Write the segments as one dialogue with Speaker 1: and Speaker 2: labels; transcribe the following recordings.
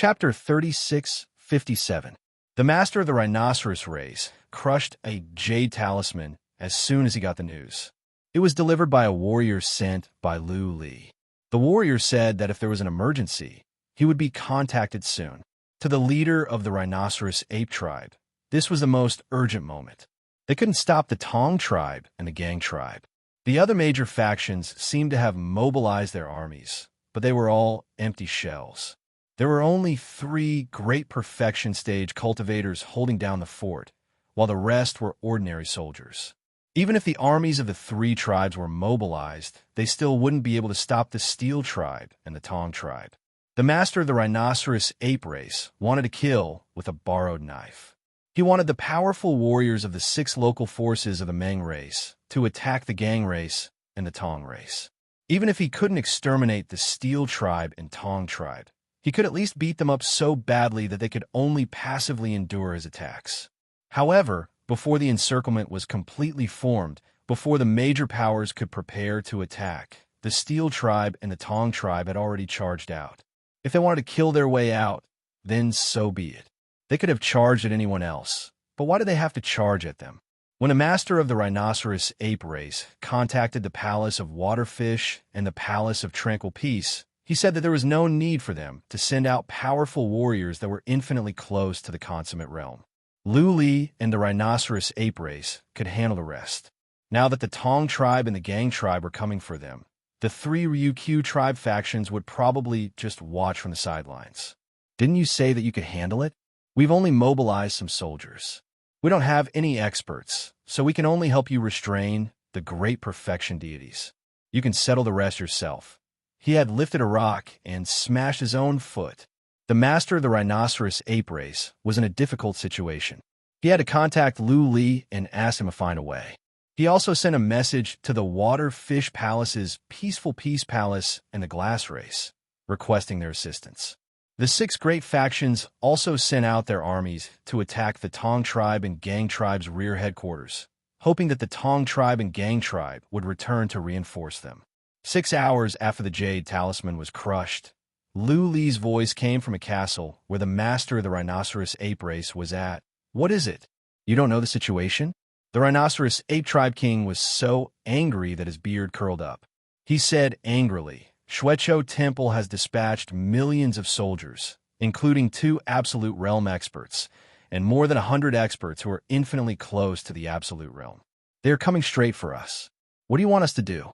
Speaker 1: Chapter 36:57. The master of the rhinoceros race crushed a jade talisman as soon as he got the news. It was delivered by a warrior sent by Lu Li. The warrior said that if there was an emergency, he would be contacted soon. To the leader of the rhinoceros ape tribe, this was the most urgent moment. They couldn't stop the Tong tribe and the Gang tribe. The other major factions seemed to have mobilized their armies, but they were all empty shells. There were only 3 great perfection stage cultivators holding down the fort, while the rest were ordinary soldiers. Even if the armies of the 3 tribes were mobilized, they still wouldn't be able to stop the Steel tribe and the Tong tribe. The master of the rhinoceros ape race wanted to kill with a borrowed knife. He wanted the powerful warriors of the 6 local forces of the Meng race to attack the Gang race and the Tong race. Even if he couldn't exterminate the Steel tribe and Tong tribe, he could at least beat them up so badly that they could only passively endure his attacks. However, before the encirclement was completely formed, before the major powers could prepare to attack, the Steel tribe and the Tong tribe had already charged out. If they wanted to kill their way out, then so be it. They could have charged at anyone else, but why did they have to charge at them? When a master of the rhinoceros ape race contacted the Palace of Waterfish and the Palace of Tranquil Peace, he said that there was no need for them to send out powerful warriors that were infinitely close to the consummate realm. Lu Li and the rhinoceros ape race could handle the rest. Now that the Tong tribe and the Gang tribe were coming for them, the 3 Ryukyu tribe factions would probably just watch from the sidelines. Didn't you say that you could handle it? We've only mobilized some soldiers. We don't have any experts, so we can only help you restrain the great perfection deities. You can settle the rest yourself. He had lifted a rock and smashed his own foot. The master of the rhinoceros ape race was in a difficult situation. He had to contact Lu Li and ask him to find a way. He also sent a message to the Water Fish Palace's Peaceful Peace Palace and the Glass Race, requesting their assistance. The 6 great factions also sent out their armies to attack the Tong tribe and Gang tribe's rear headquarters, hoping that the Tong tribe and Gang tribe would return to reinforce them. 6 hours after the Jade Talisman was crushed, Lu Li's voice came from a castle where the master of the rhinoceros ape race was at. What is it? You don't know the situation? The rhinoceros ape tribe king was so angry that his beard curled up. He said angrily, Shuecho Temple has dispatched millions of soldiers, including 2 absolute realm experts, and more than 100 experts who are infinitely close to the absolute realm. They are coming straight for us. What do you want us to do?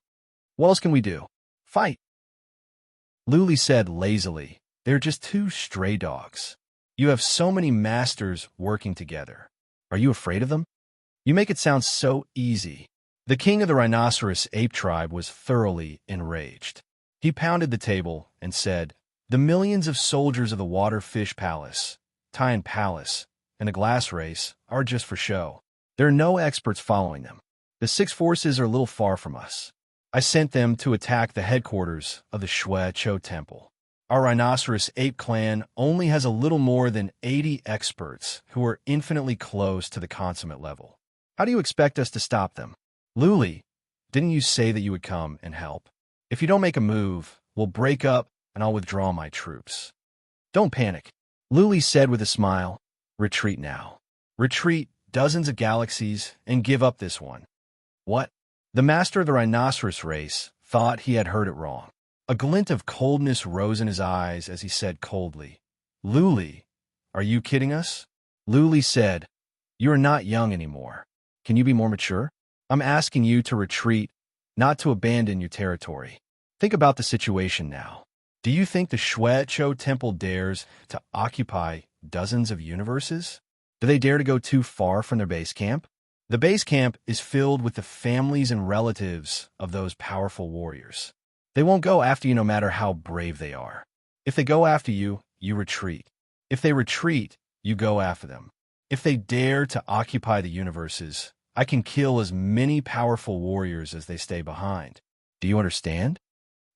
Speaker 1: What else can we do? Fight. Lu Li said lazily, they're just 2 stray dogs. You have so many masters working together. Are you afraid of them? You make it sound so easy. The king of the rhinoceros ape tribe was thoroughly enraged. He pounded the table and said, the millions of soldiers of the Water Fish Palace, Tian Palace, and the Glass Race are just for show. There are no experts following them. The 6 forces are a little far from us. I sent them to attack the headquarters of the Shuecho Temple. Our rhinoceros ape clan only has a little more than 80 experts who are infinitely close to the consummate level. How do you expect us to stop them? Lu Li, didn't you say that you would come and help? If you don't make a move, we'll break up and I'll withdraw my troops. Don't panic, Lu Li said with a smile. Retreat now. Retreat dozens of galaxies and give up this one. What? The master of the rhinoceros race thought he had heard it wrong. A glint of coldness rose in his eyes as he said coldly, Lu Li, are you kidding us? Lu Li said, you are not young anymore. Can you be more mature? I'm asking you to retreat, not to abandon your territory. Think about the situation now. Do you think the Shuecho Temple dares to occupy dozens of universes? Do they dare to go too far from their base camp? The base camp is filled with the families and relatives of those powerful warriors. They won't go after you no matter how brave they are. If they go after you, you retreat. If they retreat, you go after them. If they dare to occupy the universes, I can kill as many powerful warriors as they stay behind. Do you understand?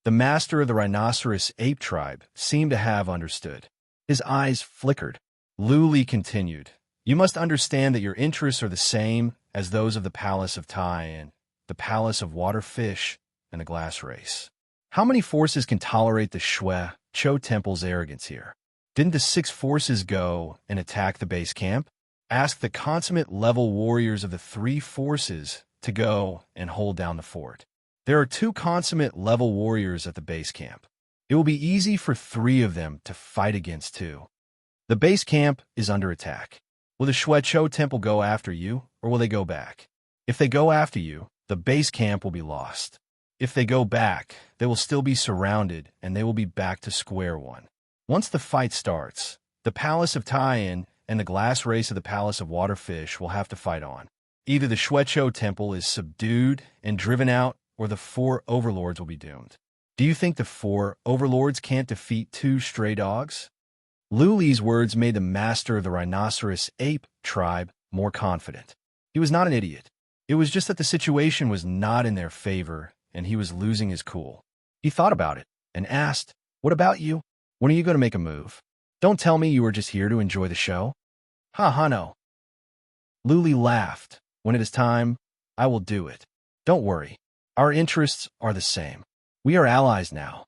Speaker 1: The master of the rhinoceros ape tribe seemed to have understood. His eyes flickered. Lu Li continued, you must understand that your interests are the same as those of the Palace of Tian, the Palace of Waterfish, and the Glass Race. How many forces can tolerate the Shuecho Temple's arrogance here? Didn't the six forces go and attack the base camp? Ask the consummate level warriors of the three forces to go and hold down the fort. There are two consummate level warriors at the base camp. It will be easy for three of them to fight against two. The base camp is under attack. Will the Shuecho Temple go after you, or will they go back? If they go after you, the base camp will be lost. If they go back, they will still be surrounded, and they will be back to square one. Once the fight starts, the Palace of Taiyan and the glass race of the Palace of Waterfish will have to fight on. Either the Shuecho Temple is subdued and driven out, or the four overlords will be doomed. Do you think the four overlords can't defeat two stray dogs? Lu Li's words made the master of the rhinoceros ape tribe more confident. He was not an idiot. It was just that the situation was not in their favor, and he was losing his cool. He thought about it and asked, "What about you? When are you going to make a move? Don't tell me you were just here to enjoy the show." Ha, no. Lu Li laughed. "When it is time, I will do it. Don't worry. Our interests are the same. We are allies now."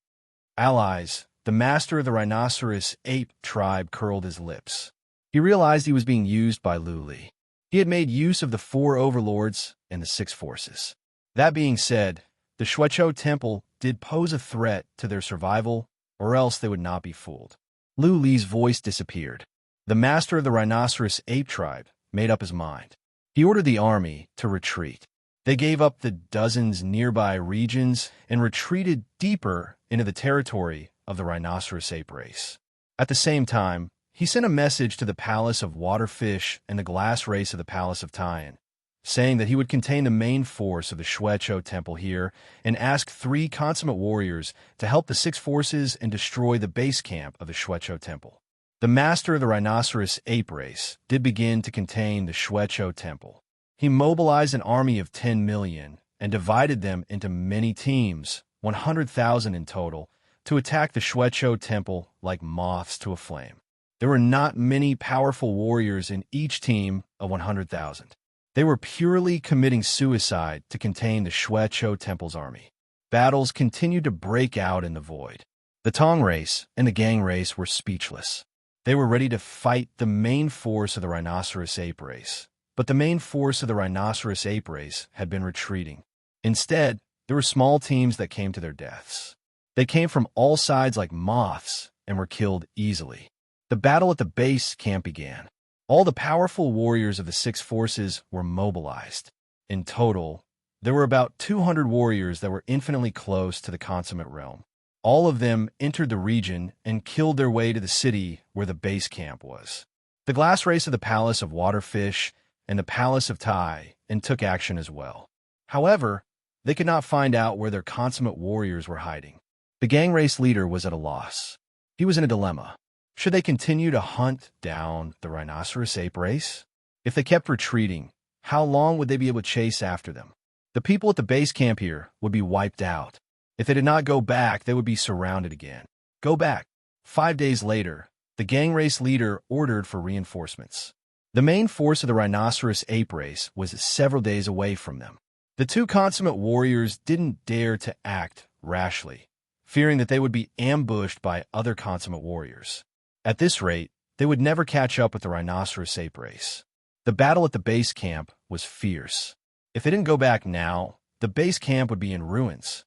Speaker 1: Allies. The master of the rhinoceros ape tribe curled his lips. He realized he was being used by Lu Li. He had made use of the four overlords and the six forces. That being said, the Shuecho Temple did pose a threat to their survival, or else they would not be fooled. Lu Li's voice disappeared. The master of the rhinoceros ape tribe made up his mind. He ordered the army to retreat. They gave up the dozens nearby regions and retreated deeper into the territory of the rhinoceros ape race. At the same time, he sent a message to the Palace of Waterfish and the glass race of the Palace of Taiyan, saying that he would contain the main force of the Shuecho Temple here and ask three consummate warriors to help the six forces and destroy the base camp of the Shuecho Temple. The master of the rhinoceros ape race did begin to contain the Shuecho Temple. He mobilized an army of 10 million and divided them into many teams, 100,000 in total, to attack the Shuecho Temple like moths to a flame. There were not many powerful warriors in each team of 100,000. They were purely committing suicide to contain the Shuecho Temple's army. Battles continued to break out in the void. The Tong race and the Gang race were speechless. They were ready to fight the main force of the rhinoceros ape race. But the main force of the rhinoceros ape race had been retreating. Instead, there were small teams that came to their deaths. They came from all sides like moths and were killed easily. The battle at the base camp began. All the powerful warriors of the six forces were mobilized. In total, there were about 200 warriors that were infinitely close to the consummate realm. All of them entered the region and killed their way to the city where the base camp was. The glass race of the Palace of Waterfish and the Palace of Tai and took action as well. However, they could not find out where their consummate warriors were hiding. The gang race leader was at a loss. He was in a dilemma. Should they continue to hunt down the rhinoceros ape race? If they kept retreating, how long would they be able to chase after them? The people at the base camp here would be wiped out. If they did not go back, they would be surrounded again. Go back. 5 days later, the gang race leader ordered for reinforcements. The main force of the rhinoceros ape race was several days away from them. The two consummate warriors didn't dare to act rashly, fearing that they would be ambushed by other consummate warriors. At this rate, they would never catch up with the rhinoceros ape race. The battle at the base camp was fierce. If they didn't go back now, the base camp would be in ruins.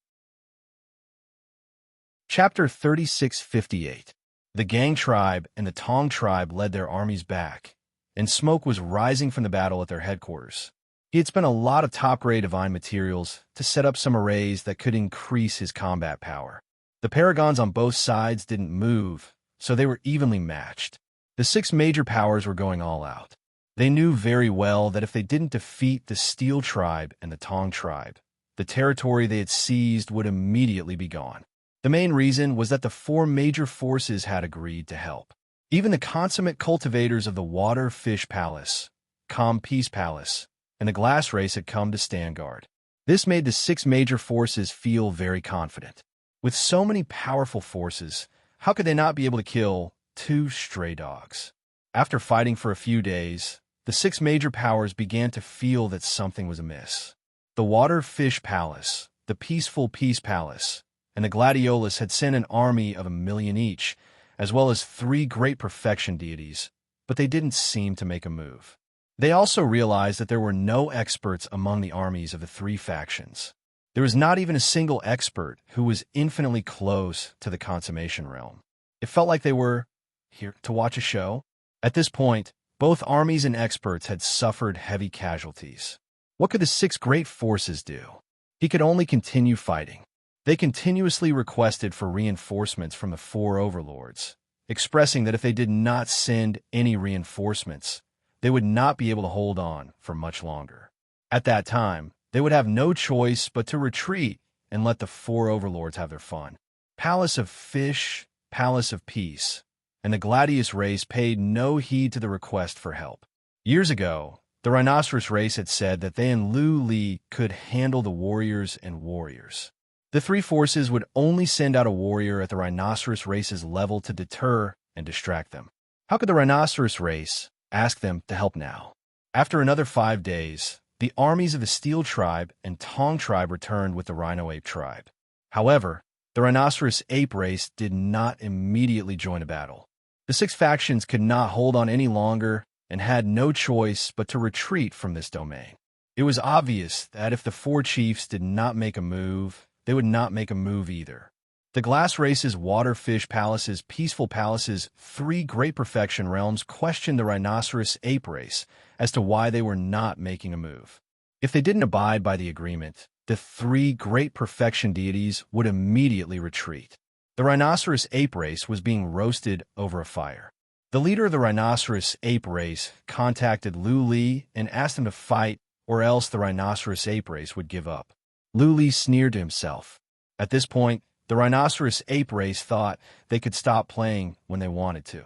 Speaker 1: Chapter 3658. The Gang tribe and the Tong tribe led their armies back, and smoke was rising from the battle at their headquarters. He had spent a lot of top-grade divine materials to set up some arrays that could increase his combat power. The paragons on both sides didn't move, so they were evenly matched. The six major powers were going all out. They knew very well that if they didn't defeat the Steel tribe and the Tong tribe, the territory they had seized would immediately be gone. The main reason was that the four major forces had agreed to help. Even the consummate cultivators of the Water Fish Palace, Calm Peace Palace, and the Glass Race had come to stand guard. This made the six major forces feel very confident. With so many powerful forces, how could they not be able to kill two stray dogs? After fighting for a few days, the six major powers began to feel that something was amiss. The Water Fish Palace, the Peaceful Peace Palace, and the Gladiolus had sent an army of 1 million each, as well as 3 great perfection deities, but they didn't seem to make a move. They also realized that there were no experts among the armies of the 3 factions. There was not even a single expert who was infinitely close to the consummation realm. It felt like they were here to watch a show. At this point, both armies and experts had suffered heavy casualties. What could the 6 great forces do? He could only continue fighting. They continuously requested for reinforcements from the 4 overlords, expressing that if they did not send any reinforcements, they would not be able to hold on for much longer. At that time, they would have no choice but to retreat and let the 4 overlords have their fun. Palace of Fish, Palace of Peace, and the Gladius race paid no heed to the request for help. Years ago, the Rhinoceros race had said that they and Lu Li could handle the warriors and warriors. The 3 forces would only send out a warrior at the Rhinoceros race's level to deter and distract them. How could the Rhinoceros race ask them to help now? After another 5 days, the armies of the Steel Tribe and Tong Tribe returned with the Rhino Ape Tribe. However, the Rhinoceros Ape race did not immediately join a battle. The 6 factions could not hold on any longer and had no choice but to retreat from this domain. It was obvious that if the 4 chiefs did not make a move, they would not make a move either. The Glass Race's Waterfish Palaces, Peaceful Palaces, 3 great perfection realms questioned the Rhinoceros Ape race as to why they were not making a move. If they didn't abide by the agreement, the 3 great perfection deities would immediately retreat. The Rhinoceros Ape race was being roasted over a fire. The leader of the Rhinoceros Ape race contacted Lu Li and asked him to fight, or else the Rhinoceros Ape race would give up. Lu Li sneered to himself. At this point, the Rhinoceros Ape race thought they could stop playing when they wanted to.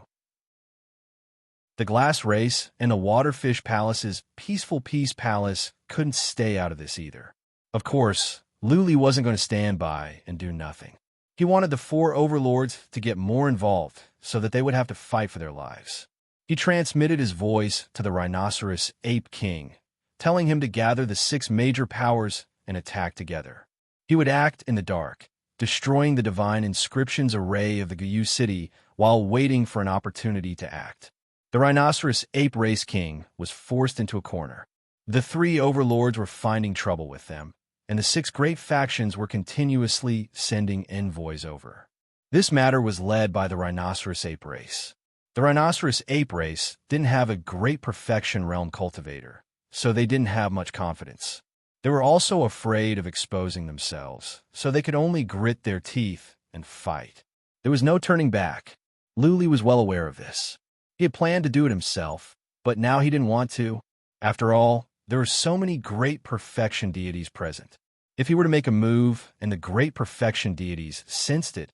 Speaker 1: The Glass Race and the Waterfish Palace's Peaceful Peace Palace couldn't stay out of this either. Of course, Lu Li wasn't going to stand by and do nothing. He wanted the 4 overlords to get more involved so that they would have to fight for their lives. He transmitted his voice to the Rhinoceros Ape King, telling him to gather the 6 major powers and attack together. He would act in the dark, destroying the divine inscriptions array of the Guyu city while waiting for an opportunity to act. The Rhinoceros Ape Race King was forced into a corner. The 3 overlords were finding trouble with them, and the 6 great factions were continuously sending envoys over. This matter was led by the Rhinoceros Ape Race. The Rhinoceros Ape Race didn't have a great perfection realm cultivator, so they didn't have much confidence. They were also afraid of exposing themselves, so they could only grit their teeth and fight. There was no turning back. Lu Li was well aware of this. He had planned to do it himself, but now he didn't want to. After all, there were so many great perfection deities present. If he were to make a move and the great perfection deities sensed it,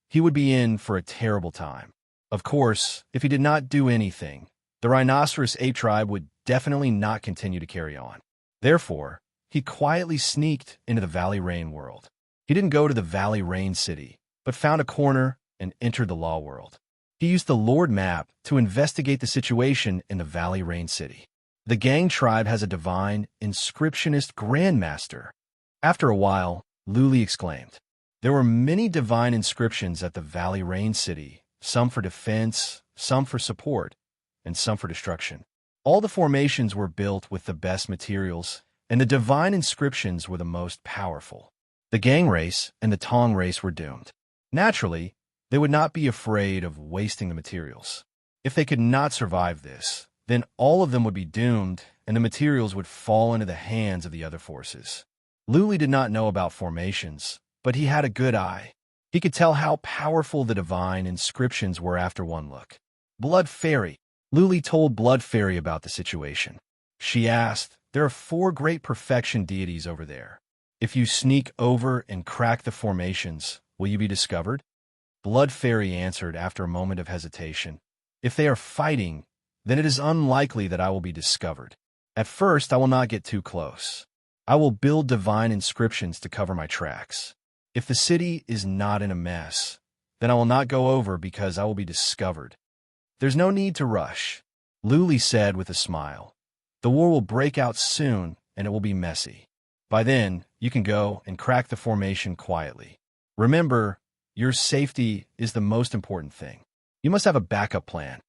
Speaker 1: he would be in for a terrible time. Of course, if he did not do anything, the Rhinoceros Ape Tribe would definitely not continue to carry on. Therefore, he quietly sneaked into the Valley Rain world. He didn't go to the Valley Rain city, but found a corner and entered the law world. He used the Lord map to investigate the situation in the Valley Rain city. The Gang tribe has a divine inscriptionist grandmaster. After a while, Lu Li exclaimed. There were many divine inscriptions at the Valley Rain city, some for defense, some for support, and some for destruction. All the formations were built with the best materials, and the divine inscriptions were the most powerful. The Gang race and the Tong race were doomed. Naturally, they would not be afraid of wasting the materials. If they could not survive this, then all of them would be doomed, and the materials would fall into the hands of the other forces. Lu Li did not know about formations, but he had a good eye. He could tell how powerful the divine inscriptions were after one look. Blood Fairy. Lu Li told Blood Fairy about the situation. She asked, there are 4 great perfection deities over there. If you sneak over and crack the formations, will you be discovered? Blood Fairy answered after a moment of hesitation. If they are fighting, then it is unlikely that I will be discovered. At first, I will not get too close. I will build divine inscriptions to cover my tracks. If the city is not in a mess, then I will not go over because I will be discovered. There's no need to rush, Lu Li said with a smile. The war will break out soon, and it will be messy. By then, you can go and crack the formation quietly. Remember, your safety is the most important thing. You must have a backup plan.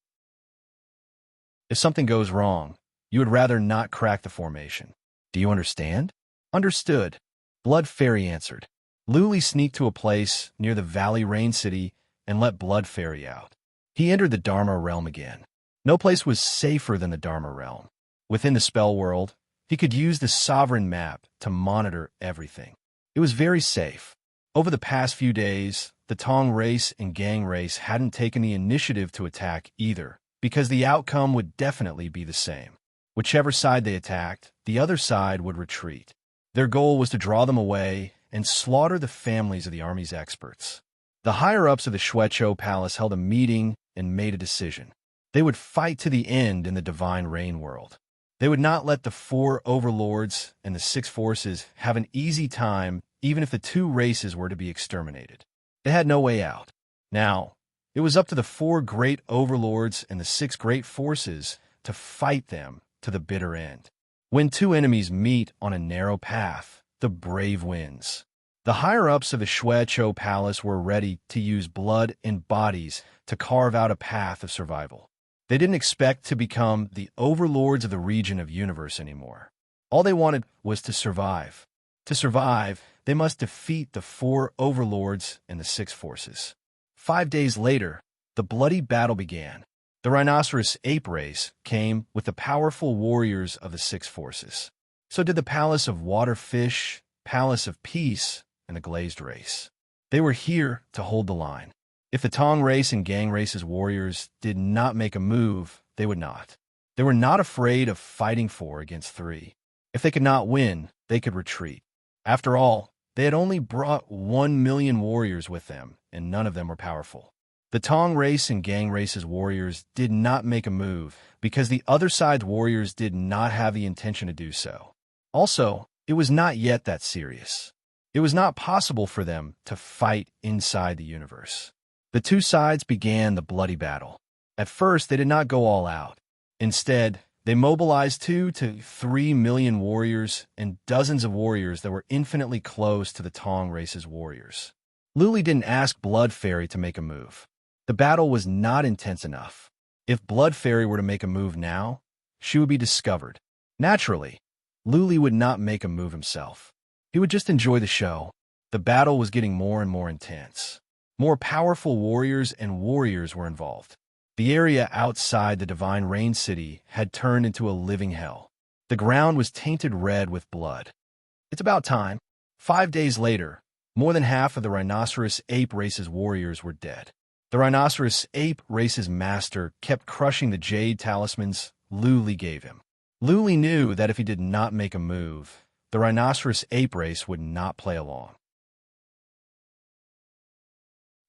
Speaker 1: If something goes wrong, you would rather not crack the formation. Do you understand? Understood. Blood Fairy answered. Luli sneaked to a place near the Valley Rain City and let Blood Fairy out. He entered the Dharma realm again. No place was safer than the Dharma realm. Within the spell world, he could use the sovereign map to monitor everything. It was very safe. Over the past few days, the Tong race and Gang race hadn't taken the initiative to attack either, because the outcome would definitely be the same. Whichever side they attacked, the other side would retreat. Their goal was to draw them away and slaughter the families of the army's experts. The higher-ups of the Shueqiu Palace held a meeting and made a decision. They would fight to the end in the Divine Rain world. They would not let the 4 overlords and the 6 forces have an easy time even if the 2 races were to be exterminated. They had no way out. Now, it was up to the 4 great overlords and the 6 great forces to fight them to the bitter end. When 2 enemies meet on a narrow path, the brave wins. The higher-ups of the Shueqiu Palace were ready to use blood and bodies to carve out a path of survival. They didn't expect to become the overlords of the region of universe anymore. All they wanted was to survive. To survive, they must defeat the 4 overlords and the 6 forces. 5 days later, the bloody battle began. The rhinoceros ape race came with the powerful warriors of the 6 forces. So did the Palace of Waterfish, Palace of Peace, and the Glazed race. They were here to hold the line. If the Tong race and Gang race's warriors did not make a move, they would not. They were not afraid of fighting 4 against 3. If they could not win, they could retreat. After all, they had only brought 1 million warriors with them, and none of them were powerful. The Tong race and Gang race's warriors did not make a move because the other side's warriors did not have the intention to do so. Also, it was not yet that serious. It was not possible for them to fight inside the universe. The 2 sides began the bloody battle. At first, they did not go all out. Instead, they mobilized 2 to 3 million warriors and dozens of warriors that were infinitely close to the Tong race's warriors. Luli didn't ask Blood Fairy to make a move. The battle was not intense enough. If Blood Fairy were to make a move now, she would be discovered. Naturally, Luli would not make a move himself. He would just enjoy the show. The battle was getting more and more intense. More powerful warriors and warriors were involved. The area outside the Divine Rain City had turned into a living hell. The ground was tainted red with blood. It's about time. 5 days later, more than half of the rhinoceros ape race's warriors were dead. The rhinoceros ape race's master kept crushing the jade talismans Luli gave him. Luli knew that if he did not make a move, the rhinoceros ape race would not play along.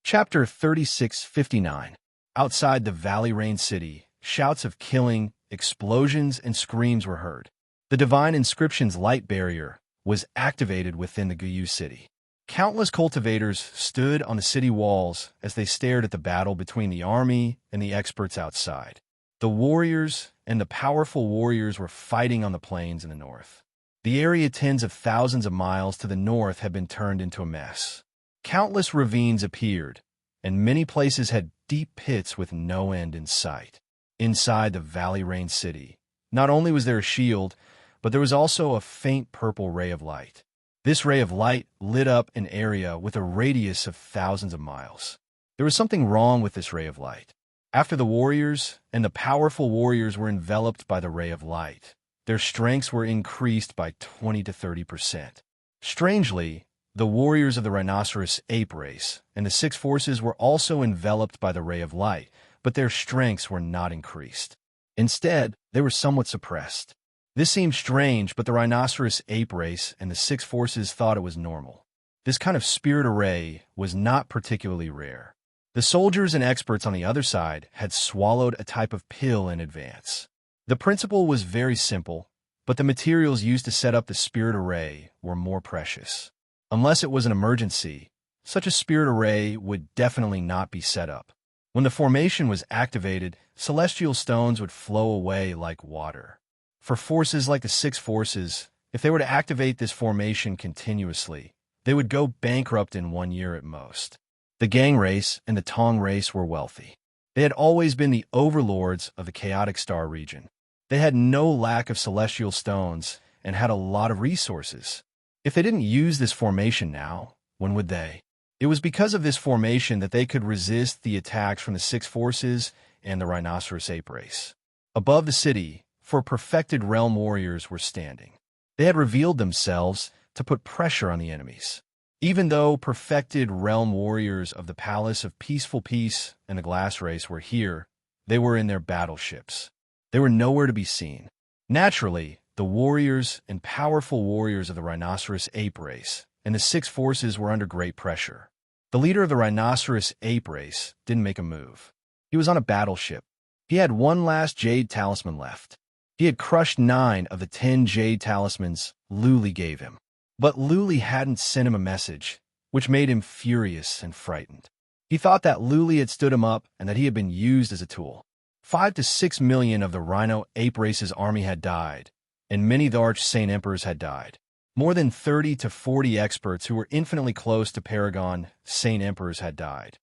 Speaker 1: Chapter 3659. Outside the Valley Rain City, shouts of killing, explosions, and screams were heard. The Divine Inscription's light barrier was activated within the Guyu city. Countless cultivators stood on the city walls as they stared at the battle between the army and the experts outside. The warriors and the powerful warriors were fighting on the plains in the north. The area tens of thousands of miles to the north had been turned into a mess. Countless ravines appeared, and many places had deep pits with no end in sight. Inside the Valley Rain City, not only was there a shield, but there was also a faint purple ray of light. This ray of light lit up an area with a radius of thousands of miles. There was something wrong with this ray of light. After the warriors and the powerful warriors were enveloped by the ray of light, their strengths were increased by 20 to 30%. Strangely, the warriors of the rhinoceros ape race and the 6 forces were also enveloped by the ray of light, but their strengths were not increased. Instead, they were somewhat suppressed. This seemed strange, but the rhinoceros ape race and the 6 forces thought it was normal. This kind of spirit array was not particularly rare. The soldiers and experts on the other side had swallowed a type of pill in advance. The principle was very simple, but the materials used to set up the spirit array were more precious. Unless it was an emergency, such a spirit array would definitely not be set up. When the formation was activated, celestial stones would flow away like water. For forces like the 6 forces, if they were to activate this formation continuously, they would go bankrupt in 1 year at most. The Gang race and the Tong race were wealthy. They had always been the overlords of the chaotic star region. They had no lack of celestial stones and had a lot of resources. If they didn't use this formation now, when would they? It was because of this formation that they could resist the attacks from the Six Forces and the Rhinoceros Ape race. Above the city, four perfected realm warriors were standing. They had revealed themselves to put pressure on the enemies. Even though perfected realm warriors of the Palace of Peaceful Peace and the Glass Race were here, they were in their battleships. They were nowhere to be seen. Naturally, the warriors and powerful warriors of the Rhinoceros Ape race and the Six Forces were under great pressure. The leader of the Rhinoceros Ape race didn't make a move. He was on a battleship. He had one last Jade Talisman left. He had crushed 9 of the 10 Jade Talismans Luli gave him. But Luli hadn't sent him a message, which made him furious and frightened. He thought that Luli had stood him up and that he had been used as a tool. 5 to 6 million of the Rhino Ape race's army had died, and many of the Arch-Saint Emperors had died. More than 30 to 40 experts who were infinitely close to Paragon Saint Emperors had died.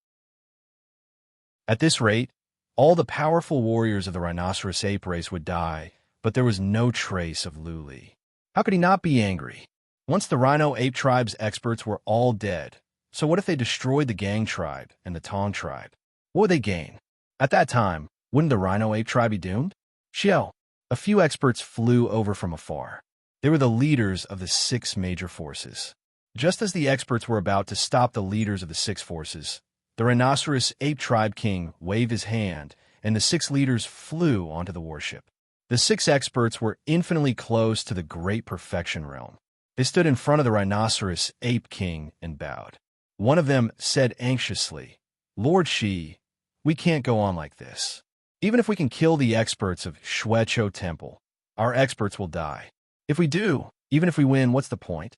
Speaker 1: At this rate, all the powerful warriors of the Rhinoceros Ape race would die, but there was no trace of Luli. How could he not be angry? Once the Rhino Ape tribe's experts were all dead, so what if they destroyed the Gang tribe and the Tong tribe? What would they gain? At that time, wouldn't the Rhino Ape tribe be doomed? Xiao. A few experts flew over from afar. They were the leaders of the 6 major forces. Just as the experts were about to stop the leaders of the 6 forces, the Rhinoceros Ape tribe king waved his hand, and the 6 leaders flew onto the warship. The 6 experts were infinitely close to the Great Perfection Realm. They stood in front of the Rhinoceros Ape King and bowed. One of them said anxiously, "Lord Shi, we can't go on like this. Even if we can kill the experts of Xueqiu Temple, our experts will die. If we do, even if we win, what's the point?"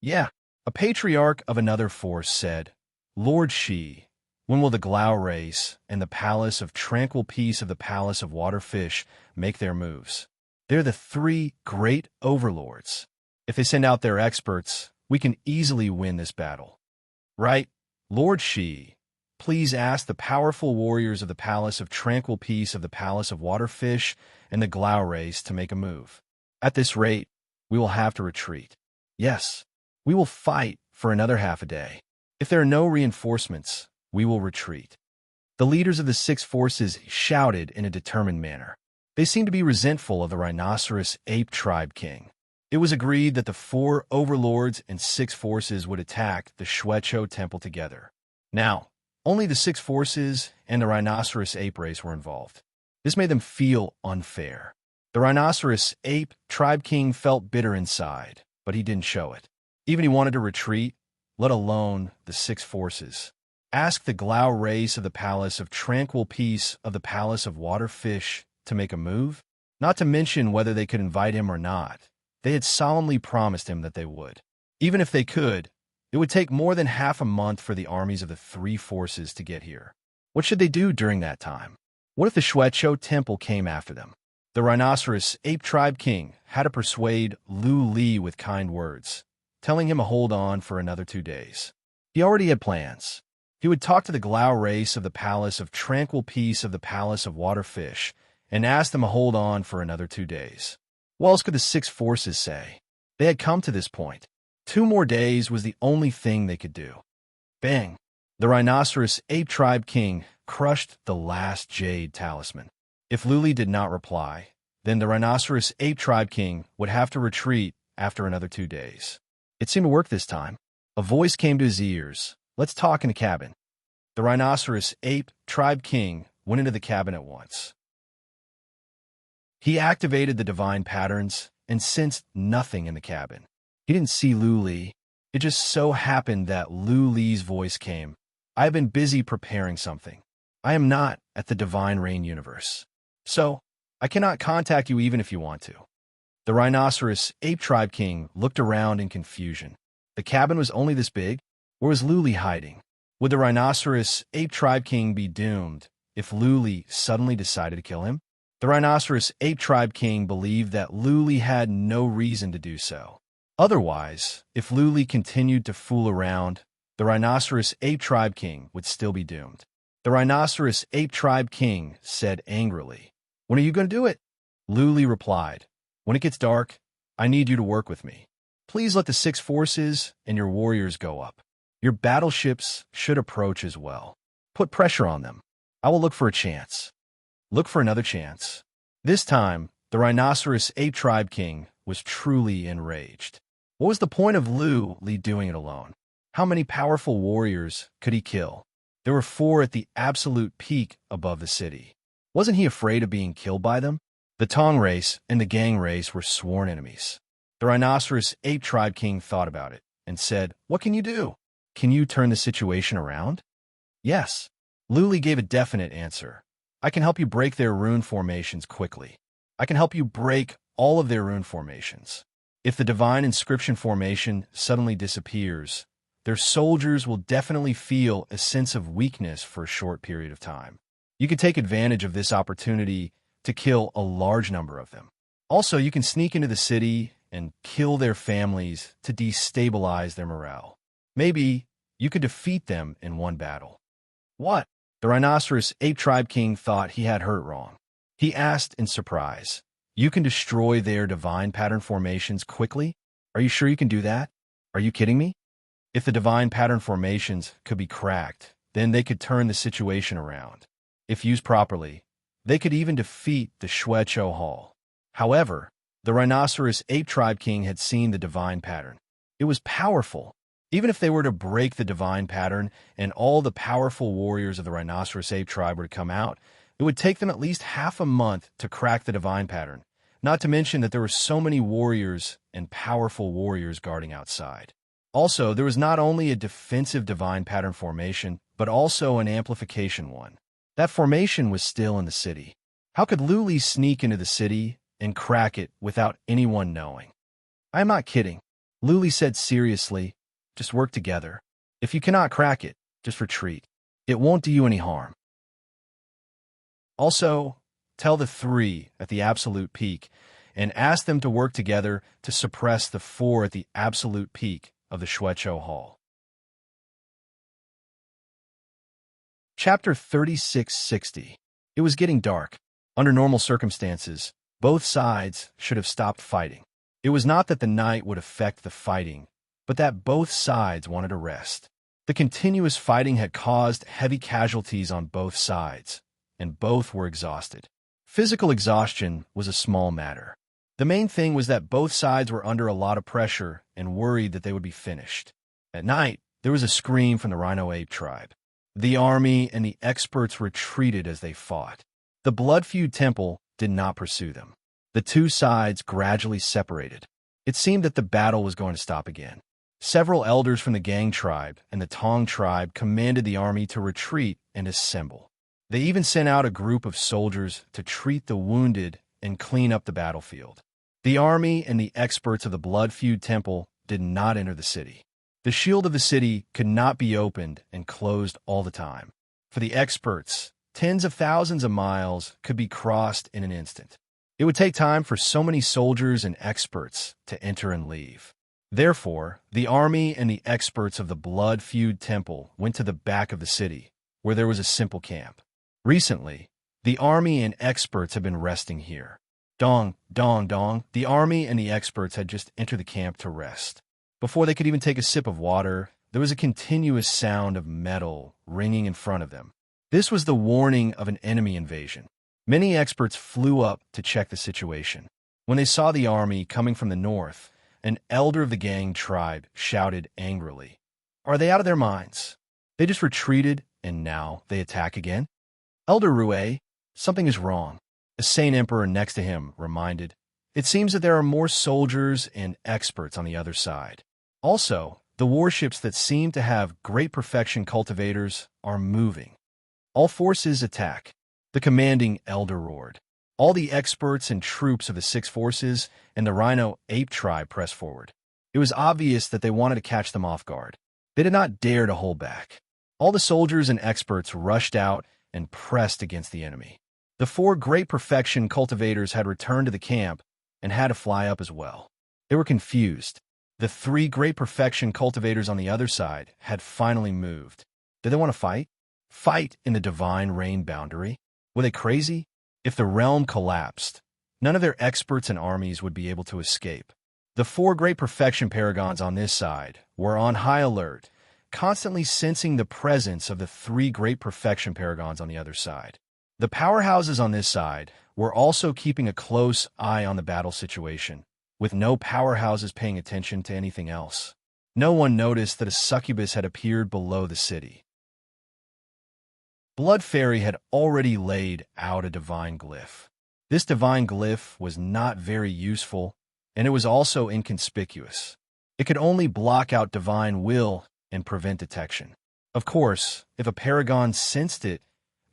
Speaker 1: Yeah, a patriarch of another force said, "Lord Shi, when will the Glau race and the Palace of Tranquil Peace of the Palace of Waterfish make their moves? They're the 3 great overlords. If they send out their experts, we can easily win this battle." Right, Lord Shi, please ask the powerful warriors of the Palace of Tranquil Peace of the Palace of Waterfish and the Glau race to make a move. At this rate, we will have to retreat. Yes, we will fight for another half a day. If there are no reinforcements, we will retreat. The leaders of the 6 forces shouted in a determined manner. They seemed to be resentful of the Rhinoceros Ape tribe king. It was agreed that the 4 overlords and 6 forces would attack the Xueqiu Temple together. Now, only the 6 forces and the Rhinoceros Ape race were involved. This made them feel unfair. The Rhinoceros Ape tribe king felt bitter inside, but he didn't show it. Even he wanted to retreat, let alone the 6 forces. Ask the Glau race of the Palace of Tranquil Peace of the Palace of Waterfish to make a move, not to mention whether they could invite him or not. They had solemnly promised him that they would. Even if they could, it would take more than half a month for the armies of the 3 forces to get here. What should they do during that time? What if the Xueqiu Temple came after them? The Rhinoceros Ape tribe king had to persuade Lu Li with kind words, telling him to hold on for another 2 days. He already had plans. He would talk to the Glau race of the Palace of Tranquil Peace of the Palace of Waterfish and ask them to hold on for another 2 days. What else could the 6 forces say? They had come to this point. 2 more days was the only thing they could do. Bang! The Rhinoceros Ape tribe king crushed the last Jade Talisman. If Luli did not reply, then the Rhinoceros Ape tribe king would have to retreat after another 2 days. It seemed to work this time. A voice came to his ears. "Let's talk in the cabin." The Rhinoceros Ape tribe king went into the cabin at once. He activated the divine patterns and sensed nothing in the cabin. He didn't see Lu Li. It just so happened that Lu Li's voice came. "I have been busy preparing something. I am not at the Divine Rain universe. So, I cannot contact you even if you want to." The Rhinoceros Ape tribe king looked around in confusion. The cabin was only this big? Where was Lu Li hiding? Would the Rhinoceros Ape tribe king be doomed if Lu Li suddenly decided to kill him? The Rhinoceros Ape tribe king believed that Lu Li had no reason to do so. Otherwise, if Lu Li continued to fool around, the Rhinoceros Ape tribe king would still be doomed. The rhinoceros ape tribe king said angrily. "When are you going to do it?" Luli replied, "When it gets dark, I need you to work with me. Please let the 6 forces and your warriors go up. Your battleships should approach as well. Put pressure on them. I will look for a chance." Look for another chance. This time, the rhinoceros ape tribe king was truly enraged. What was the point of Luli doing it alone? How many powerful warriors could he kill? There were 4 at the absolute peak above the city. Wasn't he afraid of being killed by them? The Tong race and the Gang race were sworn enemies. The rhinoceros ape tribe king thought about it and said, "What can you do? Can you turn the situation around?" "Yes." Luli gave a definite answer. "I can help you break their rune formations quickly. I can help you break all of their rune formations. If the divine inscription formation suddenly disappears, their soldiers will definitely feel a sense of weakness for a short period of time. You can take advantage of this opportunity to kill a large number of them. Also, you can sneak into the city and kill their families to destabilize their morale. Maybe you could defeat them in one battle." "What?" The rhinoceros ape tribe king thought he had heard it wrong. He asked in surprise, "You can destroy their divine pattern formations quickly? Are you sure you can do that? Are you kidding me?" If the divine pattern formations could be cracked, then they could turn the situation around. If used properly, they could even defeat the Shuecho Hall. However, the rhinoceros ape tribe king had seen the divine pattern. It was powerful. Even if they were to break the divine pattern and all the powerful warriors of the rhinoceros ape tribe were to come out, it would take them at least half a month to crack the divine pattern, not to mention that there were so many warriors and powerful warriors guarding outside. Also, there was not only a defensive divine pattern formation, but also an amplification one. That formation was still in the city. How could Luli sneak into the city and crack it without anyone knowing? "I am not kidding," Luli said seriously. "Just work together. If you cannot crack it, just retreat. It won't do you any harm. Also, tell the 3 at the absolute peak and ask them to work together to suppress the 4 at the absolute peak of the Shuecho Hall." Chapter 3660. It was getting dark. Under normal circumstances, both sides should have stopped fighting. It was not that the night would affect the fighting, but that both sides wanted a rest. The continuous fighting had caused heavy casualties on both sides, and both were exhausted. Physical exhaustion was a small matter. The main thing was that both sides were under a lot of pressure and worried that they would be finished. At night, there was a scream from the rhino ape tribe. The army and the experts retreated as they fought. The blood-feud temple did not pursue them. The 2 sides gradually separated. It seemed that the battle was going to stop again. Several elders from the Gang tribe and the Tong tribe commanded the army to retreat and assemble. They even sent out a group of soldiers to treat the wounded and clean up the battlefield. The army and the experts of the blood-feud temple did not enter the city. The shield of the city could not be opened and closed all the time. For the experts, tens of thousands of miles could be crossed in an instant. It would take time for so many soldiers and experts to enter and leave. Therefore, the army and the experts of the blood-feud temple went to the back of the city, where there was a simple camp. Recently, the army and experts had been resting here. Dong, dong, dong, the army and the experts had just entered the camp to rest. Before they could even take a sip of water, there was a continuous sound of metal ringing in front of them. This was the warning of an enemy invasion. Many experts flew up to check the situation. When they saw the army coming from the north, an elder of the Gang tribe shouted angrily, "Are they out of their minds? They just retreated and now they attack again?" "Elder Rue, something is wrong," a Saint Emperor next to him reminded. "It seems that there are more soldiers and experts on the other side. Also, the warships that seem to have great perfection cultivators are moving. All forces attack," the commanding elder roared. All the experts and troops of the 6 forces and the rhino ape tribe pressed forward. It was obvious that they wanted to catch them off guard. They did not dare to hold back. All the soldiers and experts rushed out and pressed against the enemy. The 4 great perfection cultivators had returned to the camp and had to fly up as well. They were confused. The 3 great perfection cultivators on the other side had finally moved. Did they want to fight? fight in the divine rain boundary? Were they crazy? If the realm collapsed, none of their experts and armies would be able to escape. The four great perfection paragons on this side were on high alert, constantly sensing the presence of the three great perfection paragons on the other side. The powerhouses on this side were also keeping a close eye on the battle situation, with no powerhouses paying attention to anything else. No one noticed that a succubus had appeared below the city. Blood Fairy had already laid out a divine glyph. This divine glyph was not very useful, and it was also inconspicuous. It could only block out divine will and prevent detection. Of course, if a paragon sensed it,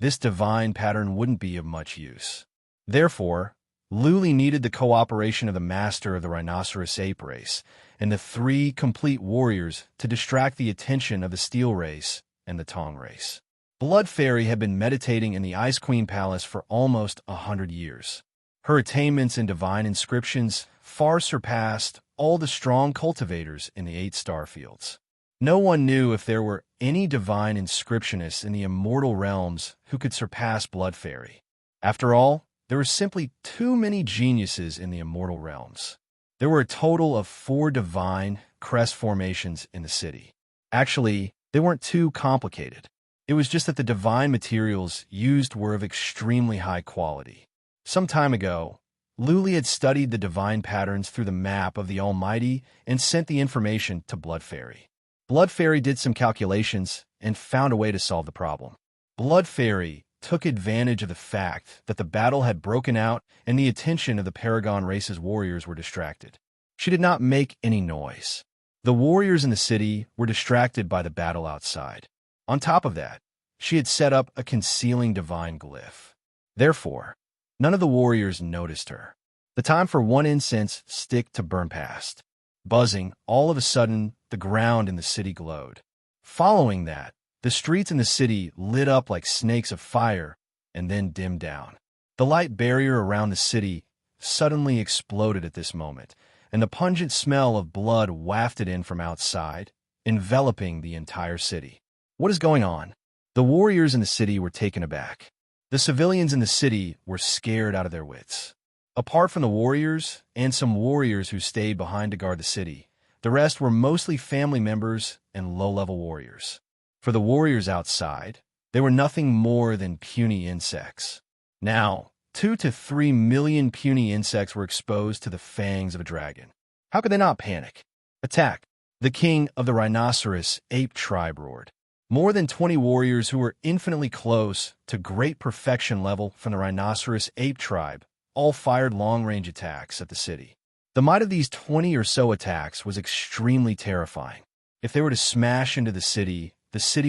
Speaker 1: this divine pattern wouldn't be of much use. Therefore, Luli needed the cooperation of the master of the rhinoceros ape race and the three complete warriors to distract the attention of the steel race and the Tong race. Blood Fairy had been meditating in the Ice Queen Palace for almost 100 years. Her attainments in divine inscriptions far surpassed all the strong cultivators in the 8 star fields. No one knew if there were any divine inscriptionists in the immortal realms who could surpass Blood Fairy. After all, there were simply too many geniuses in the immortal realms. There were a total of 4 divine crest formations in the city. Actually, they weren't too complicated. It was just that the divine materials used were of extremely high quality. Some time ago, Luli had studied the divine patterns through the map of the Almighty and sent the information to Blood Fairy. Blood Fairy did some calculations and found a way to solve the problem. Blood Fairy took advantage of the fact that the battle had broken out and the attention of the Paragon race's warriors were distracted. She did not make any noise. The warriors in the city were distracted by the battle outside. On top of that, she had set up a concealing divine glyph. Therefore, none of the warriors noticed her. The time for one incense stick to burn past. Buzzing, all of a sudden, the ground in the city glowed. Following that, the streets in the city lit up like snakes of fire and then dimmed down. The light barrier around the city suddenly exploded at this moment, and the pungent smell of blood wafted in from outside, enveloping the entire city. What is going on? The warriors in the city were taken aback. The civilians in the city were scared out of their wits. Apart from the warriors and some warriors who stayed behind to guard the city, the rest were mostly family members and low-level warriors. For the warriors outside, they were nothing more than puny insects. Now, 2 to 3 million puny insects were exposed to the fangs of a dragon. How could they not panic? Attack! The king of the rhinoceros ape tribe roared. More than 20 warriors who were infinitely close to great perfection level from the rhinoceros ape tribe all fired long-range attacks at the city. The might of these 20 or so attacks was extremely terrifying. If they were to smash into the city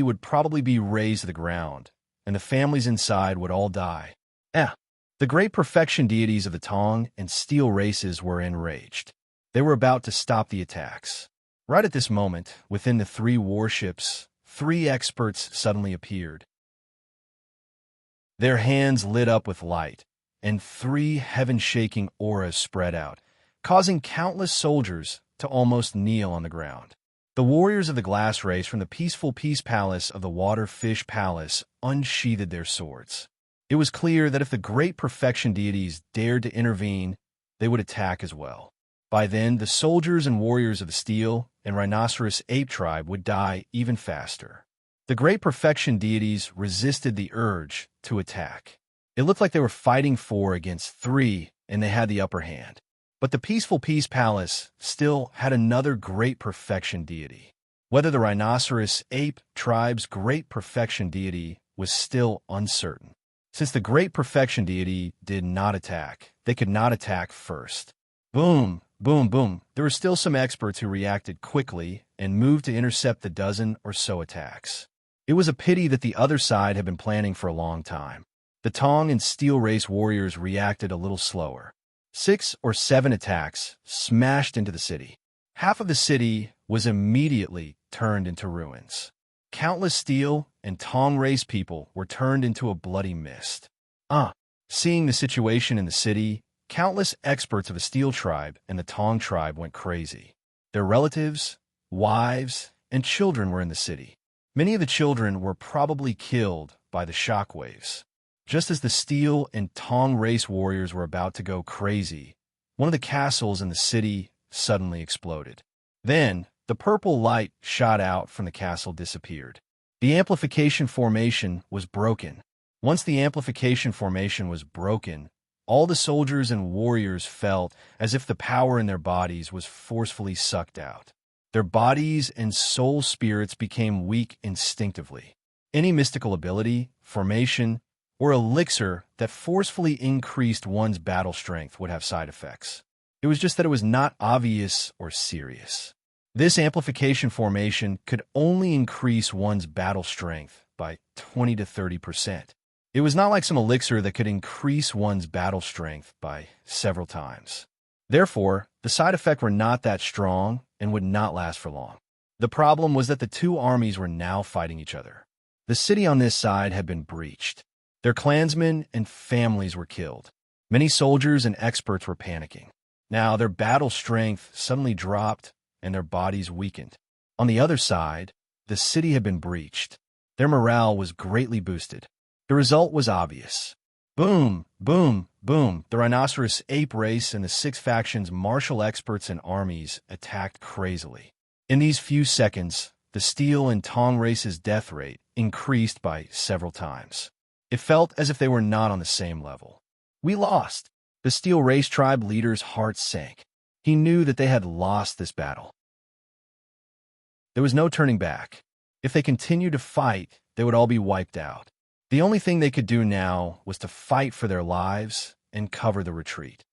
Speaker 1: would probably be razed to the ground, and the families inside would all die. The great perfection deities of the Tong and Steel races were enraged. They were about to stop the attacks. Right at this moment, within the 3 warships, 3 experts suddenly appeared. Their hands lit up with light, and 3 heaven-shaking auras spread out, causing countless soldiers to almost kneel on the ground. The warriors of the glass race from the peaceful Peace Palace of the Water Fish Palace unsheathed their swords. It was clear that if the great perfection deities dared to intervene, they would attack as well. By then, the soldiers and warriors of the Steel and Rhinoceros Ape tribe would die even faster. The great perfection deities resisted the urge to attack. It looked like they were fighting 4 against 3, and they had the upper hand. But the peaceful Peace Palace still had another great perfection deity. Whether the Rhinoceros Ape tribe's great perfection deity was still uncertain. Since the great perfection deity did not attack, they could not attack first. Boom! Boom, boom. There were still some experts who reacted quickly and moved to intercept the dozen or so attacks. It was a pity that the other side had been planning for a long time. The Tong and Steel race warriors reacted a little slower. 6 or 7 attacks smashed into the city. Half of the city was immediately turned into ruins. Countless Steel and Tong race people were turned into a bloody mist. Seeing the situation in the city, countless experts of the Steel tribe and the Tong tribe went crazy. Their relatives, wives, and children were in the city. Many of the children were probably killed by the shockwaves. Just as the steel and tong race warriors were about to go crazy, one of the castles in the city suddenly exploded. Then, the purple light shot out from the castle disappeared. The amplification formation was broken. Once the amplification formation was broken, all the soldiers and warriors felt as if the power in their bodies was forcefully sucked out. Their bodies and soul spirits became weak instinctively. Any mystical ability, formation, or elixir that forcefully increased one's battle strength would have side effects. It was just that it was not obvious or serious. This amplification formation could only increase one's battle strength by 20 to 30%. It was not like some elixir that could increase one's battle strength by several times. Therefore, the side effects were not that strong and would not last for long. The problem was that the two armies were now fighting each other. The city on this side had been breached. Their clansmen and families were killed. Many soldiers and experts were panicking. Now their battle strength suddenly dropped and their bodies weakened. On the other side, the city had been breached. Their morale was greatly boosted. The result was obvious. Boom, boom, boom. The rhinoceros ape race and the six factions' martial experts and armies attacked crazily. In these few seconds, the steel and tong race's death rate increased by several times. It felt as if they were not on the same level. We lost. The steel race tribe leader's heart sank. He knew that they had lost this battle. There was no turning back. If they continued to fight, they would all be wiped out. The only thing they could do now was to fight for their lives and cover the retreat.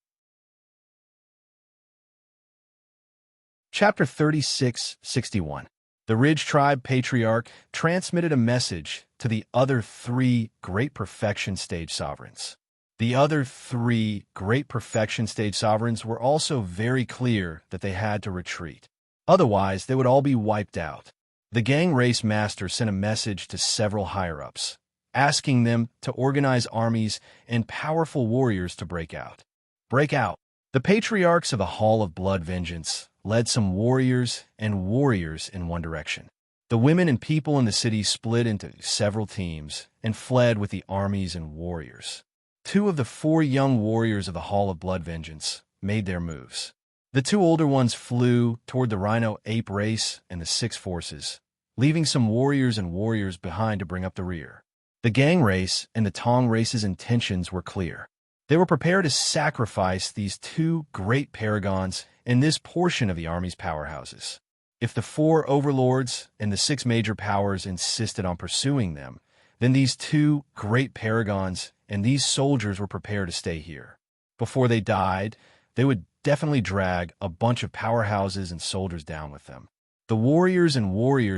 Speaker 1: Chapter 36:61. The Ridge Tribe Patriarch transmitted a message to the other three Great Perfection Stage Sovereigns. The other three Great Perfection Stage Sovereigns were also very clear that they had to retreat. Otherwise, they would all be wiped out. The Gang Race Master sent a message to several higher-ups, asking them to organize armies and powerful warriors to break out. Break out. The patriarchs of the Hall of Blood Vengeance led some warriors in one direction. The women and people in the city split into several teams and fled with the armies and warriors. Two of the four young warriors of the Hall of Blood Vengeance made their moves. The two older ones flew toward the Rhino Ape race and the six forces, leaving some warriors behind to bring up the rear. The Gang Race and the Tong Race's intentions were clear. They were prepared to sacrifice these two great paragons in this portion of the army's powerhouses. If the four overlords and the six major powers insisted on pursuing them, then these two great paragons and these soldiers were prepared to stay here. Before they died, they would definitely drag a bunch of powerhouses and soldiers down with them. The warriors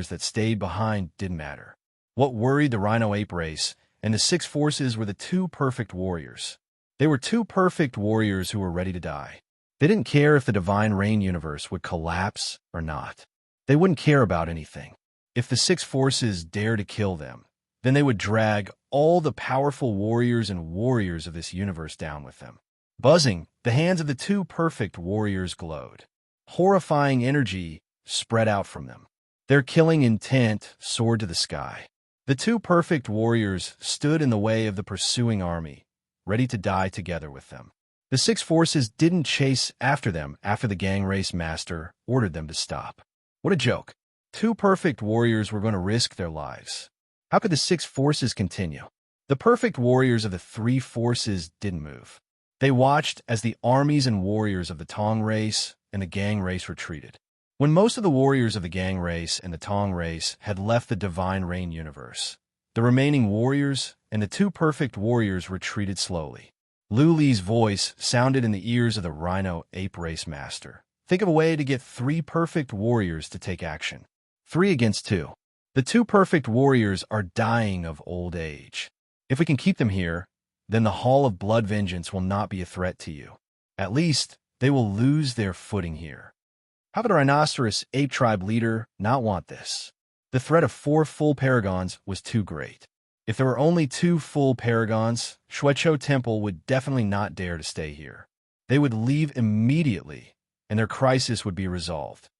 Speaker 1: that stayed behind didn't matter. What worried the Rhino Ape race and the six forces were the two perfect warriors. They were two perfect warriors who were ready to die. They didn't care if the Divine Rain universe would collapse or not. They wouldn't care about anything. If the six forces dared to kill them, then they would drag all the powerful warriors of this universe down with them. Buzzing, the hands of the two perfect warriors glowed. Horrifying energy spread out from them. Their killing intent soared to the sky. The two perfect warriors stood in the way of the pursuing army, ready to die together with them. The six forces didn't chase after them after the Gang Race Master ordered them to stop. What a joke. Two perfect warriors were going to risk their lives. How could the six forces continue? The perfect warriors of the three forces didn't move. They watched as the armies and warriors of the Tong Race and the Gang Race retreated. When most of the warriors of the Gang Race and the Tong Race had left the Divine Rain universe, the remaining warriors and the two perfect warriors retreated slowly. Lu Li's voice sounded in the ears of the Rhino Ape Race Master. Think of a way to get three perfect warriors to take action. 3 against 2. The two perfect warriors are dying of old age. If we can keep them here, then the Hall of Blood Vengeance will not be a threat to you. At least, they will lose their footing here. How could a rhinoceros ape tribe leader not want this? The threat of 4 full paragons was too great. If there were only 2 full paragons, Shuecho Temple would definitely not dare to stay here. They would leave immediately, and their crisis would be resolved.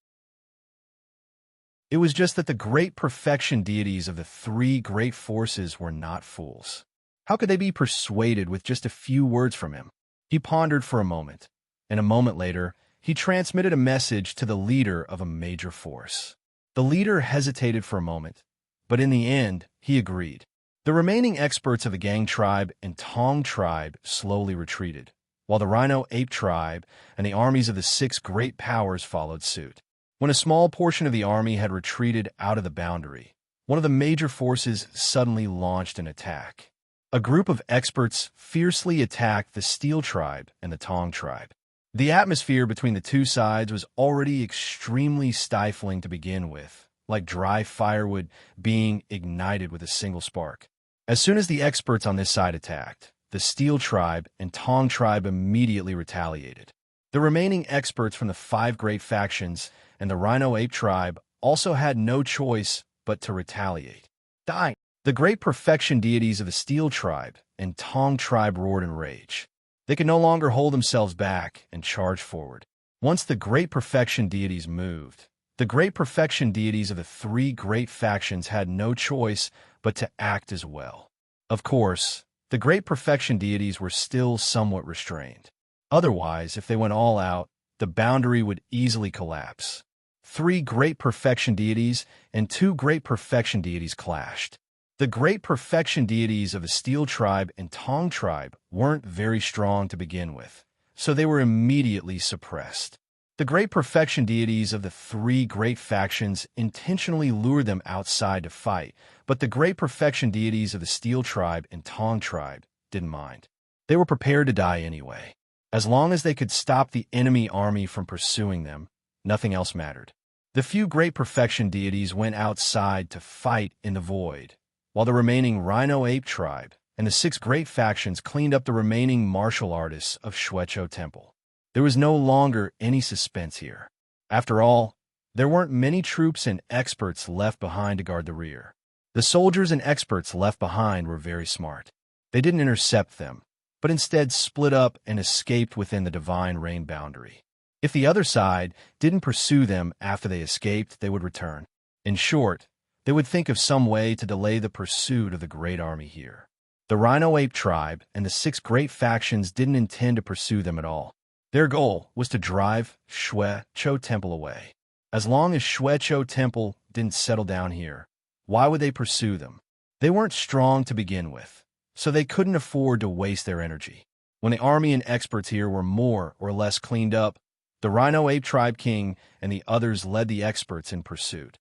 Speaker 1: It was just that the great perfection deities of the three great forces were not fools. How could they be persuaded with just a few words from him? He pondered for a moment, and a moment later, he transmitted a message to the leader of a major force. The leader hesitated for a moment, but in the end, he agreed. The remaining experts of the Gang tribe and Tong tribe slowly retreated, while the Rhino Ape tribe and the armies of the six great powers followed suit. When a small portion of the army had retreated out of the boundary, one of the major forces suddenly launched an attack. A group of experts fiercely attacked the Steel tribe and the Tong tribe. The atmosphere between the two sides was already extremely stifling to begin with, like dry firewood being ignited with a single spark. As soon as the experts on this side attacked, the Steel tribe and Tong tribe immediately retaliated. The remaining experts from the five great factions and the Rhino Ape tribe also had no choice but to retaliate. Dying. The great perfection deities of the Steel tribe and Tong tribe roared in rage. They could no longer hold themselves back and charged forward. Once the great perfection deities moved, the great perfection deities of the three great factions had no choice but to act as well. Of course, the great perfection deities were still somewhat restrained. Otherwise, if they went all out, the boundary would easily collapse. Three great perfection deities and two great perfection deities clashed. The great perfection deities of the Steel tribe and Tong tribe weren't very strong to begin with, so they were immediately suppressed. The great perfection deities of the three great factions intentionally lured them outside to fight, but the great perfection deities of the Steel tribe and Tong tribe didn't mind. They were prepared to die anyway. As long as they could stop the enemy army from pursuing them, nothing else mattered. The few great perfection deities went outside to fight in the void, while the remaining Rhino Ape tribe and the six great factions cleaned up the remaining martial artists of Xuecho Temple. There was no longer any suspense here. After all, there weren't many troops and experts left behind to guard the rear. The soldiers and experts left behind were very smart. They didn't intercept them, but instead split up and escaped within the divine rain boundary. If the other side didn't pursue them after they escaped, they would return. In short, they would think of some way to delay the pursuit of the great army here. The Rhino Ape tribe and the six great factions didn't intend to pursue them at all. Their goal was to drive Xuecho Temple away. As long as Xuecho Temple didn't settle down here, why would they pursue them? They weren't strong to begin with, so they couldn't afford to waste their energy. When the army and experts here were more or less cleaned up, the Rhino Ape tribe king and the others led the experts in pursuit.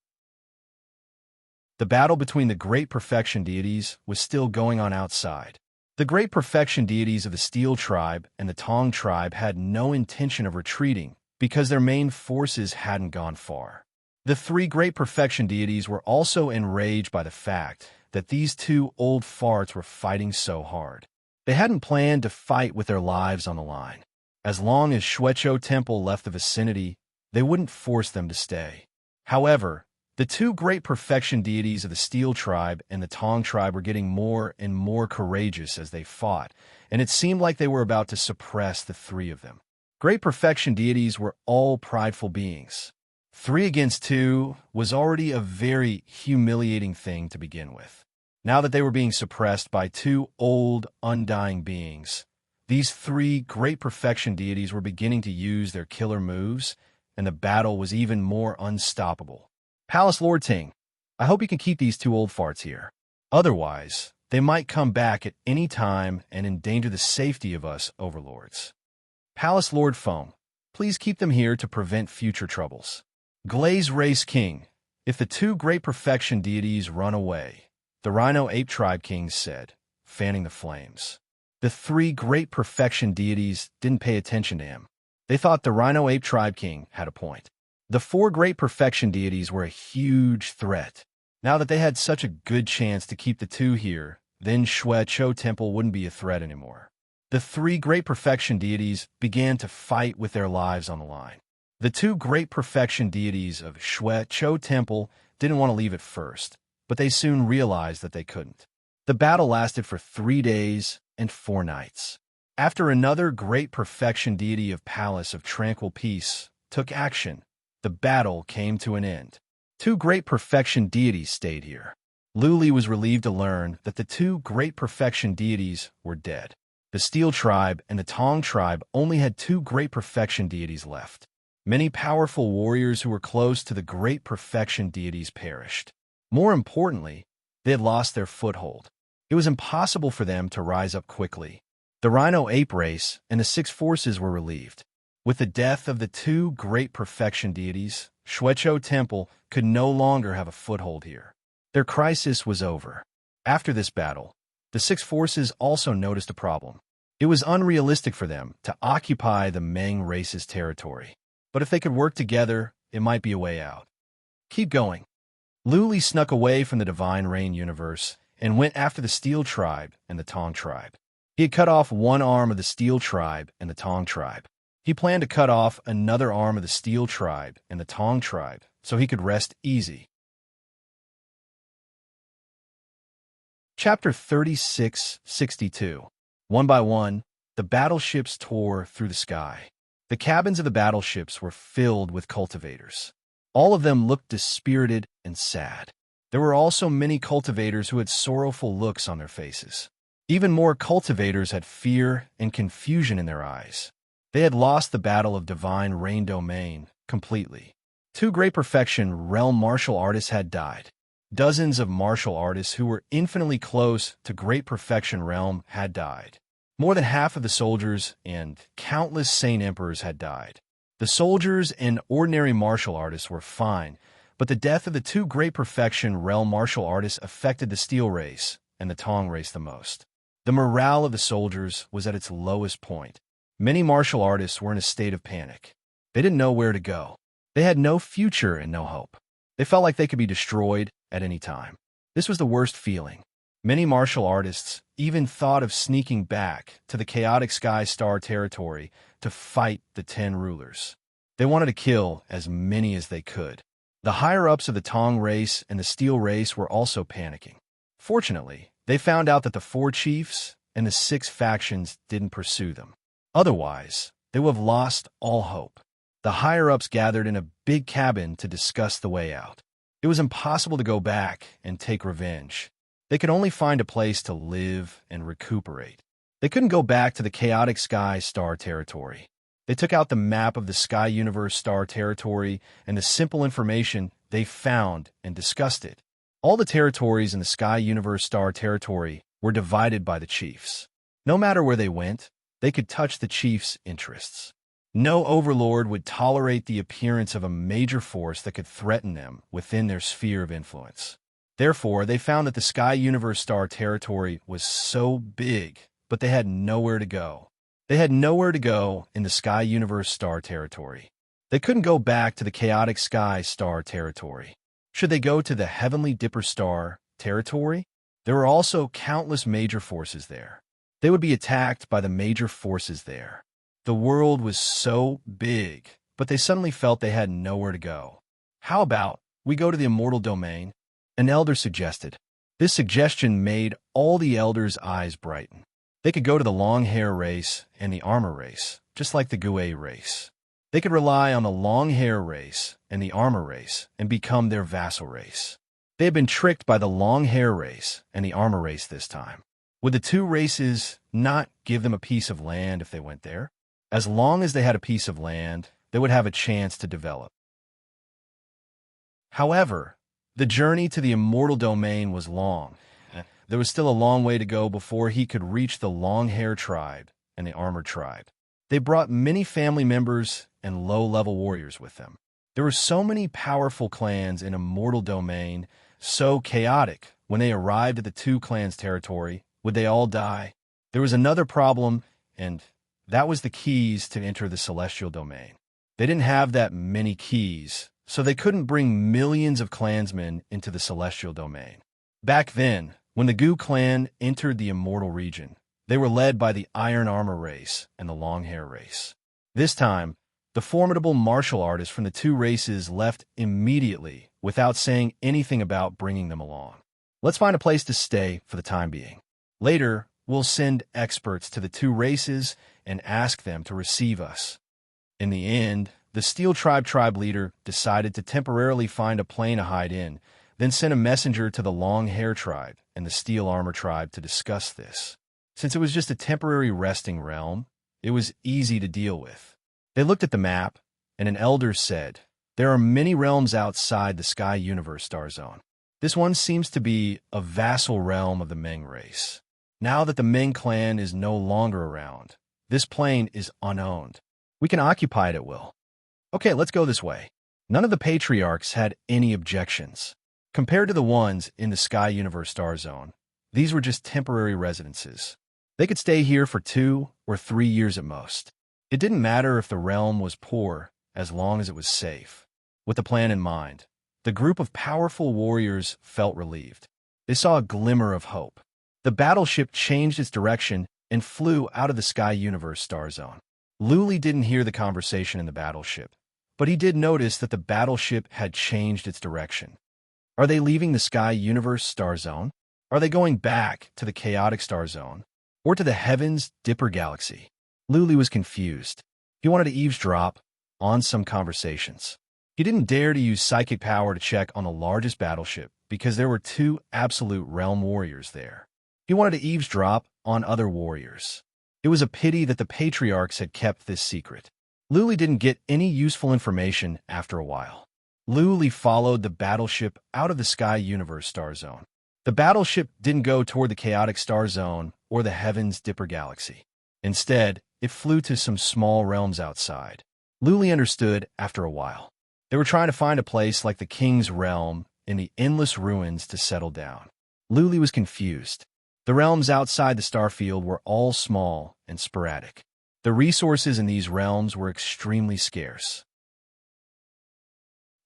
Speaker 1: The battle between the great perfection deities was still going on outside. The great perfection deities of the Steel tribe and the Tong tribe had no intention of retreating because their main forces hadn't gone far. The three great perfection deities were also enraged by the fact that these two old farts were fighting so hard. They hadn't planned to fight with their lives on the line. As long as Xuecho Temple left the vicinity, they wouldn't force them to stay. However, the two great perfection deities of the Steel tribe and the Tong tribe were getting more and more courageous as they fought, and it seemed like they were about to suppress the three of them. Great perfection deities were all prideful beings. 3 against 2 was already a very humiliating thing to begin with. Now that they were being suppressed by two old, undying beings, these 3 great perfection deities were beginning to use their killer moves, and the battle was even more unstoppable. Palace Lord Ting, I hope you can keep these 2 old farts here. Otherwise, they might come back at any time and endanger the safety of us overlords. Palace Lord Foam, please keep them here to prevent future troubles. Glaze Race King, if the 2 great perfection deities run away, the Rhino Ape Tribe King said, fanning the flames. The 3 great perfection deities didn't pay attention to him. They thought the Rhino Ape Tribe King had a point. The 4 great perfection deities were a huge threat. Now that they had such a good chance to keep the 2 here, then Xuecho Temple wouldn't be a threat anymore. The 3 great perfection deities began to fight with their lives on the line. The 2 great perfection deities of Xuecho Temple didn't want to leave at first, but they soon realized that they couldn't. The battle lasted for 3 days and 4 nights. After another great perfection deity of Palace of Tranquil Peace took action, the battle came to an end. Two great perfection deities stayed here. Luli was relieved to learn that the two great perfection deities were dead. The Steel tribe and the Tong tribe only had two great perfection deities left. Many powerful warriors who were close to the great perfection deities perished. More importantly, they had lost their foothold. It was impossible for them to rise up quickly. The Rhino-Ape race and the Six Forces were relieved. With the death of the two great perfection deities, Shuecho Temple could no longer have a foothold here. Their crisis was over. After this battle, the Six Forces also noticed a problem. It was unrealistic for them to occupy the Meng race's territory. But if they could work together, it might be a way out. Keep going. Luli snuck away from the Divine Rain universe and went after the Steel tribe and the Tong tribe. He had cut off one arm of the Steel tribe and the Tong tribe. He planned to cut off another arm of the Steel tribe and the Tong tribe so he could rest easy. Chapter 36-62. One by one, the battleships tore through the sky. The cabins of the battleships were filled with cultivators. All of them looked dispirited and sad. There were also many cultivators who had sorrowful looks on their faces. Even more cultivators had fear and confusion in their eyes. They had lost the battle of Divine Rain Domain completely. Two great perfection realm martial artists had died. Dozens of martial artists who were infinitely close to great perfection realm had died. More than half of the soldiers and countless Saint Emperors had died. The soldiers and ordinary martial artists were fine, but the death of the two great perfection realm martial artists affected the Steel race and the Tong race the most. The morale of the soldiers was at its lowest point. Many martial artists were in a state of panic. They didn't know where to go. They had no future and no hope. They felt like they could be destroyed at any time. This was the worst feeling. Many martial artists even thought of sneaking back to the chaotic Sky Star territory to fight the 10 rulers. They wanted to kill as many as they could. The higher-ups of the Tong race and the Steel race were also panicking. Fortunately, they found out that the 4 chiefs and the 6 factions didn't pursue them. Otherwise, they would have lost all hope. The higher-ups gathered in a big cabin to discuss the way out. It was impossible to go back and take revenge. They could only find a place to live and recuperate. They couldn't go back to the chaotic Sky Star territory. They took out the map of the Sky Universe Star territory and the simple information they found and discussed it. All the territories in the Sky Universe Star territory were divided by the chiefs. No matter where they went, they could touch the chiefs' interests. No overlord would tolerate the appearance of a major force that could threaten them within their sphere of influence. Therefore, they found that the Sky Universe Star territory was so big, but they had nowhere to go. They had nowhere to go in the Sky Universe Star territory. They couldn't go back to the chaotic Sky Star territory. Should they go to the Heavenly Dipper Star territory? There were also countless major forces there. They would be attacked by the major forces there. The world was so big, but they suddenly felt they had nowhere to go. How about we go to the Immortal Domain? An elder suggested. This suggestion made all the elders' eyes brighten. They could go to the long hair race and the armor race, just like the Gue race. They could rely on the long hair race and the armor race and become their vassal race. They had been tricked by the long hair race and the armor race this time. Would the two races not give them a piece of land if they went there? As long as they had a piece of land, they would have a chance to develop. However, the journey to the Immortal Domain was long. There was still a long way to go before he could reach the Long-Hair tribe and the Armored tribe. They brought many family members and low-level warriors with them. There were so many powerful clans in Immortal Domain, so chaotic. When they arrived at the two clans' territory, would they all die? There was another problem, and that was the keys to enter the Celestial Domain. They didn't have that many keys, so they couldn't bring millions of clansmen into the Celestial Domain. Back then, when the Gu clan entered the Immortal region, they were led by the Iron Armor race and the Long Hair race. This time, the formidable martial artists from the two races left immediately without saying anything about bringing them along. Let's find a place to stay for the time being. Later, we'll send experts to the two races and ask them to receive us. In the end, the The Steel tribe leader decided to temporarily find a plane to hide in, then sent a messenger to the Long Hair tribe and the Steel Armor tribe to discuss this. Since it was just a temporary resting realm, it was easy to deal with. They looked at the map, and an elder said, "There are many realms outside the Sky Universe star zone. This one seems to be a vassal realm of the Meng race. Now that the Meng clan is no longer around, this plane is unowned. We can occupy it at will. Okay, let's go this way." None of the patriarchs had any objections. Compared to the ones in the Sky Universe star zone, these were just temporary residences. They could stay here for 2 or 3 years at most. It didn't matter if the realm was poor, as long as it was safe. With the plan in mind, the group of powerful warriors felt relieved. They saw a glimmer of hope. The battleship changed its direction and flew out of the Sky Universe star zone. Luli didn't hear the conversation in the battleship, but he did notice that the battleship had changed its direction. Are they leaving the Sky Universe star zone? Are they going back to the chaotic star zone? Or to the Heavens Dipper galaxy? Luli was confused. He wanted to eavesdrop on some conversations. He didn't dare to use psychic power to check on the largest battleship because there were 2 absolute realm warriors there. He wanted to eavesdrop on other warriors. It was a pity that the patriarchs had kept this secret. Luli didn't get any useful information after a while. Luli followed the battleship out of the Sky Universe star zone. The battleship didn't go toward the chaotic star zone or the Heavens Dipper galaxy. Instead, it flew to some small realms outside. Luli understood after a while. They were trying to find a place like the King's Realm in the endless ruins to settle down. Luli was confused. The realms outside the starfield were all small and sporadic. The resources in these realms were extremely scarce.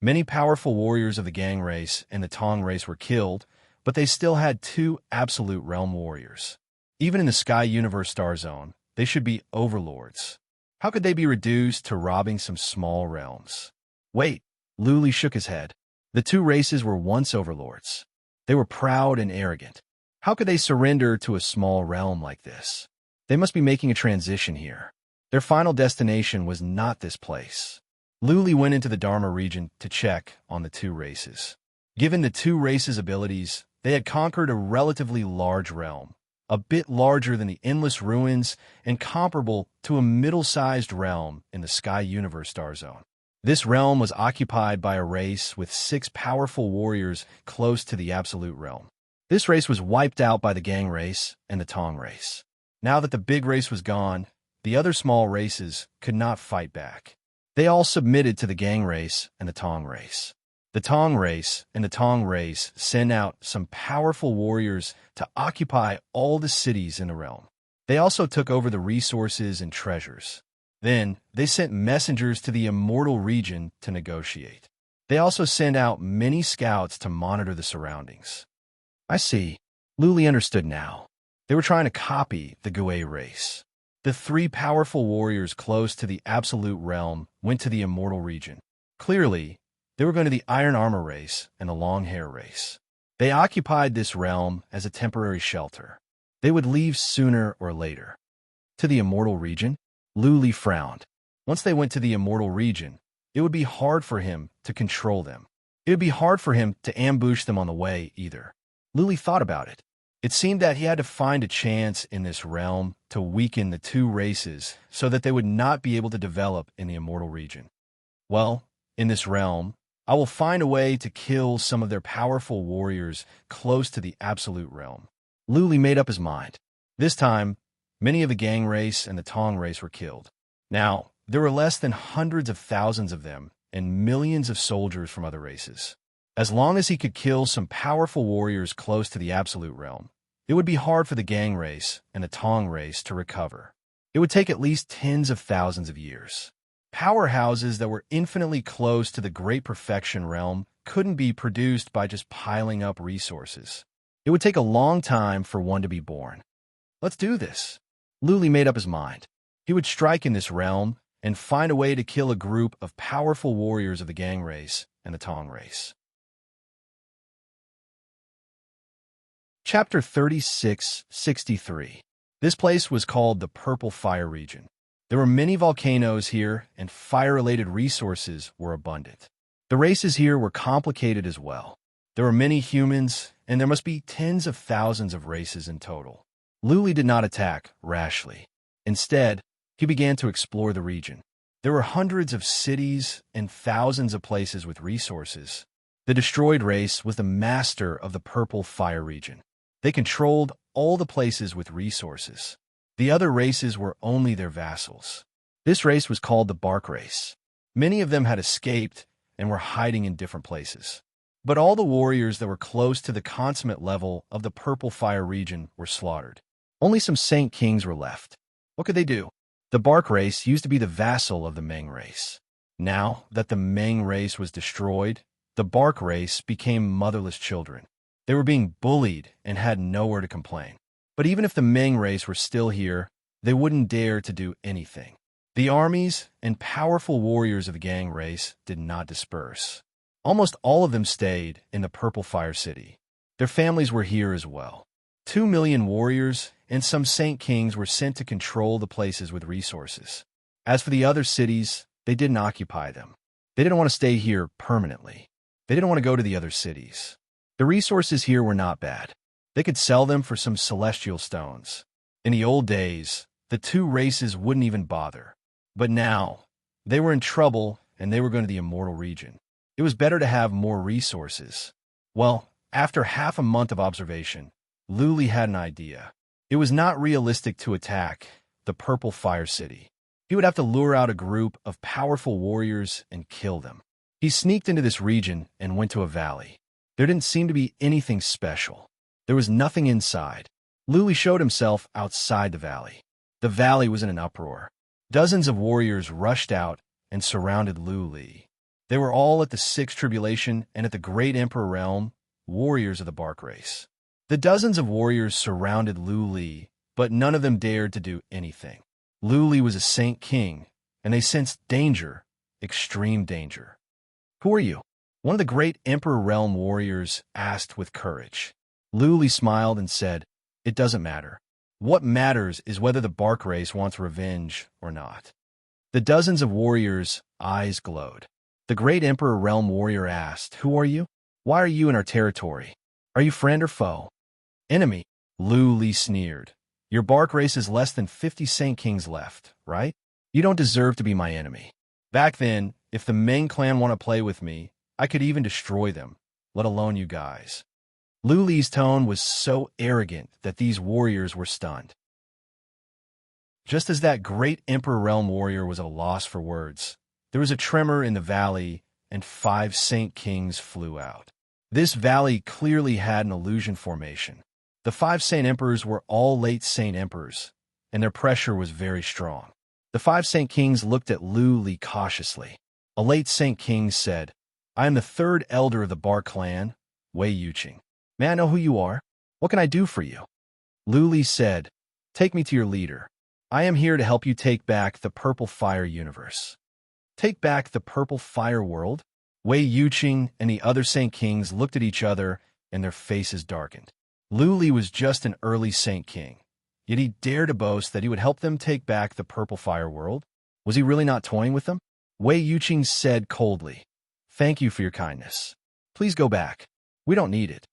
Speaker 1: Many powerful warriors of the Gang race and the Tong race were killed, but they still had 2 absolute realm warriors. Even in the Sky Universe star zone, they should be overlords. How could they be reduced to robbing some small realms? Wait, Luli shook his head. The 2 races were once overlords. They were proud and arrogant. How could they surrender to a small realm like this? They must be making a transition here. Their final destination was not this place. Luli went into the Dharma region to check on the 2 races. Given the 2 races' abilities, they had conquered a relatively large realm, a bit larger than the endless ruins and comparable to a middle-sized realm in the Sky Universe star zone. This realm was occupied by a race with 6 powerful warriors close to the absolute realm. This race was wiped out by the Gang race and the Tong race. Now that the big race was gone, the other small races could not fight back. They all submitted to the Gang race and the Tong race. The Tong race and the Tong race sent out some powerful warriors to occupy all the cities in the realm. They also took over the resources and treasures. Then, they sent messengers to the Immortal region to negotiate. They also sent out many scouts to monitor the surroundings. I see. Luli understood now. They were trying to copy the Gue race. The 3 powerful warriors close to the Absolute Realm went to the Immortal region. Clearly, they were going to the Iron Armor race and the Long Hair race. They occupied this realm as a temporary shelter. They would leave sooner or later. To the Immortal region? Luli frowned. Once they went to the Immortal region, it would be hard for him to control them. It would be hard for him to ambush them on the way either. Luli thought about it. It seemed that he had to find a chance in this realm to weaken the 2 races so that they would not be able to develop in the Immortal region. Well, in this realm, I will find a way to kill some of their powerful warriors close to the Absolute Realm. Luli made up his mind. This time, many of the Gang race and the Tong race were killed. Now, there were less than hundreds of thousands of them and millions of soldiers from other races. As long as he could kill some powerful warriors close to the Absolute Realm, it would be hard for the Gang race and the Tong race to recover. It would take at least tens of thousands of years. Powerhouses that were infinitely close to the Great Perfection Realm couldn't be produced by just piling up resources. It would take a long time for one to be born. Let's do this. Luli made up his mind. He would strike in this realm and find a way to kill a group of powerful warriors of the Gang race and the Tong race. Chapter 3663. This place was called the Purple Fire Region. There were many volcanoes here, and fire-related resources were abundant. The races here were complicated as well. There were many humans, and there must be tens of thousands of races in total. Luli did not attack rashly. Instead, he began to explore the region. There were hundreds of cities and thousands of places with resources. The destroyed race was the master of the purple fire region. They controlled all the places with resources. The other races were only their vassals. This race was called the Bark race. Many of them had escaped and were hiding in different places. But all the warriors that were close to the consummate level of the purple fire region were slaughtered. Only some Saint Kings were left. What could they do? The Bark race used to be the vassal of the Meng race. Now that the Meng race was destroyed, the Bark race became motherless children. They were being bullied and had nowhere to complain. But even if the Meng race were still here, they wouldn't dare to do anything. The armies and powerful warriors of the Gang race did not disperse. Almost all of them stayed in the Purple Fire City. Their families were here as well. 2 million warriors and some Saint Kings were sent to control the places with resources. As for the other cities, they didn't occupy them. They didn't want to stay here permanently. They didn't want to go to the other cities. The resources here were not bad. They could sell them for some celestial stones. In the old days, the two races wouldn't even bother. But now, they were in trouble and they were going to the immortal region. It was better to have more resources. Well, after half a month of observation, Luli had an idea. It was not realistic to attack the Purple Fire City. He would have to lure out a group of powerful warriors and kill them. He sneaked into this region and went to a valley. There didn't seem to be anything special. There was nothing inside. Luli showed himself outside the valley. The valley was in an uproar. Dozens of warriors rushed out and surrounded Luli. They were all at the Sixth Tribulation and at the Great Emperor realm, warriors of the Bark race. The dozens of warriors surrounded Luli, but none of them dared to do anything. Luli was a Saint King, and they sensed danger, extreme danger. "Who are you?" one of the Great Emperor realm warriors asked with courage. Luli smiled and said, "It doesn't matter. What matters is whether the Bark race wants revenge or not." The dozens of warriors' eyes glowed. The Great Emperor realm warrior asked, "Who are you? Why are you in our territory? Are you friend or foe?" "Enemy," Luli sneered. "Your Bark race is less than 50 Saint Kings left, right? You don't deserve to be my enemy. Back then, if the Meng clan want to play with me, I could even destroy them, let alone you guys." Luli's tone was so arrogant that these warriors were stunned. Just as that Great Emperor realm warrior was at a loss for words, there was a tremor in the valley and 5 Saint Kings flew out. This valley clearly had an illusion formation. The 5 Saint Emperors were all late Saint Emperors, and their pressure was very strong. The 5 Saint Kings looked at Luli cautiously. A late Saint King said, "I am the 3rd elder of the Bark clan, Wei Yuqing. May I know who you are? What can I do for you?" Luli said, "Take me to your leader. I am here to help you take back the Purple Fire universe." "Take back the Purple Fire world?" Wei Yuqing and the other Saint Kings looked at each other and their faces darkened. Luli was just an early Saint King, yet he dared to boast that he would help them take back the Purple Fire world. Was he really not toying with them? Wei Yuqing said coldly, "Thank you for your kindness. Please go back. We don't need it."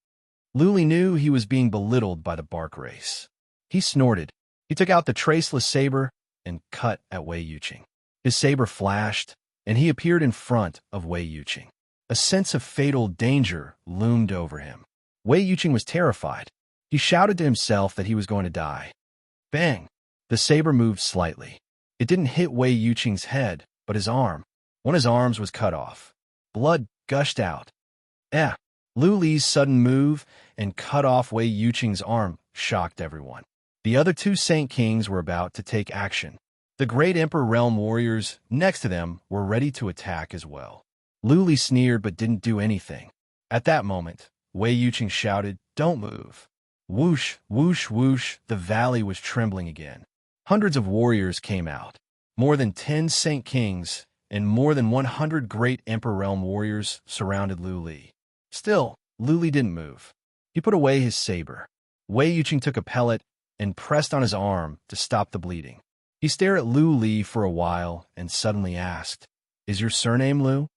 Speaker 1: Luli knew he was being belittled by the Bark race. He snorted. He took out the traceless saber and cut at Wei Yuqing. His saber flashed, and he appeared in front of Wei Yuqing. A sense of fatal danger loomed over him. Wei Yuqing was terrified. He shouted to himself that he was going to die. Bang! The saber moved slightly. It didn't hit Wei Yuqing's head, but his arm. One of his arms was cut off. Blood gushed out. Luli's sudden move and cut off Wei Yuqing's arm shocked everyone. The other 2 Saint Kings were about to take action. The Great Emperor realm warriors next to them were ready to attack as well. Luli sneered but didn't do anything. At that moment, Wei Yuqing shouted, "Don't move." Whoosh, whoosh, whoosh, the valley was trembling again. Hundreds of warriors came out. More than 10 Saint Kings and more than 100 Great Emperor realm warriors surrounded Luli. Still, Luli didn't move. He put away his saber. Wei Yuqing took a pellet and pressed on his arm to stop the bleeding. He stared at Lu Li for a while and suddenly asked, "Is your surname Lu?"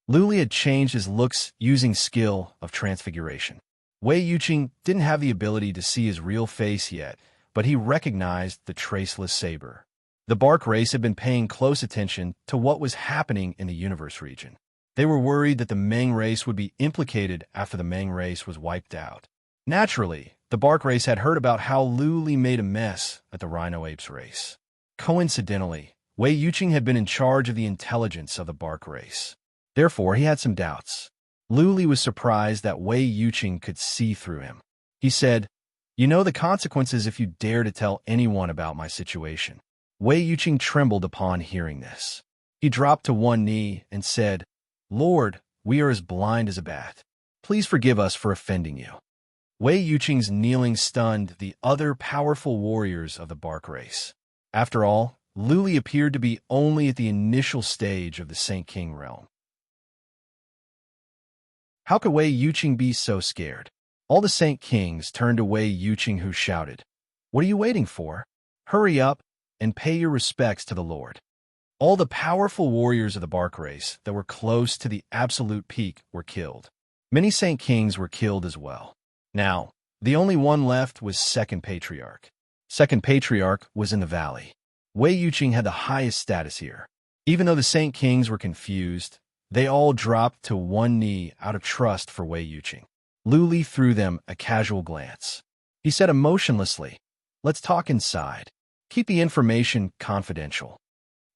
Speaker 1: Lu Li had changed his looks using skill of transfiguration. Wei Yuqing didn't have the ability to see his real face yet, but he recognized the traceless saber. The Bark race had been paying close attention to what was happening in the universe region. They were worried that the Meng race would be implicated after the Meng race was wiped out. Naturally, the Bark race had heard about how Lu Li made a mess at the Rhino Apes race. Coincidentally, Wei Yuqing had been in charge of the intelligence of the Bark race. Therefore, he had some doubts. Lu Li was surprised that Wei Yuqing could see through him. He said, "You know the consequences if you dare to tell anyone about my situation." Wei Yuqing trembled upon hearing this. He dropped to one knee and said, "Lord, we are as blind as a bat. Please forgive us for offending you." Wei Yuqing's kneeling stunned the other powerful warriors of the Bark race. After all, Lu Li appeared to be only at the initial stage of the Saint King realm. How could Wei Yuqing be so scared? All the Saint Kings turned to Wei Yuqing, who shouted, "What are you waiting for? Hurry up and pay your respects to the Lord." All the powerful warriors of the Bark race that were close to the absolute peak were killed. Many Saint Kings were killed as well. Now, the only one left was Second Patriarch. Second Patriarch was in the valley. Wei Yuqing had the highest status here. Even though the Saint Kings were confused, they all dropped to one knee out of trust for Wei Yuqing. Lu Li threw them a casual glance. He said emotionlessly, "Let's talk inside. Keep the information confidential."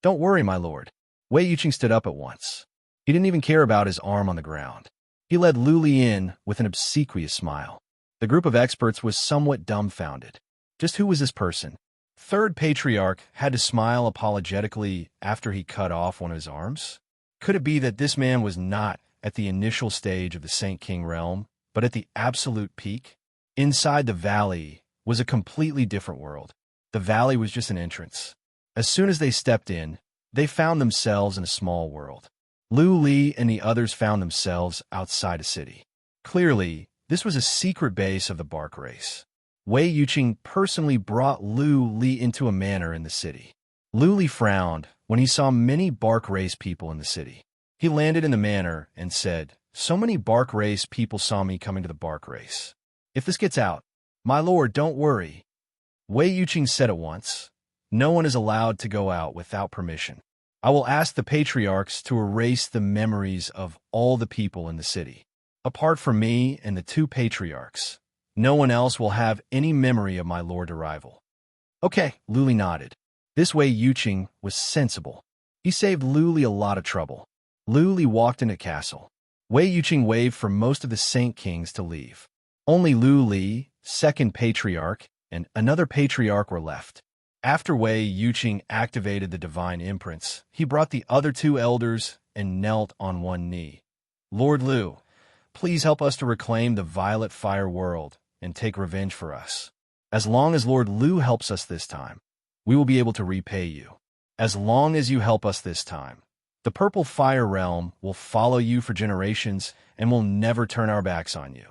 Speaker 1: "Don't worry, my lord." Wei Yuqing stood up at once. He didn't even care about his arm on the ground. He led Lu Li in with an obsequious smile. The group of experts was somewhat dumbfounded. Just who was this person? Third Patriarch had to smile apologetically after he cut off one of his arms. Could it be that this man was not at the initial stage of the Saint King realm, but at the absolute peak? Inside the valley was a completely different world. The valley was just an entrance. As soon as they stepped in, they found themselves in a small world. Lu Li and the others found themselves outside a city. Clearly, this was a secret base of the Bark race. Wei Yuqing personally brought Lu Li into a manor in the city. Lu Li frowned when he saw many Bark race people in the city. He landed in the manor and said, "So many Bark race people saw me coming to the Bark race. If this gets out, my lord, don't worry." Wei Yuqing said at once, "No one is allowed to go out without permission. I will ask the patriarchs to erase the memories of all the people in the city. Apart from me and the two patriarchs, no one else will have any memory of my lord arrival." "Okay," Lu Li nodded. This Wei Yuqing was sensible. He saved Lu Li a lot of trouble. Lu Li walked into the castle. Wei Yuqing waved for most of the Saint Kings to leave. Only Lu Li, Second Patriarch, and another Patriarch were left. After Wei Yuqing activated the divine imprints, he brought the other two elders and knelt on one knee. "Lord Lu, please help us to reclaim the Violet Fire world and take revenge for us. As long as Lord Lu helps us this time, we will be able to repay you. As long as you help us this time, the Purple Fire realm will follow you for generations and will never turn our backs on you."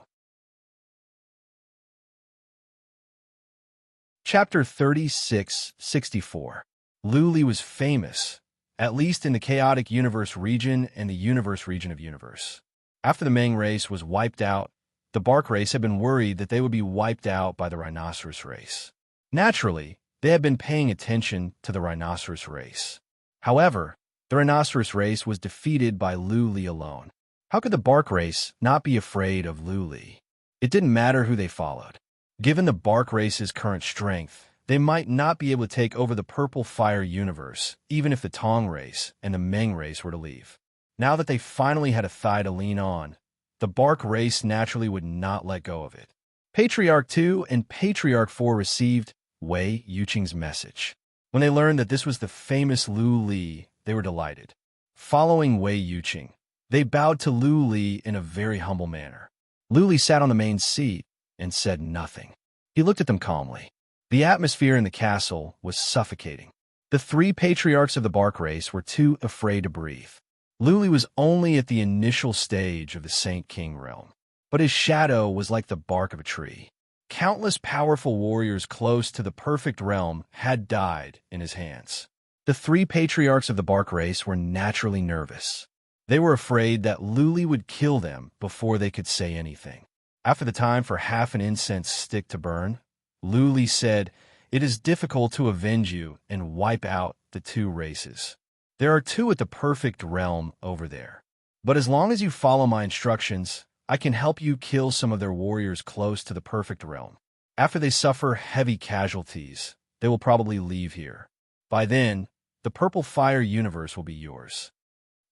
Speaker 1: Chapter 36-64. Lu Li was famous, at least in the Chaotic Universe region and the Universe region of Universe. After the Meng race was wiped out, the Bark race had been worried that they would be wiped out by the Rhinoceros race. Naturally, they had been paying attention to the Rhinoceros race. However, the Rhinoceros race was defeated by Lu Li alone. How could the Bark race not be afraid of Lu Li? It didn't matter who they followed. Given the Bark race's current strength, they might not be able to take over the Purple Fire universe, even if the Tong race and the Meng race were to leave. Now that they finally had a thigh to lean on, the Bark race naturally would not let go of it. Patriarch 2 and Patriarch 4 received Wei Yuqing's message. When they learned that this was the famous Lu Li, they were delighted. Following Wei Yuqing, they bowed to Lu Li in a very humble manner. Lu Li sat on the main seat and said nothing. He looked at them calmly. The atmosphere in the castle was suffocating. The three patriarchs of the Bark race were too afraid to breathe. Lu Li was only at the initial stage of the Saint King realm, but his shadow was like the bark of a tree. Countless powerful warriors close to the perfect realm had died in his hands. The three patriarchs of the Bark race were naturally nervous. They were afraid that Luli would kill them before they could say anything. After the time for half an incense stick to burn, Luli said, "It is difficult to avenge you and wipe out the two races. There are two at the perfect realm over there. But as long as you follow my instructions, I can help you kill some of their warriors close to the perfect realm. After they suffer heavy casualties, they will probably leave here. By then, the purple fire universe will be yours."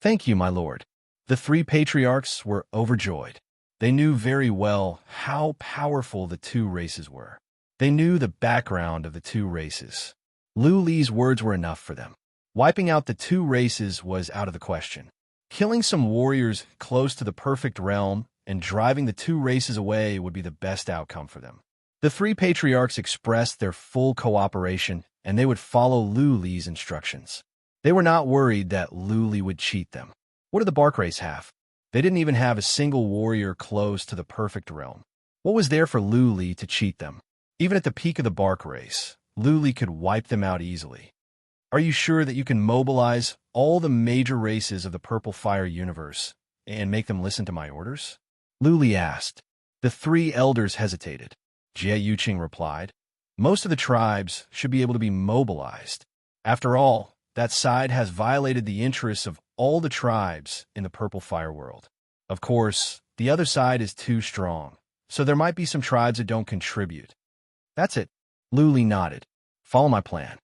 Speaker 1: "Thank you, my lord." The three patriarchs were overjoyed. They knew very well how powerful the two races were. They knew the background of the two races. Luli's words were enough for them. Wiping out the two races was out of the question. Killing some warriors close to the perfect realm and driving the two races away would be the best outcome for them. The three patriarchs expressed their full cooperation, and they would follow Luli's instructions. They were not worried that Luli would cheat them. What did the Bark race have? They didn't even have a single warrior close to the perfect realm. What was there for Luli to cheat them? Even at the peak of the Bark race, Luli could wipe them out easily. "Are you sure that you can mobilize all the major races of the Purple Fire universe and make them listen to my orders?" Luli asked. The three elders hesitated. Jie Yuqing replied, "Most of the tribes should be able to be mobilized. After all, that side has violated the interests of all the tribes in the Purple Fire world. Of course, the other side is too strong, so there might be some tribes that don't contribute." "That's it." Luli nodded. "Follow my plan.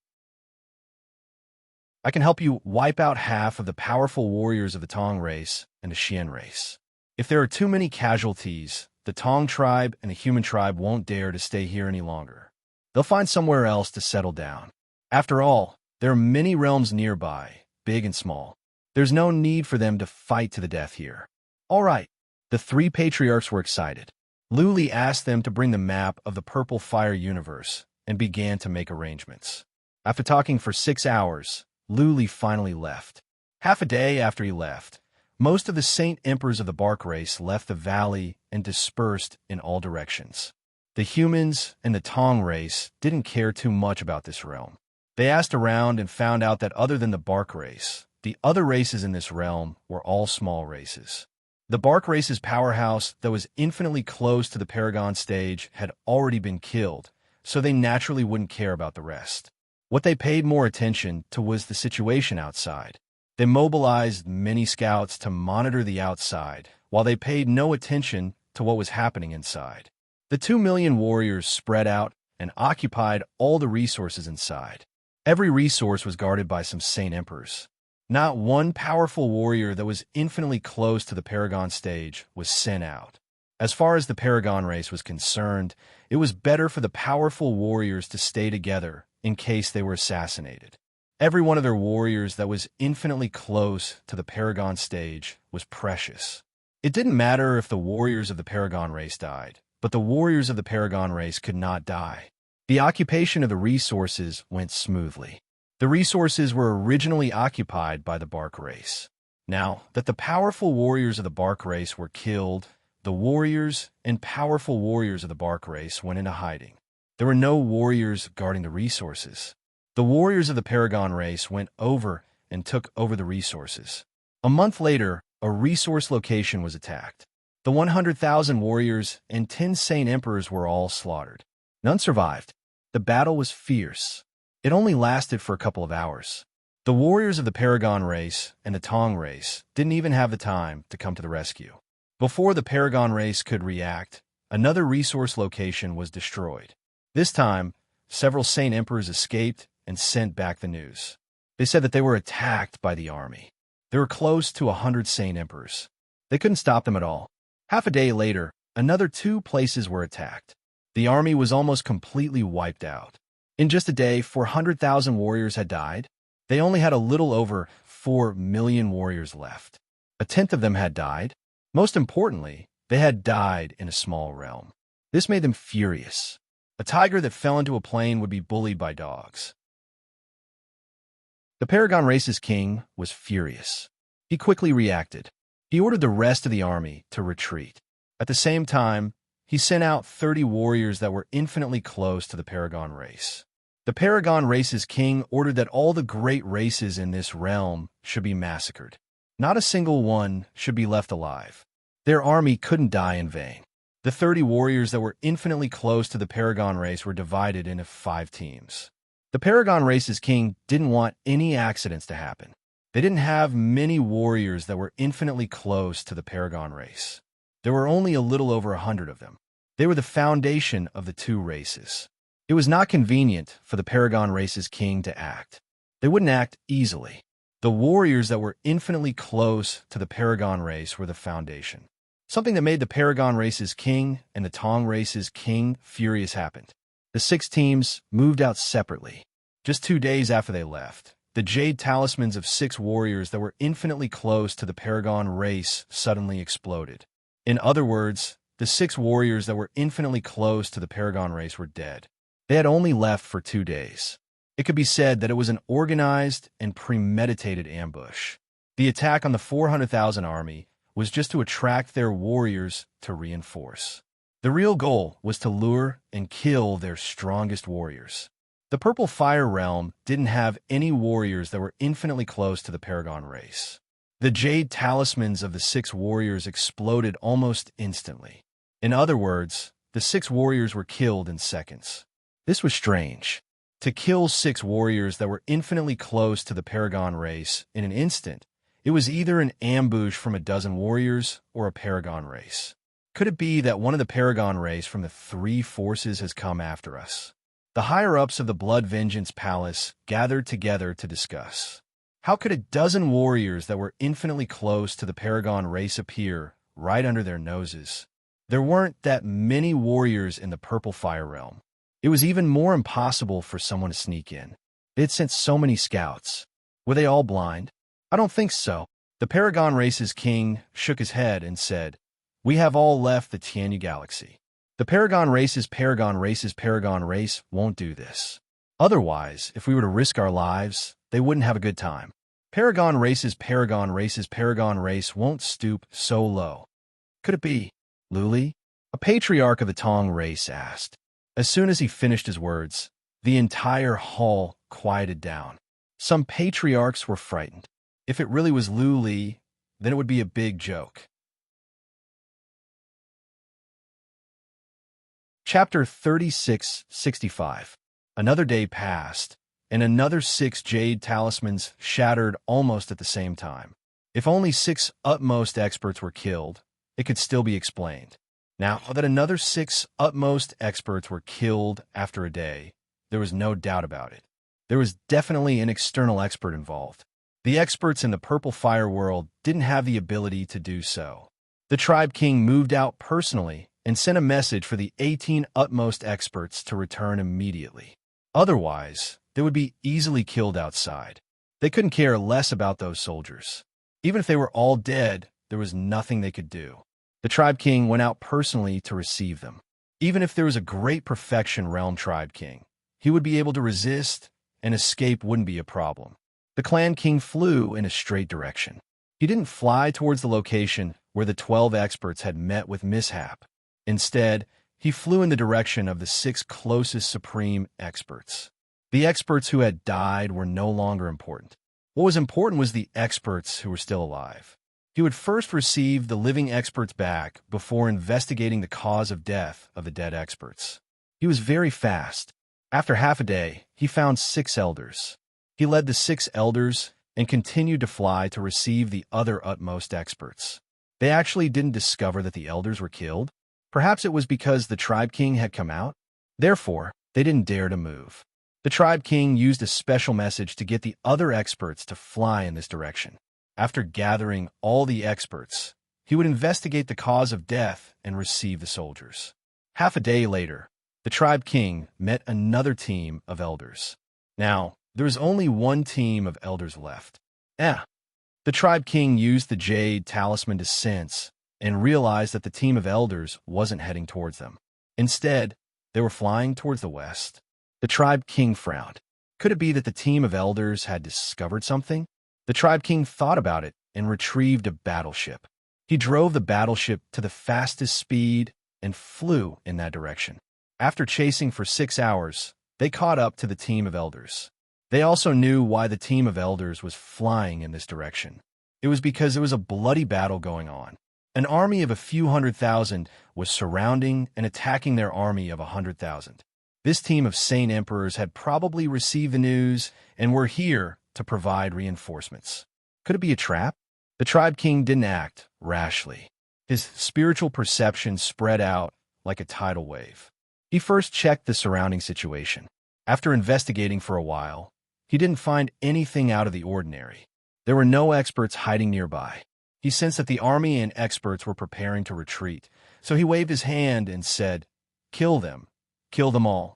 Speaker 1: I can help you wipe out half of the powerful warriors of the Tong race and the Xian race. If there are too many casualties, the Tong tribe and the human tribe won't dare to stay here any longer. They'll find somewhere else to settle down. After all, there are many realms nearby, big and small. There's no need for them to fight to the death here." "All right." The three patriarchs were excited. Luli asked them to bring the map of the Purple Fire universe and began to make arrangements. After talking for 6 hours, Luli finally left. Half a day after he left, most of the Saint Emperors of the Bark race left the valley and dispersed in all directions. The humans and the Tong race didn't care too much about this realm. They asked around and found out that other than the Bark race, the other races in this realm were all small races. The Bark race's powerhouse that was infinitely close to the Paragon stage had already been killed, so they naturally wouldn't care about the rest. What they paid more attention to was the situation outside. They mobilized many scouts to monitor the outside, while they paid no attention to what was happening inside. The 2 million warriors spread out and occupied all the resources inside. Every resource was guarded by some Saint Emperors. Not one powerful warrior that was infinitely close to the Paragon stage was sent out. As far as the Paragon race was concerned, it was better for the powerful warriors to stay together in case they were assassinated. Every one of their warriors that was infinitely close to the Paragon stage was precious. It didn't matter if the warriors of the Paragon race died, but the warriors of the Paragon race could not die. The occupation of the resources went smoothly. The resources were originally occupied by the Bark race. Now that the powerful warriors of the Bark race were killed, the warriors and powerful warriors of the Bark race went into hiding. There were no warriors guarding the resources. The warriors of the Paragon race went over and took over the resources. A month later, a resource location was attacked. The 100,000 warriors and 10 Saint Emperors were all slaughtered. None survived. The battle was fierce. It only lasted for a couple of hours. The warriors of the Paragon race and the Tong race didn't even have the time to come to the rescue. Before the Paragon race could react, another resource location was destroyed. This time, several Saint Emperors escaped and sent back the news. They said that they were attacked by the army. There were close to 100 Saint Emperors. They couldn't stop them at all. Half a day later, another 2 places were attacked. The army was almost completely wiped out. In just a day, 400,000 warriors had died. They only had a little over 4 million warriors left. A tenth of them had died. Most importantly, they had died in a small realm. This made them furious. A tiger that fell into a plane would be bullied by dogs. The Paragon race's king was furious. He quickly reacted. He ordered the rest of the army to retreat. At the same time, he sent out 30 warriors that were infinitely close to the Paragon race. The Paragon race's king ordered that all the great races in this realm should be massacred. Not a single one should be left alive. Their army couldn't die in vain. The 30 warriors that were infinitely close to the Paragon race were divided into 5 teams. The Paragon race's king didn't want any accidents to happen. They didn't have many warriors that were infinitely close to the Paragon race. There were only a little over 100 of them. They were the foundation of the 2 races. It was not convenient for the Paragon race's king to act. They wouldn't act easily. The warriors that were infinitely close to the Paragon race were the foundation. Something that made the Paragon race's king and the Tong race's king furious happened. The 6 teams moved out separately. Just 2 days after they left, the jade talismans of 6 warriors that were infinitely close to the Paragon race suddenly exploded. In other words, the 6 warriors that were infinitely close to the Paragon race were dead. They had only left for 2 days. It could be said that it was an organized and premeditated ambush. The attack on the 400,000 army was just to attract their warriors to reinforce. The real goal was to lure and kill their strongest warriors. The Purple Fire Realm didn't have any warriors that were infinitely close to the Paragon race. The jade talismans of the 6 warriors exploded almost instantly. In other words, the 6 warriors were killed in seconds. This was strange. To kill 6 warriors that were infinitely close to the Paragon race in an instant, it was either an ambush from a dozen warriors or a Paragon race. Could it be that one of the Paragon race from the 3 forces has come after us? The higher-ups of the Blood Vengeance Palace gathered together to discuss. How could a dozen warriors that were infinitely close to the Paragon race appear right under their noses? There weren't that many warriors in the Purple Fire Realm. It was even more impossible for someone to sneak in. They had sent so many scouts. Were they all blind? I don't think so. The Paragon race's king shook his head and said, "We have all left the Tianyu Galaxy. The Paragon race's Paragon race won't do this. Otherwise, if we were to risk our lives, they wouldn't have a good time. Paragon race's Paragon race won't stoop so low." Could it be Luli? A patriarch of the Tong race asked. As soon as he finished his words, the entire hall quieted down. Some patriarchs were frightened. If it really was Lu Li, then it would be a big joke. Chapter 3665. Another day passed, and another 6 jade talismans shattered almost at the same time. If only 6 utmost experts were killed, it could still be explained. Now that another 6 utmost experts were killed after a day, there was no doubt about it. There was definitely an external expert involved. The experts in the Purple Fire world didn't have the ability to do so. The tribe king moved out personally and sent a message for the 18 utmost experts to return immediately. Otherwise, they would be easily killed outside. They couldn't care less about those soldiers. Even if they were all dead, there was nothing they could do. The tribe king went out personally to receive them. Even if there was a great perfection realm tribe king, he would be able to resist, and escape wouldn't be a problem. The clan king flew in a straight direction. He didn't fly towards the location where the 12 experts had met with mishap. Instead, he flew in the direction of the 6 closest supreme experts. The experts who had died were no longer important. What was important was the experts who were still alive. He would first receive the living experts back before investigating the cause of death of the dead experts. He was very fast. After half a day, he found 6 elders. He led the 6 elders and continued to fly to receive the other utmost experts. They actually didn't discover that the elders were killed. Perhaps it was because the tribe king had come out. Therefore, they didn't dare to move. The tribe king used a special message to get the other experts to fly in this direction. After gathering all the experts, he would investigate the cause of death and receive the soldiers. Half a day later, the tribe king met another team of elders. Now, there was only one team of elders left. The tribe king used the jade talisman to sense and realized that the team of elders wasn't heading towards them. Instead, they were flying towards the west. The tribe king frowned. Could it be that the team of elders had discovered something? The tribe king thought about it and retrieved a battleship. He drove the battleship to the fastest speed and flew in that direction. After chasing for 6 hours, they caught up to the team of elders. They also knew why the team of elders was flying in this direction. It was because there was a bloody battle going on. An army of a few 100,000 was surrounding and attacking their army of 100,000. This team of sane emperors had probably received the news and were here to provide reinforcements. Could it be a trap? The tribe king didn't act rashly. His spiritual perception spread out like a tidal wave. He first checked the surrounding situation. After investigating for a while, he didn't find anything out of the ordinary. There were no experts hiding nearby. He sensed that the army and experts were preparing to retreat, so he waved his hand and said, "Kill them. Kill them all."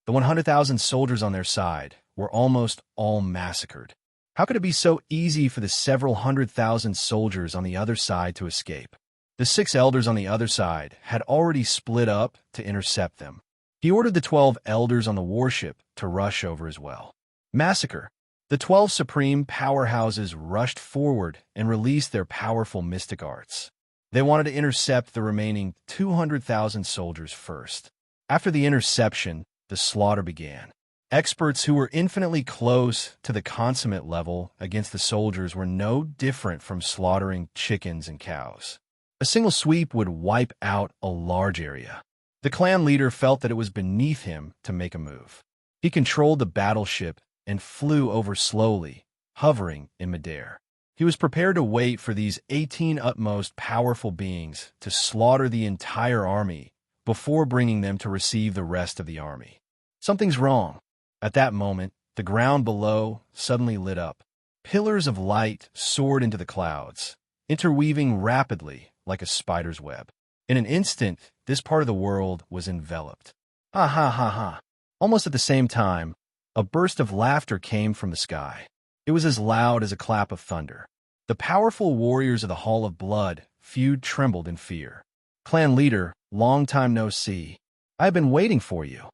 Speaker 1: The 100,000 soldiers on their side were almost all massacred. How could it be so easy for the several 100,000 soldiers on the other side to escape? The 6 elders on the other side had already split up to intercept them. He ordered the 12 elders on the warship to rush over as well. Massacre. The 12 supreme powerhouses rushed forward and released their powerful mystic arts. They wanted to intercept the remaining 200,000 soldiers first. After the interception, the slaughter began. Experts who were infinitely close to the consummate level against the soldiers were no different from slaughtering chickens and cows. A single sweep would wipe out a large area. The clan leader felt that it was beneath him to make a move. He controlled the battleship and flew over slowly, hovering in midair. He was prepared to wait for these 18 utmost powerful beings to slaughter the entire army before bringing them to receive the rest of the army. Something's wrong. At that moment, the ground below suddenly lit up. Pillars of light soared into the clouds, interweaving rapidly like a spider's web. In an instant, this part of the world was enveloped. Ha ha ha ha. Almost at the same time, a burst of laughter came from the sky. It was as loud as a clap of thunder. The powerful warriors of the Hall of Blood feud trembled in fear. Clan leader, long time no see. I have been waiting for you.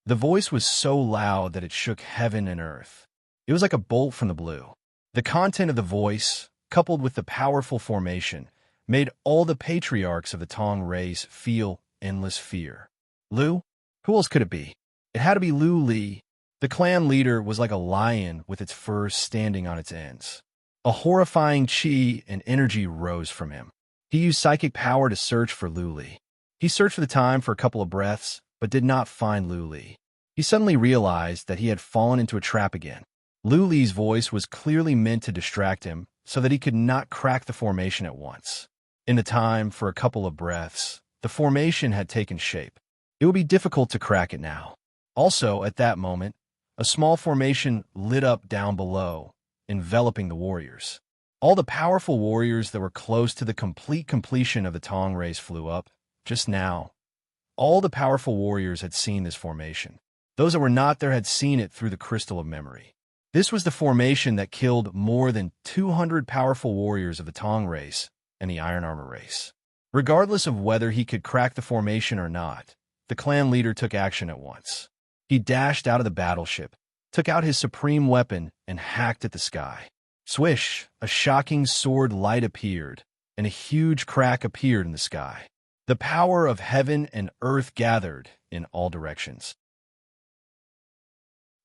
Speaker 1: The voice was so loud that it shook heaven and earth. It was like a bolt from the blue. The content of the voice, coupled with the powerful formation, made all the patriarchs of the Tong race feel endless fear. Lu? Who else could it be? It had to be Lu Li. The clan leader was like a lion with its fur standing on its ends. A horrifying chi and energy rose from him. He used psychic power to search for Lu Li. He searched for the time for a couple of breaths, but did not find Lu Li. He suddenly realized that he had fallen into a trap again. Lu Li's voice was clearly meant to distract him so that he could not crack the formation at once. In the time for a couple of breaths, the formation had taken shape. It would be difficult to crack it now. Also, at that moment, a small formation lit up down below, enveloping the warriors. All the powerful warriors that were close to the complete completion of the Tong race flew up. Just now, all the powerful warriors had seen this formation. Those that were not there had seen it through the crystal of memory. This was the formation that killed more than 200 powerful warriors of the Tong race and the Iron Armor race. Regardless of whether he could crack the formation or not, the clan leader took action at once. He dashed out of the battleship, took out his supreme weapon, and hacked at the sky. Swish! A shocking sword light appeared, and a huge crack appeared in the sky. The power of heaven and earth gathered in all directions.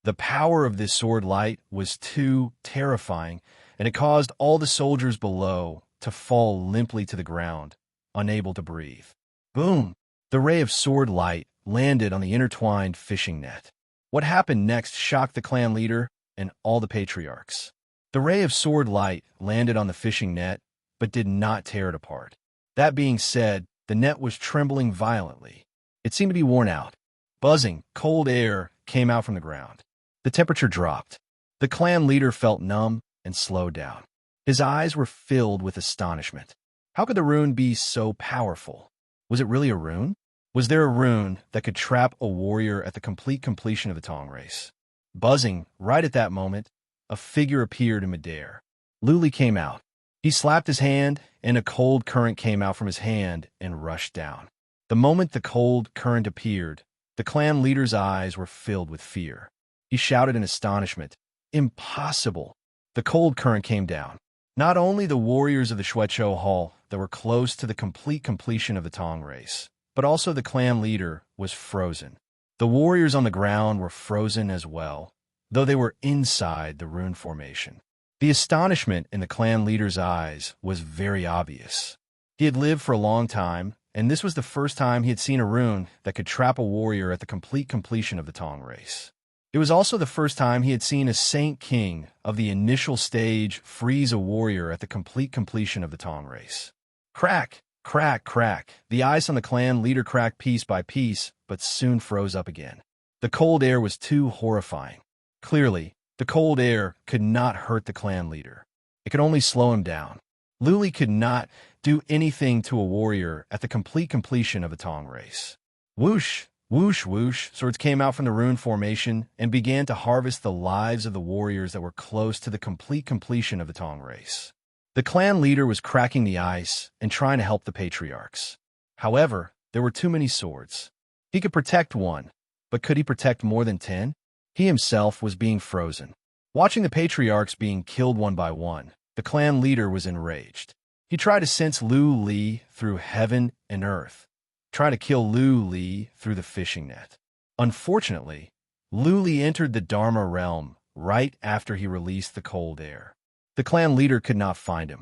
Speaker 1: The power of this sword light was too terrifying, and it caused all the soldiers below to fall limply to the ground, unable to breathe. Boom! The ray of sword light landed on the intertwined fishing net. What happened next shocked the clan leader and all the patriarchs. The ray of sword light landed on the fishing net, but did not tear it apart. That being said, the net was trembling violently. It seemed to be worn out. Buzzing, cold air came out from the ground. The temperature dropped. The clan leader felt numb and slowed down. His eyes were filled with astonishment. How could the rune be so powerful? Was it really a rune? Was there a rune that could trap a warrior at the complete completion of the Tong race? Buzzing, right at that moment, a figure appeared in midair. Lu Li came out. He slapped his hand, and a cold current came out from his hand and rushed down. The moment the cold current appeared, the clan leader's eyes were filled with fear. He shouted in astonishment, "Impossible!" The cold current came down. Not only the warriors of the Shuecho Hall that were close to the complete completion of the Tong race, but also the clan leader was frozen. The warriors on the ground were frozen as well, though they were inside the rune formation. The astonishment in the clan leader's eyes was very obvious. He had lived for a long time, and this was the first time he had seen a rune that could trap a warrior at the complete completion of the Tong race. It was also the first time he had seen a Saint King of the initial stage freeze a warrior at the complete completion of the Tong race. Crack, crack, crack. The ice on the clan leader cracked piece by piece, but soon froze up again. The cold air was too horrifying. Clearly, the cold air could not hurt the clan leader. It could only slow him down. Luli could not do anything to a warrior at the complete completion of a Tong race. Whoosh! Whoosh, whoosh, swords came out from the rune formation and began to harvest the lives of the warriors that were close to the complete completion of the Tong race. The clan leader was cracking the ice and trying to help the patriarchs. However, there were too many swords. He could protect one, but could he protect more than 10? He himself was being frozen. Watching the patriarchs being killed one by one, the clan leader was enraged. He tried to sense Lu Li through heaven and earth. Try to kill Lu Li through the fishing net. Unfortunately, Lu Li entered the Dharma realm right after he released the cold air. The clan leader could not find him.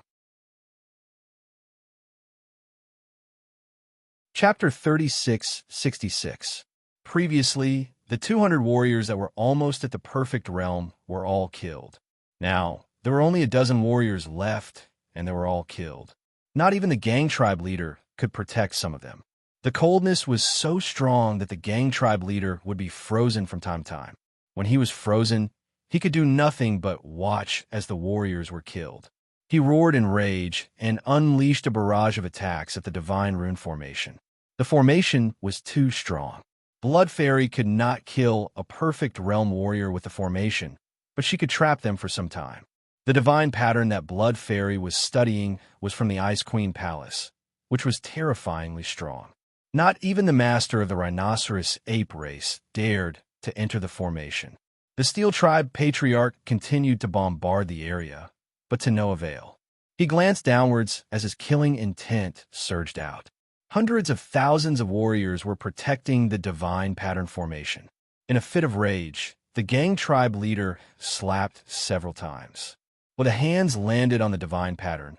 Speaker 1: Chapter 3666. Previously, the 200 warriors that were almost at the perfect realm were all killed. Now, there were only a dozen warriors left, and they were all killed. Not even the gang tribe leader could protect some of them. The coldness was so strong that the gang tribe leader would be frozen from time to time. When he was frozen, he could do nothing but watch as the warriors were killed. He roared in rage and unleashed a barrage of attacks at the divine rune formation. The formation was too strong. Blood Fairy could not kill a perfect realm warrior with the formation, but she could trap them for some time. The divine pattern that Blood Fairy was studying was from the Ice Queen Palace, which was terrifyingly strong. Not even the master of the rhinoceros ape race dared to enter the formation. The Steel Tribe Patriarch continued to bombard the area, but to no avail. He glanced downwards as his killing intent surged out. Hundreds of thousands of warriors were protecting the divine pattern formation. In a fit of rage, the gang tribe leader slapped several times. When the hands landed on the divine pattern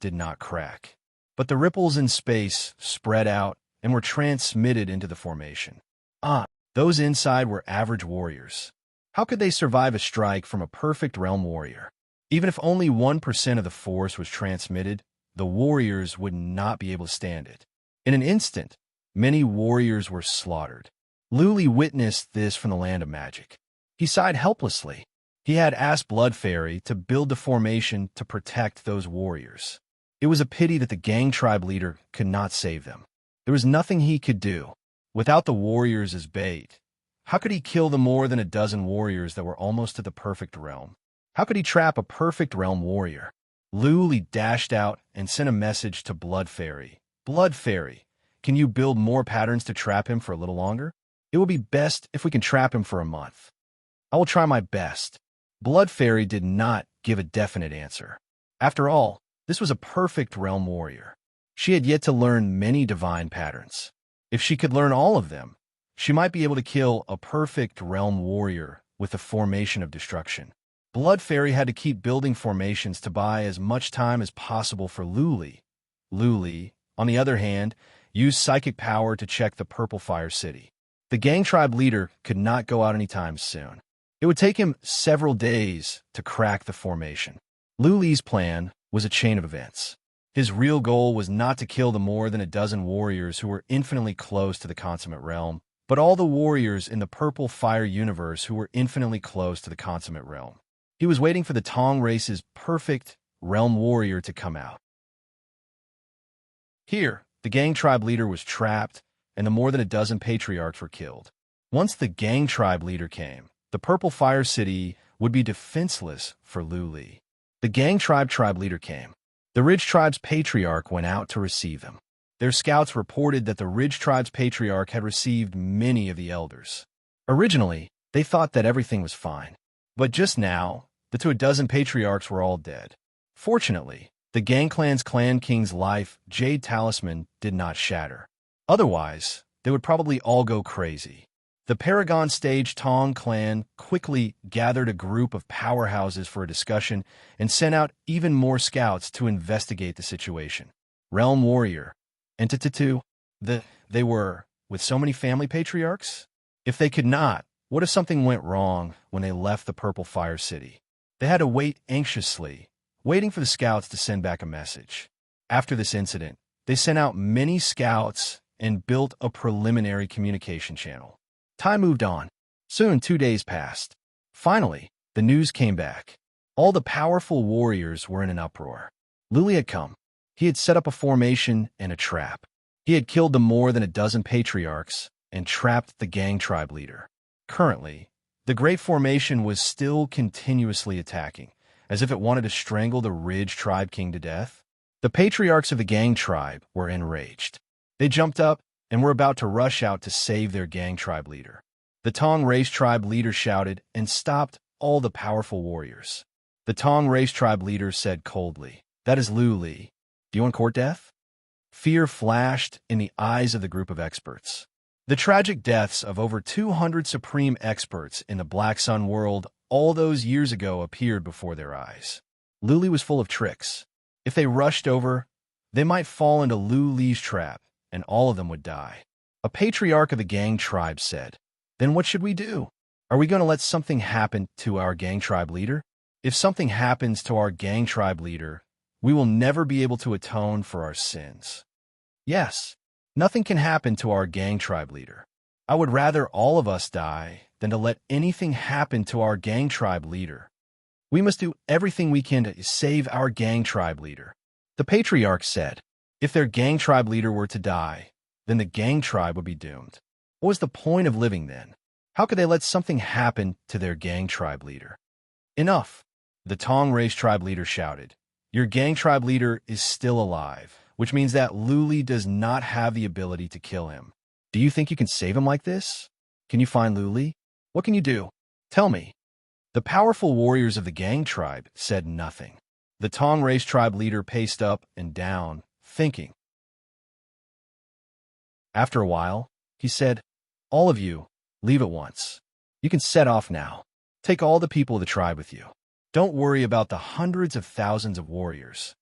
Speaker 1: did not crack. But the ripples in space spread out and were transmitted into the formation. Those inside were average warriors. How could they survive a strike from a perfect realm warrior? Even if only 1% of the force was transmitted, the warriors would not be able to stand it. In an instant, many warriors were slaughtered. Luli witnessed this from the land of magic. He sighed helplessly. He had asked Blood Fairy to build the formation to protect those warriors. It was a pity that the gang tribe leader could not save them. There was nothing he could do. Without the warriors as bait, how could he kill the more than a dozen warriors that were almost to the perfect realm? How could he trap a perfect realm warrior? Luli dashed out and sent a message to Blood Fairy. Blood Fairy, can you build more patterns to trap him for a little longer? It will be best if we can trap him for a month. I will try my best. Blood Fairy did not give a definite answer. After all, this was a perfect realm warrior. She had yet to learn many divine patterns. If she could learn all of them, she might be able to kill a perfect realm warrior with the formation of destruction. Blood Fairy had to keep building formations to buy as much time as possible for Luli. Luli, on the other hand, used psychic power to check the Purple Fire City. The gang tribe leader could not go out anytime soon. It would take him several days to crack the formation. Luli's plan was a chain of events. His real goal was not to kill the more than a dozen warriors who were infinitely close to the consummate realm, but all the warriors in the Purple Fire universe who were infinitely close to the consummate realm. He was waiting for the Tong race's perfect realm warrior to come out. Here, the gang tribe leader was trapped, and the more than a dozen patriarchs were killed. Once the gang tribe leader came, the Purple Fire City would be defenseless for Luli. The gang tribe leader came. The Ridge Tribe's patriarch went out to receive him. Their scouts reported that the Ridge Tribe's patriarch had received many of the elders. Originally, they thought that everything was fine. But just now, The 24 patriarchs were all dead. Fortunately, the gang clan's clan king's life jade talisman did not shatter. Otherwise, they would probably all go crazy. The Paragon Stage Tong clan quickly gathered a group of powerhouses for a discussion and sent out even more scouts to investigate the situation. Realm Warrior. And they were, with so many family patriarchs? If they could not, what if something went wrong when they left the Purple Fire City? They had to wait anxiously, waiting for the scouts to send back a message. After this incident, they sent out many scouts and built a preliminary communication channel. Time moved on. Soon 2 days passed. Finally, the news came back. All the powerful warriors were in an uproar. Luli had come. He had set up a formation and a trap. He had killed the more than a dozen patriarchs and trapped the gang tribe leader. Currently, the Great Formation was still continuously attacking, as if it wanted to strangle the Ridge tribe king to death. The patriarchs of the gang tribe were enraged. They jumped up and were about to rush out to save their gang tribe leader. The Tong race tribe leader shouted and stopped all the powerful warriors. The Tong race tribe leader said coldly, "That is Lu Li. Do you want court death?" Fear flashed in the eyes of the group of experts. The tragic deaths of over 200 supreme experts in the Black Sun world all those years ago appeared before their eyes. Lu Li was full of tricks. If they rushed over, they might fall into Lu Li's trap, and all of them would die. A patriarch of the gang tribe said, "Then what should we do? Are we going to let something happen to our gang tribe leader? If something happens to our gang tribe leader, we will never be able to atone for our sins." Yes, nothing can happen to our gang tribe leader. I would rather all of us die than to let anything happen to our gang tribe leader. We must do everything we can to save our gang tribe leader. The patriarch said, if their gang tribe leader were to die, then the gang tribe would be doomed. What was the point of living then? How could they let something happen to their gang tribe leader? Enough! The Tong race tribe leader shouted. Your gang tribe leader is still alive, which means that Lu Li does not have the ability to kill him. Do you think you can save him like this? Can you find Lu Li? What can you do? Tell me. The powerful warriors of the gang tribe said nothing. The Tong race tribe leader paced up and down, thinking. After a while, he said, all of you, leave at once. You can set off now. Take all the people of the tribe with you. Don't worry about the hundreds of thousands of warriors.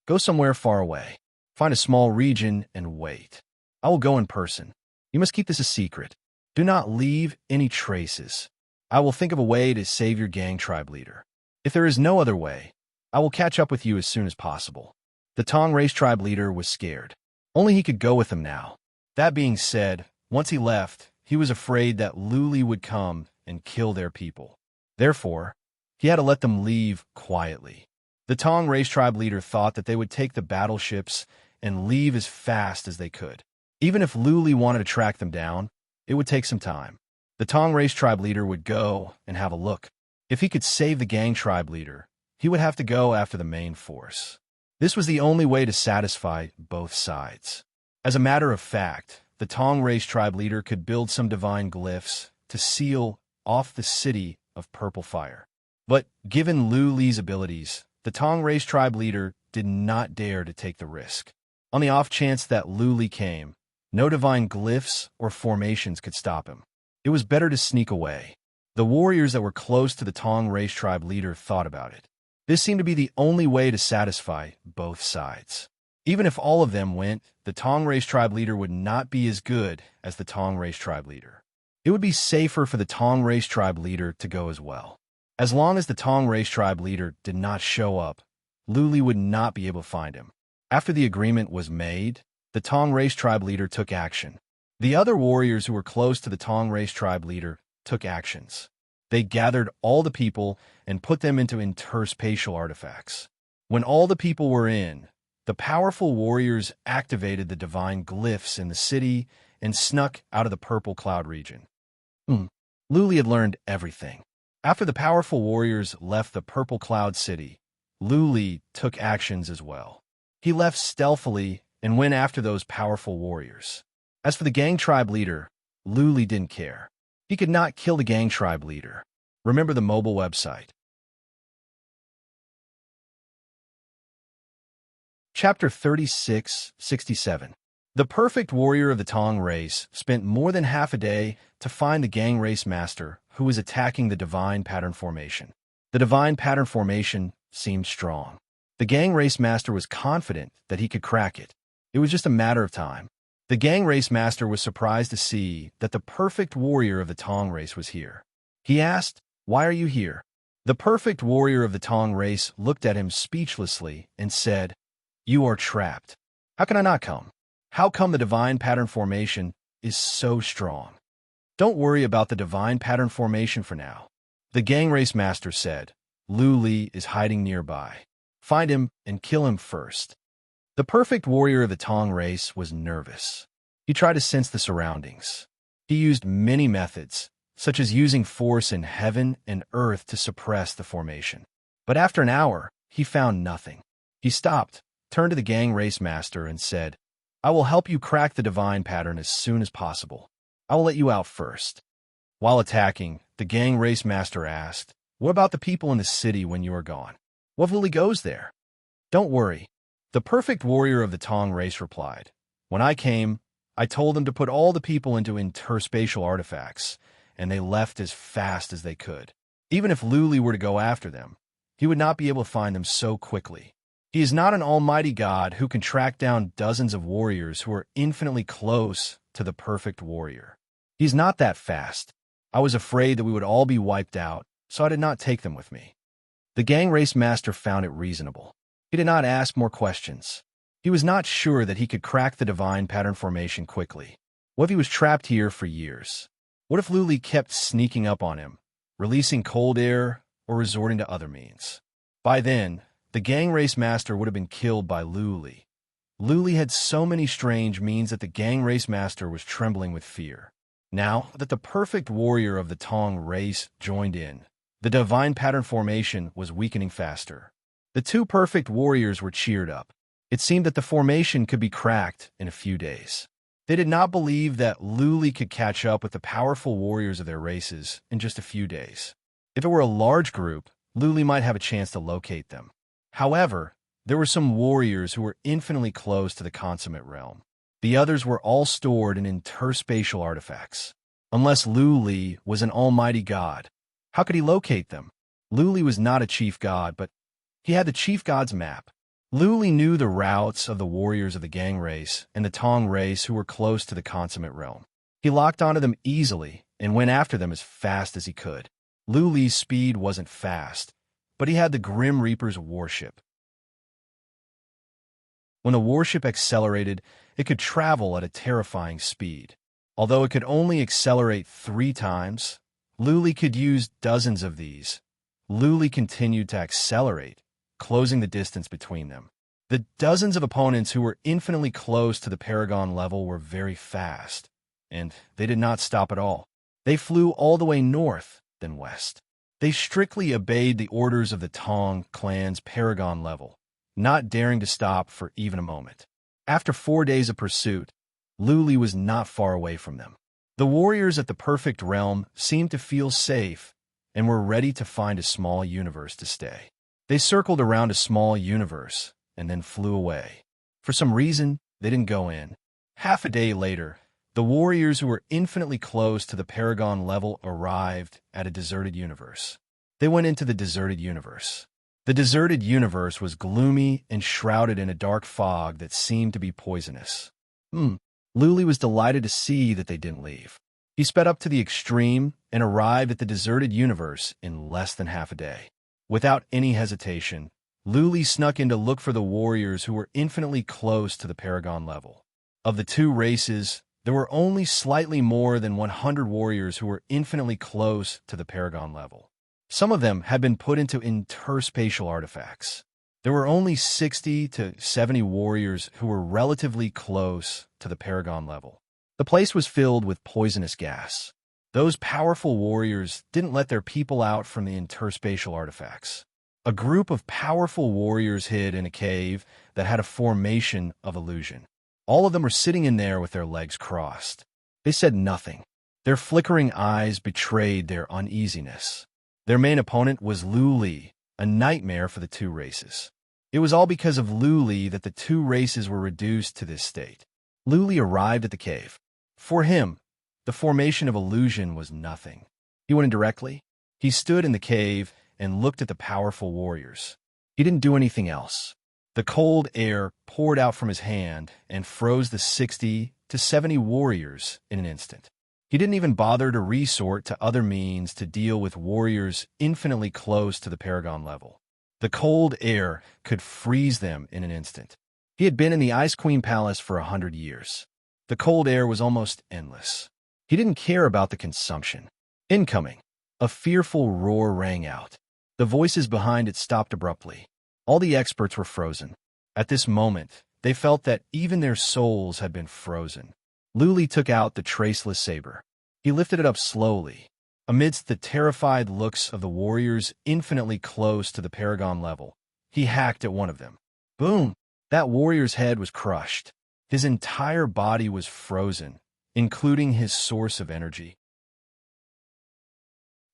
Speaker 1: Go somewhere far away. Find a small region and wait. I will go in person. You must keep this a secret. Do not leave any traces. I will think of a way to save your gang tribe leader. If there is no other way, I will catch up with you as soon as possible. The Tong race tribe leader was scared. Only he could go with them now. That being said, once he left, he was afraid that Lu Li would come and kill their people. Therefore, he had to let them leave quietly. The Tong race tribe leader thought that they would take the battleships and leave as fast as they could. Even if Lu Li wanted to track them down, it would take some time. The Tong race tribe leader would go and have a look. If he could save the gang tribe leader, he would have to go after the main force. This was the only way to satisfy both sides. As a matter of fact, the Tong race tribe leader could build some divine glyphs to seal off the city of purple fire. But given Lu Li's abilities, the Tong race tribe leader did not dare to take the risk. On the off chance that Lu Li came, no divine glyphs or formations could stop him. It was better to sneak away. The warriors that were close to the Tong race tribe leader thought about it. This seemed to be the only way to satisfy both sides. Even if all of them went, the Tong race tribe leader would not be as good as the Tong race tribe leader. It would be safer for the Tong race tribe leader to go as well. As long as the Tong race tribe leader did not show up, Lu Li would not be able to find him. After the agreement was made, the Tong race tribe leader took action. The other warriors who were close to the Tong race tribe leader took actions. They gathered all the people and put them into interspatial artifacts. When all the people were in, the powerful warriors activated the divine glyphs in the city and snuck out of the purple cloud region. Lu Li had learned everything. After the powerful warriors left the purple cloud city, Lu Li took actions as well. He left stealthily and went after those powerful warriors. As for the gang tribe leader, Lu Li didn't care. He could not kill the gang tribe leader. Remember the mobile website. Chapter 36-67. The perfect warrior of the Tong race spent more than half a day to find the gang race master who was attacking the divine pattern formation. The divine pattern formation seemed strong. The gang race master was confident that he could crack it. It was just a matter of time. The gang race master was surprised to see that the perfect warrior of the Tong race was here. He asked, "Why are you here?" The perfect warrior of the Tong race looked at him speechlessly and said, "You are trapped. How can I not come? How come the divine pattern formation is so strong?" "Don't worry about the divine pattern formation for now," the gang race master said. "Lu Li is hiding nearby. Find him and kill him first." The perfect warrior of the Tong race was nervous. He tried to sense the surroundings. He used many methods, such as using force in heaven and earth to suppress the formation. But after an hour, he found nothing. He stopped, turned to the gang race master, and said, "I will help you crack the divine pattern as soon as possible. I will let you out first." While attacking, the gang race master asked, "What about the people in the city when you are gone? What if Lily goes there?" "Don't worry," the perfect warrior of the Tong race replied. "When I came, I told them to put all the people into interspatial artifacts, and they left as fast as they could. Even if Lu Li were to go after them, he would not be able to find them so quickly. He is not an almighty god who can track down dozens of warriors who are infinitely close to the perfect warrior. He's not that fast. I was afraid that we would all be wiped out, so I did not take them with me." The gang race master found it reasonable. He did not ask more questions. He was not sure that he could crack the divine pattern formation quickly. What if he was trapped here for years? What if Lu Li kept sneaking up on him, releasing cold air, or resorting to other means? By then, the gang race master would have been killed by Lu Li. Lu Li had so many strange means that the gang race master was trembling with fear. Now that the perfect warrior of the Tong race joined in, the divine pattern formation was weakening faster. The two perfect warriors were cheered up. It seemed that the formation could be cracked in a few days. They did not believe that Lu Li could catch up with the powerful warriors of their races in just a few days. If it were a large group, Lu Li might have a chance to locate them. However, there were some warriors who were infinitely close to the consummate realm. The others were all stored in interspatial artifacts. Unless Lu Li was an almighty god, how could he locate them? Lu Li was not a chief god, but he had the chief god's map. Lu Li knew the routes of the warriors of the gang race and the Tong race who were close to the consummate realm. He locked onto them easily and went after them as fast as he could. Lu Li's speed wasn't fast, but he had the Grim Reaper's warship. When the warship accelerated, it could travel at a terrifying speed. Although it could only accelerate 3 times, Lu Li could use dozens of these. Lu Li continued to accelerate, closing the distance between them. The dozens of opponents who were infinitely close to the Paragon level were very fast, and they did not stop at all. They flew all the way north, then west. They strictly obeyed the orders of the Tong clan's Paragon level, not daring to stop for even a moment. After 4 days of pursuit, Lu Li was not far away from them. The warriors at the perfect realm seemed to feel safe and were ready to find a small universe to stay. They circled around a small universe and then flew away. For some reason, they didn't go in. Half a day later, the warriors who were infinitely close to the Paragon level arrived at a deserted universe. They went into the deserted universe. The deserted universe was gloomy and shrouded in a dark fog that seemed to be poisonous. Lu Li was delighted to see that they didn't leave. He sped up to the extreme and arrived at the deserted universe in less than half a day. Without any hesitation, Lu Li snuck in to look for the warriors who were infinitely close to the Paragon level. Of the two races, there were only slightly more than 100 warriors who were infinitely close to the Paragon level. Some of them had been put into interspatial artifacts. There were only 60 to 70 warriors who were relatively close to the Paragon level. The place was filled with poisonous gas. Those powerful warriors didn't let their people out from the interspatial artifacts. A group of powerful warriors hid in a cave that had a formation of illusion. All of them were sitting in there with their legs crossed. They said nothing. Their flickering eyes betrayed their uneasiness. Their main opponent was Lu Li, a nightmare for the two races. It was all because of Lu Li that the two races were reduced to this state. Lu Li arrived at the cave. For him, the formation of illusion was nothing. He went in directly. He stood in the cave and looked at the powerful warriors. He didn't do anything else. The cold air poured out from his hand and froze the 60 to 70 warriors in an instant. He didn't even bother to resort to other means to deal with warriors infinitely close to the paragon level. The cold air could freeze them in an instant. He had been in the Ice Queen Palace for 100 years. The cold air was almost endless. He didn't care about the consumption. Incoming. A fearful roar rang out. The voices behind it stopped abruptly. All the experts were frozen. At this moment, they felt that even their souls had been frozen. Lu Li took out the traceless saber. He lifted it up slowly. Amidst the terrified looks of the warriors infinitely close to the paragon level, he hacked at one of them. Boom! That warrior's head was crushed. His entire body was frozen, including his source of energy.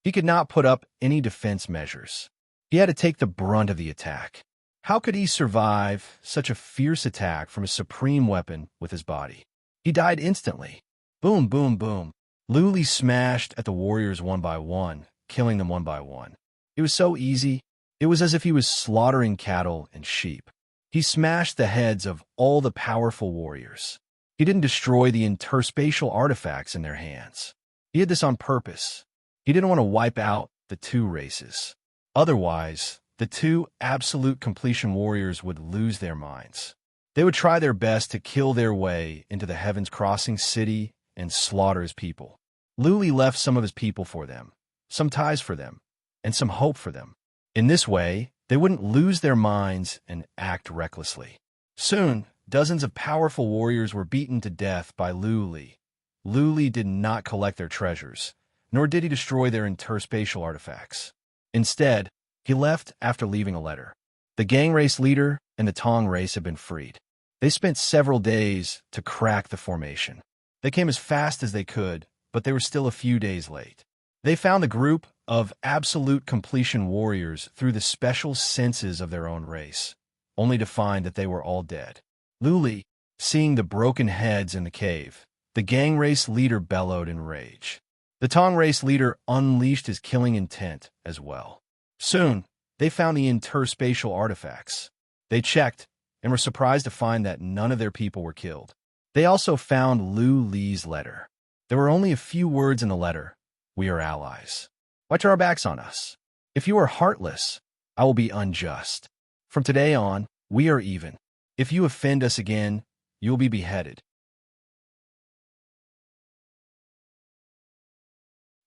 Speaker 1: He could not put up any defense measures. He had to take the brunt of the attack. How could he survive such a fierce attack from a supreme weapon with his body? He died instantly. Boom, boom, boom. Lu Li smashed at the warriors one by one, killing them one by one. It was so easy. It was as if he was slaughtering cattle and sheep. He smashed the heads of all the powerful warriors. He didn't destroy the interspatial artifacts in their hands. He did this on purpose. He didn't want to wipe out the two races. Otherwise, the two absolute completion warriors would lose their minds. They would try their best to kill their way into the Heavens Crossing city and slaughter his people. Lu Li left some of his people for them, some ties for them, and some hope for them. In this way, they wouldn't lose their minds and act recklessly. Soon, dozens of powerful warriors were beaten to death by Lu Li. Lu Li did not collect their treasures, nor did he destroy their interspatial artifacts. Instead, he left after leaving a letter. The gang race leader and the Tong race had been freed. They spent several days to crack the formation. They came as fast as they could, but they were still a few days late. They found the group of absolute completion warriors through the special senses of their own race, only to find that they were all dead. Lu Li, seeing the broken heads in the cave, the gang race leader bellowed in rage. The Tong race leader unleashed his killing intent as well. Soon, they found the interspatial artifacts. They checked and were surprised to find that none of their people were killed. They also found Lu Li's letter. There were only a few words in the letter. We are allies. Why turn our backs on us? If you are heartless, I will be unjust. From today on, we are even. If you offend us again, you will be beheaded.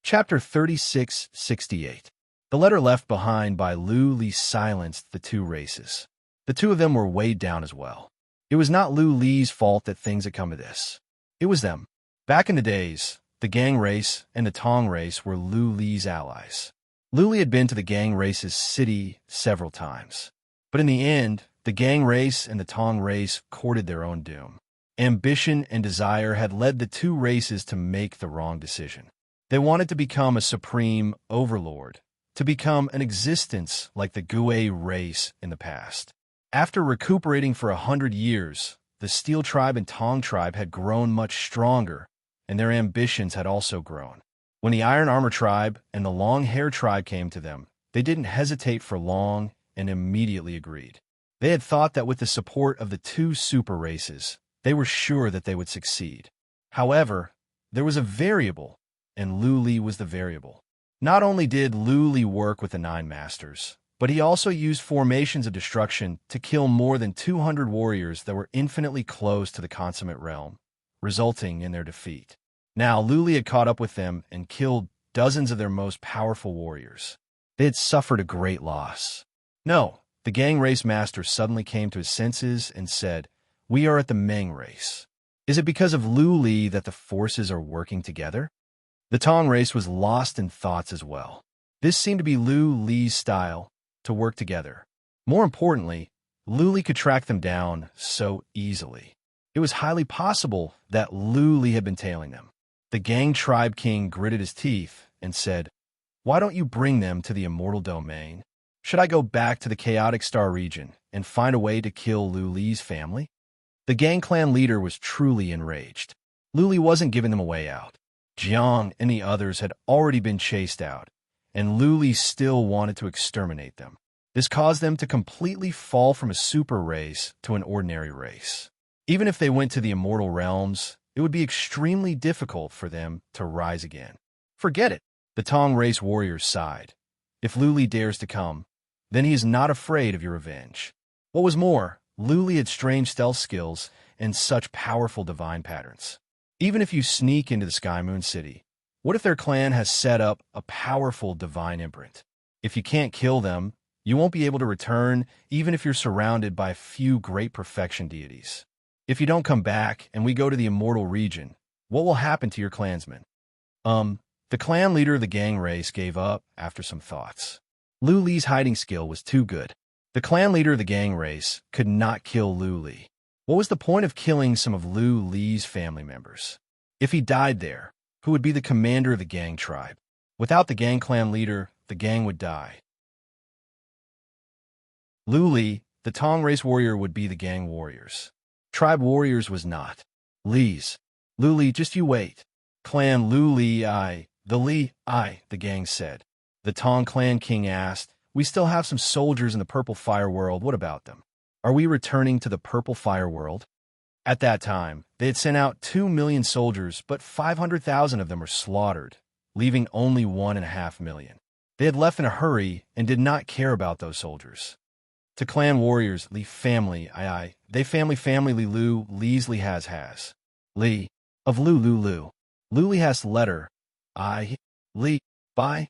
Speaker 1: Chapter 3668. The letter left behind by Lu Li silenced the two races. The two of them were weighed down as well. It was not Lu Li's fault that things had come to this. It was them. Back in the days, the gang race and the Tong race were Lu Li's allies. Lu Li had been to the gang race's city several times. But in the end, the gang race and the Tong race courted their own doom. Ambition and desire had led the two races to make the wrong decision. They wanted to become a supreme overlord, to become an existence like the Gue race in the past. After recuperating for 100 years, the Steel Tribe and Tong Tribe had grown much stronger, and their ambitions had also grown. When the Iron Armor Tribe and the Long Hair Tribe came to them, they didn't hesitate for long and immediately agreed. They had thought that with the support of the two super races, they were sure that they would succeed. However, there was a variable, and Lu Li was the variable. Not only did Lu Li work with the Nine Masters, but he also used formations of destruction to kill more than 200 warriors that were infinitely close to the consummate realm, resulting in their defeat. Now, Lu Li had caught up with them and killed dozens of their most powerful warriors. They had suffered a great loss. No, the gang race master suddenly came to his senses and said, "We are at the Meng race. Is it because of Lu Li that the forces are working together?" The Tong race was lost in thoughts as well. This seemed to be Lu Li's style, to work together. More importantly, Lu Li could track them down so easily. It was highly possible that Lu Li had been tailing them. The gang tribe king gritted his teeth and said, "Why don't you bring them to the immortal domain? Should I go back to the chaotic star region and find a way to kill Lu Li's family? The gang clan leader was truly enraged. Lu Li wasn't giving them a way out. Jiang and the others had already been chased out, and Lu Li still wanted to exterminate them. This caused them to completely fall from a super race to an ordinary race. Even if they went to the immortal realms, it would be extremely difficult for them to rise again. Forget it, the Tong race warriors sighed. If Lu Li dares to come, then he is not afraid of your revenge. What was more, Lu Li had strange stealth skills and such powerful divine patterns. Even if you sneak into the Sky Moon City, what if their clan has set up a powerful divine imprint? If you can't kill them, you won't be able to return even if you're surrounded by a few great perfection deities. If you don't come back and we go to the immortal region, what will happen to your clansmen? The clan leader of the gang race gave up after some thoughts. Lu Li's hiding skill was too good. The clan leader of the gang race could not kill Lu Li. What was the point of killing some of Lu Li's family members? If he died there, who would be the commander of the gang tribe? Without the gang clan leader, the gang would die. Lu Li, the Tong race warrior, would be the gang warriors. Tribe warriors was not. Li's. Lu Li, just you wait. Clan Lu Li, the gang said. The Tong clan king asked, we still have some soldiers in the Purple Fire World, what about them? Are we returning to the Purple Fire World? At that time, they had sent out 2 million soldiers, but 500,000 of them were slaughtered, leaving only 1.5 million. They had left in a hurry and did not care about those soldiers. To clan warriors, Li family, they family Li Lu, Li's Li has. Li, of Lu. Lu Li has letter, Li, bye.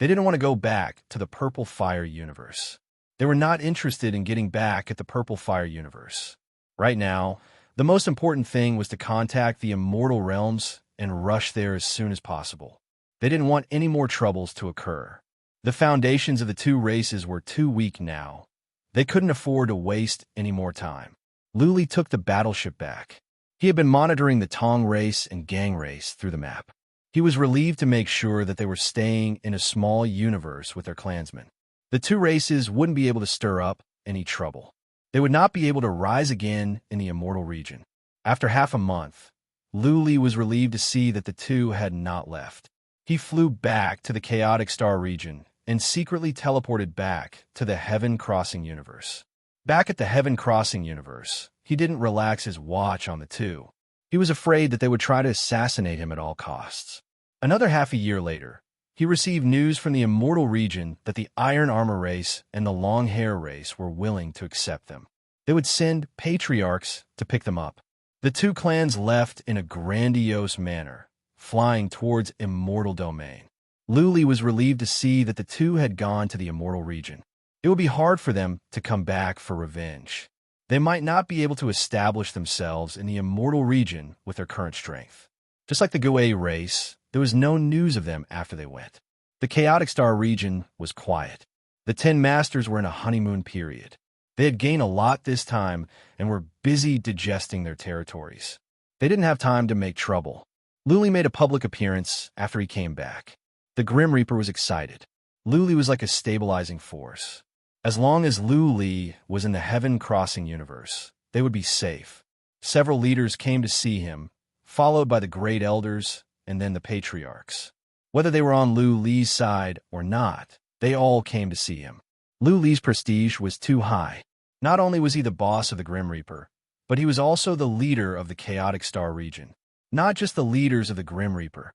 Speaker 1: They didn't want to go back to the Purple Fire universe. They were not interested in getting back at the Purple Fire universe. Right now, the most important thing was to contact the immortal realms and rush there as soon as possible. They didn't want any more troubles to occur. The foundations of the two races were too weak now. They couldn't afford to waste any more time. Lu Li took the battleship back. He had been monitoring the Tong race and gang race through the map. He was relieved to make sure that they were staying in a small universe with their clansmen. The two races wouldn't be able to stir up any trouble. They would not be able to rise again in the immortal region. After half a month, Lu Li was relieved to see that the two had not left. He flew back to the Chaotic Star region and secretly teleported back to the Heaven Crossing universe. Back at the Heaven Crossing universe, he didn't relax his watch on the two. He was afraid that they would try to assassinate him at all costs. Another half a year later, he received news from the immortal region that the Iron Armor race and the Long Hair race were willing to accept them. They would send patriarchs to pick them up. The two clans left in a grandiose manner, flying towards immortal domain. Lu Li was relieved to see that the two had gone to the immortal region. It would be hard for them to come back for revenge. They might not be able to establish themselves in the immortal region with their current strength. Just like the Gui race, there was no news of them after they went. The Chaotic Star region was quiet. The 10 Masters were in a honeymoon period. They had gained a lot this time and were busy digesting their territories. They didn't have time to make trouble. Lu Li made a public appearance after he came back. The Grim Reaper was excited. Lu Li was like a stabilizing force. As long as Lu Li was in the Heaven Crossing universe, they would be safe. Several leaders came to see him, followed by the Great Elders and then the Patriarchs. Whether they were on Lu Li's side or not, they all came to see him. Lu Li's prestige was too high. Not only was he the boss of the Grim Reaper, but he was also the leader of the Chaotic Star region, not just the leaders of the Grim Reaper.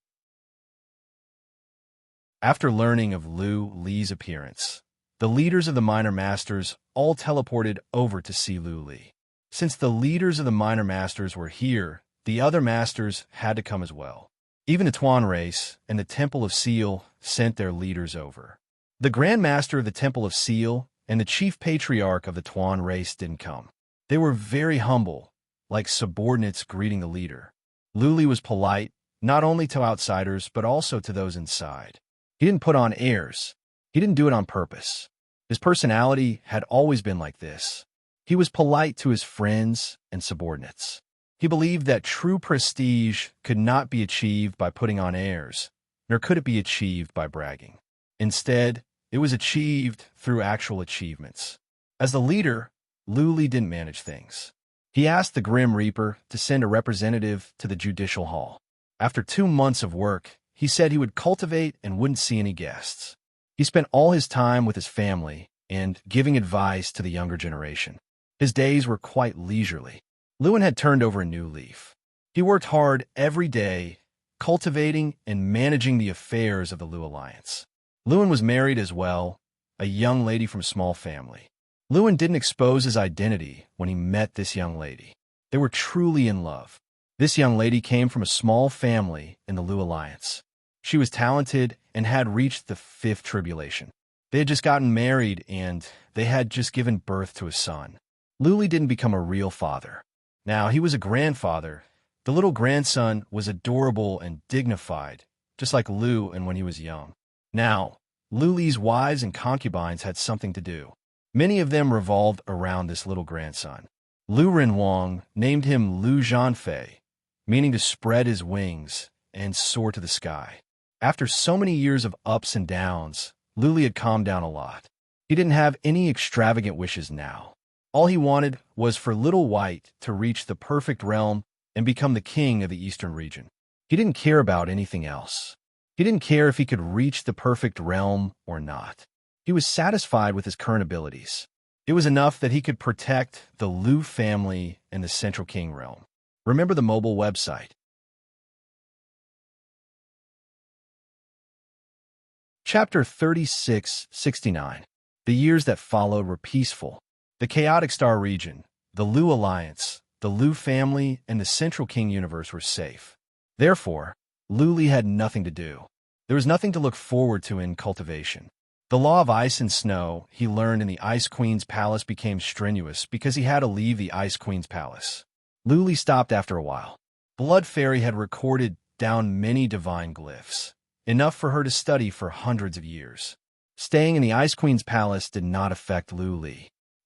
Speaker 1: After learning of Lu Li's appearance, the leaders of the Minor Masters all teleported over to see Lu Li. Since the leaders of the Minor Masters were here, the other Masters had to come as well. Even the Tuan race and the Temple of Seal sent their leaders over. The Grand Master of the Temple of Seal and the Chief Patriarch of the Tuan race didn't come. They were very humble, like subordinates greeting the leader. Lu Li was polite, not only to outsiders, but also to those inside. He didn't put on airs. He didn't do it on purpose. His personality had always been like this. He was polite to his friends and subordinates. He believed that true prestige could not be achieved by putting on airs, nor could it be achieved by bragging. Instead, it was achieved through actual achievements. As the leader, Lu didn't manage things. He asked the Grim Reaper to send a representative to the Judicial Hall. After 2 months of work, he said he would cultivate and wouldn't see any guests. He spent all his time with his family and giving advice to the younger generation. His days were quite leisurely. Lewin had turned over a new leaf. He worked hard every day, cultivating and managing the affairs of the Lu Alliance. Lewin was married as well, a young lady from a small family. Lewin didn't expose his identity when he met this young lady. They were truly in love. This young lady came from a small family in the Lu Alliance. She was talented and had reached the 5th tribulation. They had just gotten married and they had just given birth to a son. Lu didn't become a real father. Now, he was a grandfather. The little grandson was adorable and dignified, just like Lu and when he was young. Now, Lu's wives and concubines had something to do. Many of them revolved around this little grandson. Lu Renwang named him Lu Zhanfei, meaning to spread his wings and soar to the sky. After so many years of ups and downs, Lu had calmed down a lot. He didn't have any extravagant wishes now. All he wanted was for Little White to reach the perfect realm and become the king of the eastern region. He didn't care about anything else. He didn't care if he could reach the perfect realm or not. He was satisfied with his current abilities. It was enough that he could protect the Lu family and the Central King realm. Remember the mobile website. Chapter 3669. The years that followed were peaceful. The Chaotic Star region, the Lu Alliance, the Lu family, and the Central King universe were safe. Therefore, Lu had nothing to do. There was nothing to look forward to in cultivation. The law of ice and snow he learned in the Ice Queen's palace became strenuous because he had to leave the Ice Queen's palace. Lu stopped after a while. Blood Fairy had recorded down many divine glyphs, enough for her to study for hundreds of years. Staying in the Ice Queen's palace did not affect Lu.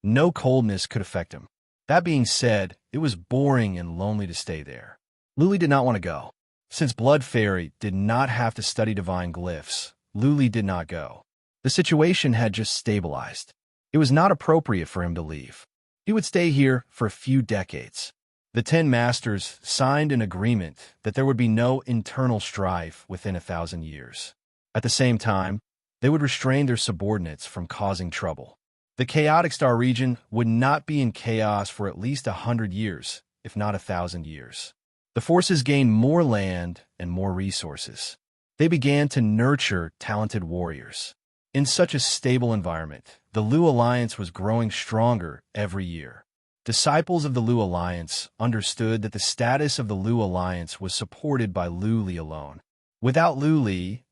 Speaker 1: No coldness could affect him. That being said, it was boring and lonely to stay there. Lu did not want to go. Since Blood Fairy did not have to study divine glyphs, Lu did not go. The situation had just stabilized. It was not appropriate for him to leave. He would stay here for a few decades. The 10 masters signed an agreement that there would be no internal strife within 1,000 years. At the same time, they would restrain their subordinates from causing trouble. The Chaotic Star region would not be in chaos for at least 100 years, if not 1,000 years. The forces gained more land and more resources. They began to nurture talented warriors. In such a stable environment, the Lu Alliance was growing stronger every year. Disciples of the Lu Alliance understood that the status of the Lu Alliance was supported by Lu alone. Without Lu,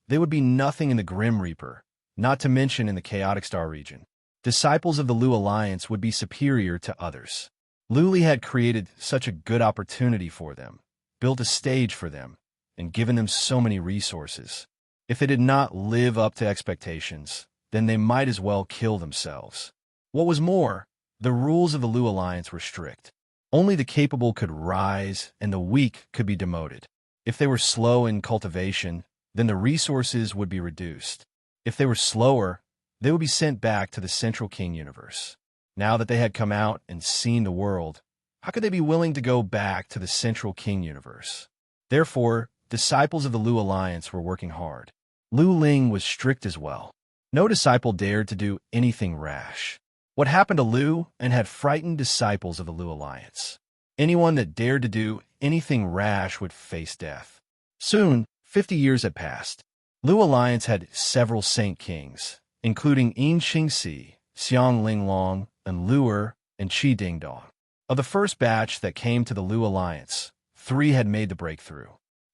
Speaker 1: they would be nothing in the Grim Reaper, not to mention in the Chaotic Star region. Disciples of the Lu Alliance would be superior to others. Lu had created such a good opportunity for them, built a stage for them, and given them so many resources. If they did not live up to expectations, then they might as well kill themselves. What was more, the rules of the Lu Alliance were strict. Only the capable could rise, and the weak could be demoted. If they were slow in cultivation, then the resources would be reduced. If they were slower, they would be sent back to the Central King universe. Now that they had come out and seen the world, how could they be willing to go back to the Central King universe? Therefore, disciples of the Lu Alliance were working hard. Lu Ling was strict as well. No disciple dared to do anything rash. What happened to Lu and had frightened disciples of the Lu Alliance. Anyone that dared to do anything rash would face death. Soon, 50 years had passed. Lu Alliance had several Saint Kings, including Yin Xingxi, Xiang Linglong, and Luer, and Qi Dingdong. Of the first batch that came to the Lu Alliance, 3 had made the breakthrough.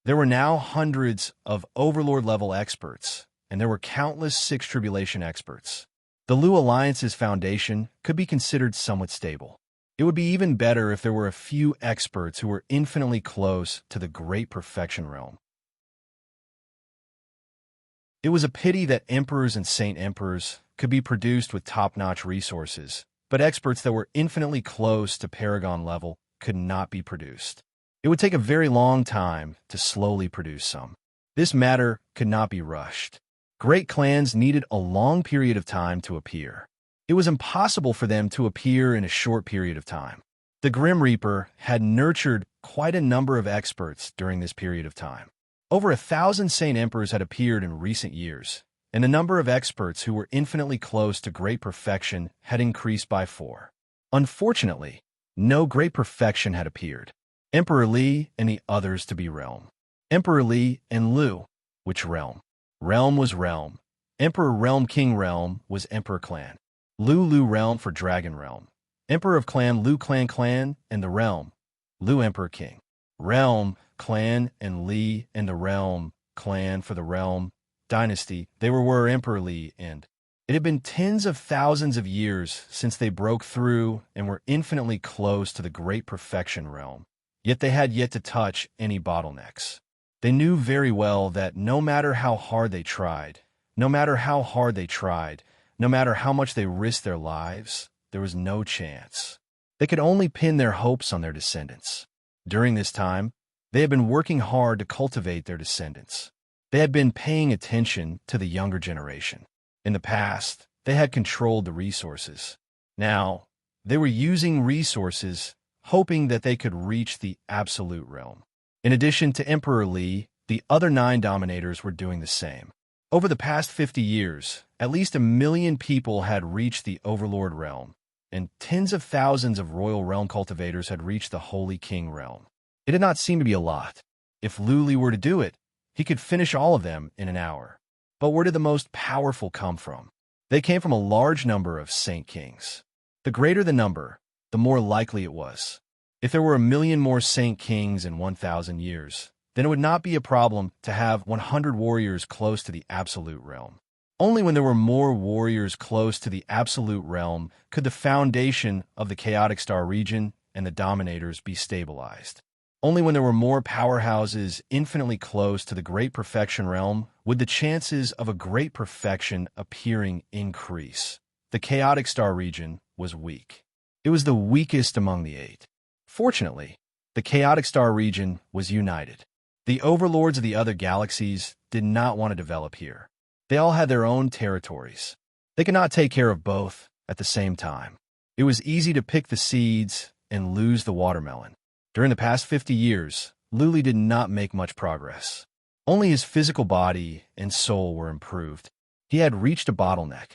Speaker 1: There were now hundreds of Overlord-level experts, and there were countless 6th Tribulation experts. The Lu Alliance's foundation could be considered somewhat stable. It would be even better if there were a few experts who were infinitely close to the Great Perfection Realm. It was a pity that emperors and saint emperors could be produced with top-notch resources, but experts that were infinitely close to Paragon level could not be produced. It would take a very long time to slowly produce some. This matter could not be rushed. Great clans needed a long period of time to appear. It was impossible for them to appear in a short period of time. The Grim Reaper had nurtured quite a number of experts during this period of time. Over 1,000 Saint Emperors had appeared in recent years, and the number of experts who were infinitely close to great perfection had increased by 4. Unfortunately, no great perfection had appeared. Emperor Li and the others to be realm. Emperor Li and Lu. Which realm? Realm was realm. Emperor Realm King Realm was Emperor Clan. Lu Realm for Dragon Realm. Emperor of Clan Lu Clan and the Realm. Lu Emperor King. Realm, Clan, and Li and the Realm, Clan for the Realm, Dynasty. They were Emperor Li and it had been tens of thousands of years since they broke through and were infinitely close to the great perfection realm. Yet they had yet to touch any bottlenecks. They knew very well that no matter how hard they tried, no matter how much they risked their lives, there was no chance. They could only pin their hopes on their descendants. During this time, they had been working hard to cultivate their descendants. They had been paying attention to the younger generation. In the past, they had controlled the resources. Now, they were using resources, hoping that they could reach the absolute realm. In addition to Emperor Li, the other 9 dominators were doing the same. Over the past 50 years, at least 1 million people had reached the Overlord realm, and tens of thousands of royal realm cultivators had reached the Holy King realm. It did not seem to be a lot. If Lu Li were to do it, he could finish all of them in an hour. But where did the most powerful come from? They came from a large number of Saint Kings. The greater the number, the more likely it was. If there were 1 million more Saint Kings in 1,000 years, then it would not be a problem to have 100 warriors close to the absolute realm. Only when there were more warriors close to the absolute realm could the foundation of the chaotic star region and the dominators be stabilized. Only when there were more powerhouses infinitely close to the great perfection realm would the chances of a great perfection appearing increase. The chaotic star region was weak. It was the weakest among the 8. Fortunately, the chaotic star region was united. The overlords of the other galaxies did not want to develop here. They all had their own territories. They could not take care of both at the same time. It was easy to pick the seeds and lose the watermelon. During the past 50 years, Lu Li did not make much progress. Only his physical body and soul were improved. He had reached a bottleneck.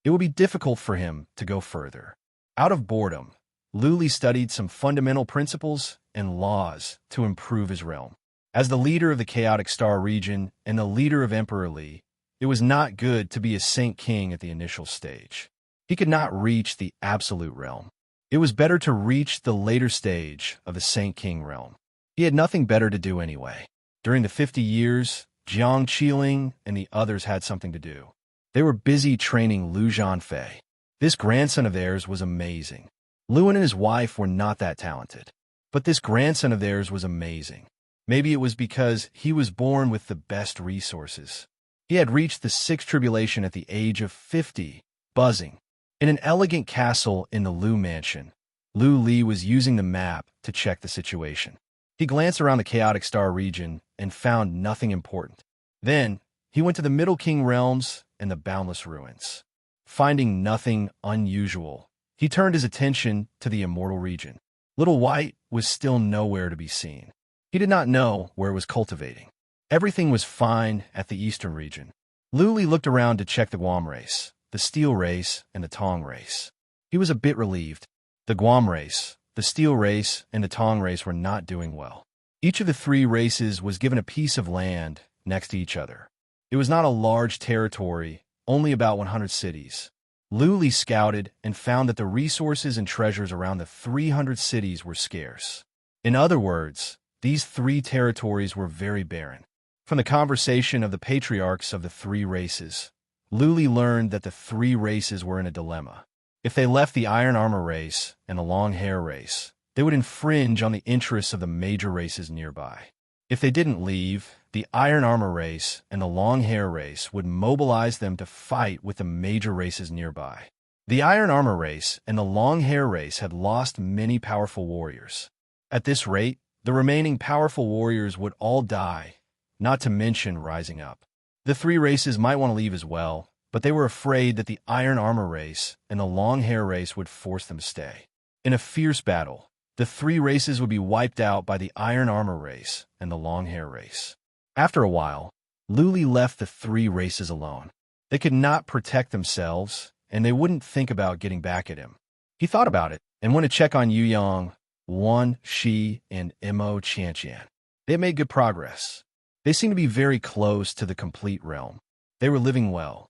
Speaker 1: It would be difficult for him to go further. Out of boredom, Lu Li studied some fundamental principles and laws to improve his realm. As the leader of the chaotic star region and the leader of Emperor Li, it was not good to be a Saint King at the initial stage. He could not reach the absolute realm. It was better to reach the later stage of the Saint King realm. He had nothing better to do anyway. During the 50 years, Jiang Qiling and the others had something to do. They were busy training Lu Zhanfei. This grandson of theirs was amazing. Lu and his wife were not that talented. But this grandson of theirs was amazing. Maybe it was because he was born with the best resources. He had reached the 6th tribulation at the age of 50, buzzing. In an elegant castle in the Lu mansion, Lu Li was using the map to check the situation. He glanced around the chaotic star region and found nothing important. Then, he went to the Middle King realms and the Boundless Ruins. Finding nothing unusual, he turned his attention to the Immortal region. Little White was still nowhere to be seen. He did not know where it was cultivating. Everything was fine at the Eastern region. Lu Li looked around to check the Guam race, the Steel race, and the Tong race. He was a bit relieved. The Guam race, the Steel race, and the Tong race were not doing well. Each of the 3 races was given a piece of land next to each other. It was not a large territory, only about 100 cities. Lu Li scouted and found that the resources and treasures around the 300 cities were scarce. In other words, these 3 territories were very barren. From the conversation of the patriarchs of the 3 races, Lu Li learned that the 3 races were in a dilemma. If they left the Iron Armor race and the Long Hair race, they would infringe on the interests of the major races nearby. If they didn't leave, the Iron Armor race and the Long Hair race would mobilize them to fight with the major races nearby. The Iron Armor race and the Long Hair race had lost many powerful warriors. At this rate, the remaining powerful warriors would all die, not to mention rising up. The 3 races might want to leave as well, but they were afraid that the iron armor race and the long hair race would force them to stay. In a fierce battle, the three races would be wiped out by the iron armor race and the long hair race. After a while, Luli left the three races alone. They could not protect themselves, and they wouldn't think about getting back at him. He thought about it and went to check on Yu Yang, Wan, Shi, and Mo Qianqian. They had made good progress. They seemed to be very close to the complete realm. They were living well.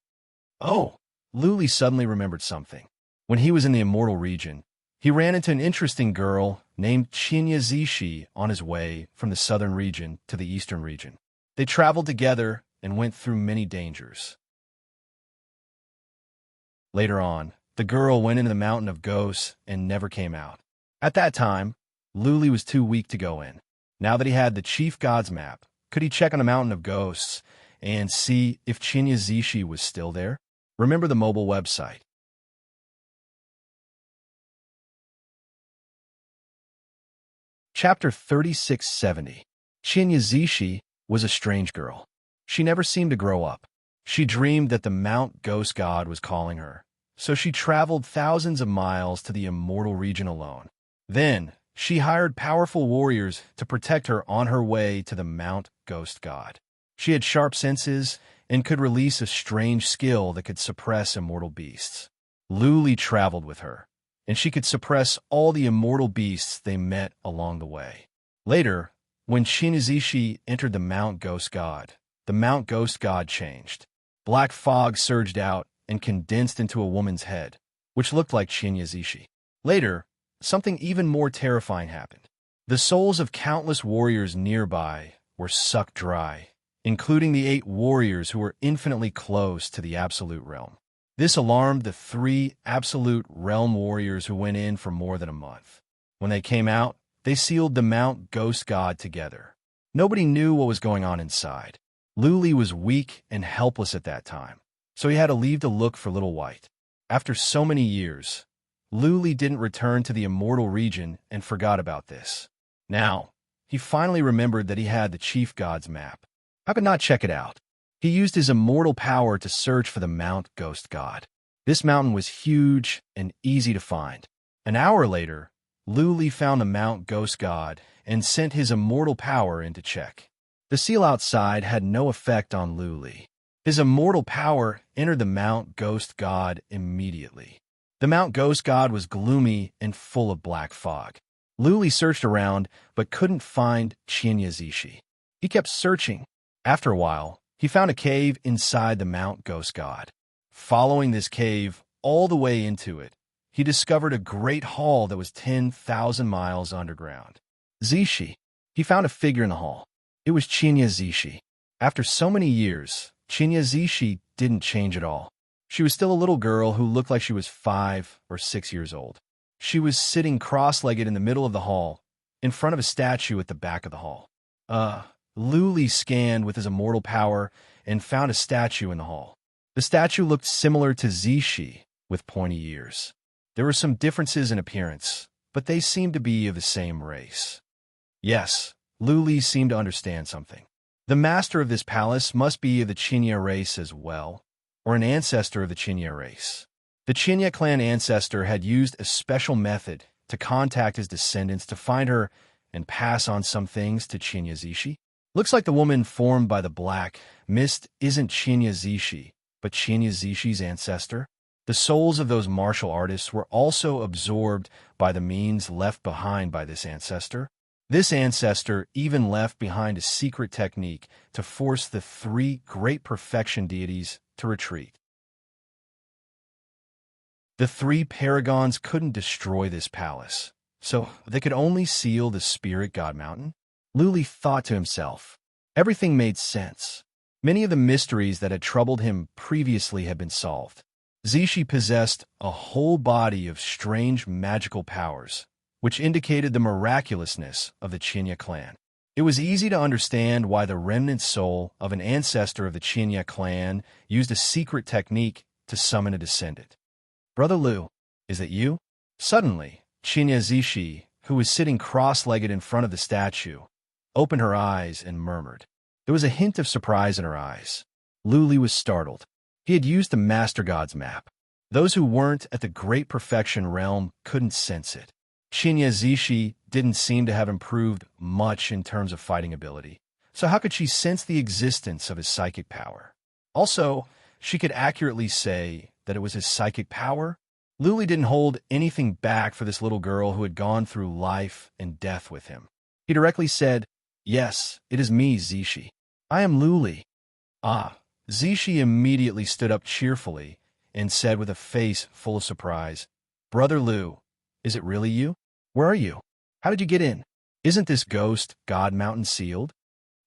Speaker 1: Oh, Luli suddenly remembered something. When he was in the immortal region, he ran into an interesting girl named Qinya Zishi on his way from the southern region to the eastern region. They traveled together and went through many dangers. Later on, the girl went into the mountain of ghosts and never came out. At that time, Luli was too weak to go in. Now that he had the chief god's map, could he check on the mountain of ghosts and see if Qinya Zishi was still there? Remember the mobile website. Chapter 3670. Qinya Zishi was a strange girl. She never seemed to grow up. She dreamed that the Mount Ghost God was calling her, so she traveled thousands of miles to the immortal region alone. Then, she hired powerful warriors to protect her on her way to the Mount Ghost God. She had sharp senses and could release a strange skill that could suppress immortal beasts. Luli traveled with her, and she could suppress all the immortal beasts they met along the way. Later, when Shinizishi entered the Mount Ghost God, the Mount Ghost God changed. Black fog surged out and condensed into a woman's head, which looked like Shinizishi. Later, something even more terrifying happened. The souls of countless warriors nearby were sucked dry, including the 8 warriors who were infinitely close to the Absolute Realm. This alarmed the 3 Absolute Realm warriors who went in for more than a month. When they came out, they sealed the Mount Ghost God together. Nobody knew what was going on inside. Luli was weak and helpless at that time, so he had to leave to look for Little White. After so many years, Luli didn't return to the immortal region and forgot about this. Now, he finally remembered that he had the Chief God's map. How could not check it out? He used his immortal power to search for the Mount Ghost God. This mountain was huge and easy to find. An hour later, Luli found the Mount Ghost God and sent his immortal power in to check. The seal outside had no effect on Luli. His immortal power entered the Mount Ghost God immediately. The Mount Ghost God was gloomy and full of black fog. Luli searched around but couldn't find Qinya Zishi. He kept searching. After a while, he found a cave inside the Mount Ghost God. Following this cave all the way into it, he discovered a great hall that was 10,000 miles underground. Zishi. He found a figure in the hall. It was Qinya Zishi. After so many years, Qinya Zishi didn't change at all. She was still a little girl who looked like she was 5 or 6 years old. She was sitting cross-legged in the middle of the hall, in front of a statue at the back of the hall. Luli scanned with his immortal power and found a statue in the hall. The statue looked similar to Zishi, with pointy ears. There were some differences in appearance, but they seemed to be of the same race. Yes, Luli seemed to understand something. The master of this palace must be of the Qinya race as well, or an ancestor of the Qinya race. The Qinya clan ancestor had used a special method to contact his descendants to find her and pass on some things to Qinya Zishi. Looks like the woman formed by the black mist isn't Qinya Zishi, but Qinya Zishi's ancestor. The souls of those martial artists were also absorbed by the means left behind by this ancestor. This ancestor even left behind a secret technique to force the 3 great perfection deities to retreat. The 3 paragons couldn't destroy this palace, so they could only seal the spirit god mountain. Luli thought to himself. Everything made sense. Many of the mysteries that had troubled him previously had been solved. Zishi possessed a whole body of strange magical powers, which indicated the miraculousness of the Qinya clan. It was easy to understand why the remnant soul of an ancestor of the Qinya clan used a secret technique to summon a descendant. "Brother Lu, is it you?" Suddenly, Qinya Zishi, who was sitting cross-legged in front of the statue, opened her eyes and murmured. There was a hint of surprise in her eyes. Luli was startled. He had used the Master God's map. Those who weren't at the Great Perfection realm couldn't sense it. Shinya Zishi didn't seem to have improved much in terms of fighting ability, so how could she sense the existence of his psychic power? Also, she could accurately say that it was his psychic power. Luli didn't hold anything back for this little girl who had gone through life and death with him. He directly said, "Yes, it is me, Zishi. I am Luli." Ah, Zishi immediately stood up cheerfully and said with a face full of surprise, "Brother Lu, is it really you? Where are you? How did you get in? Isn't this ghost God Mountain sealed?"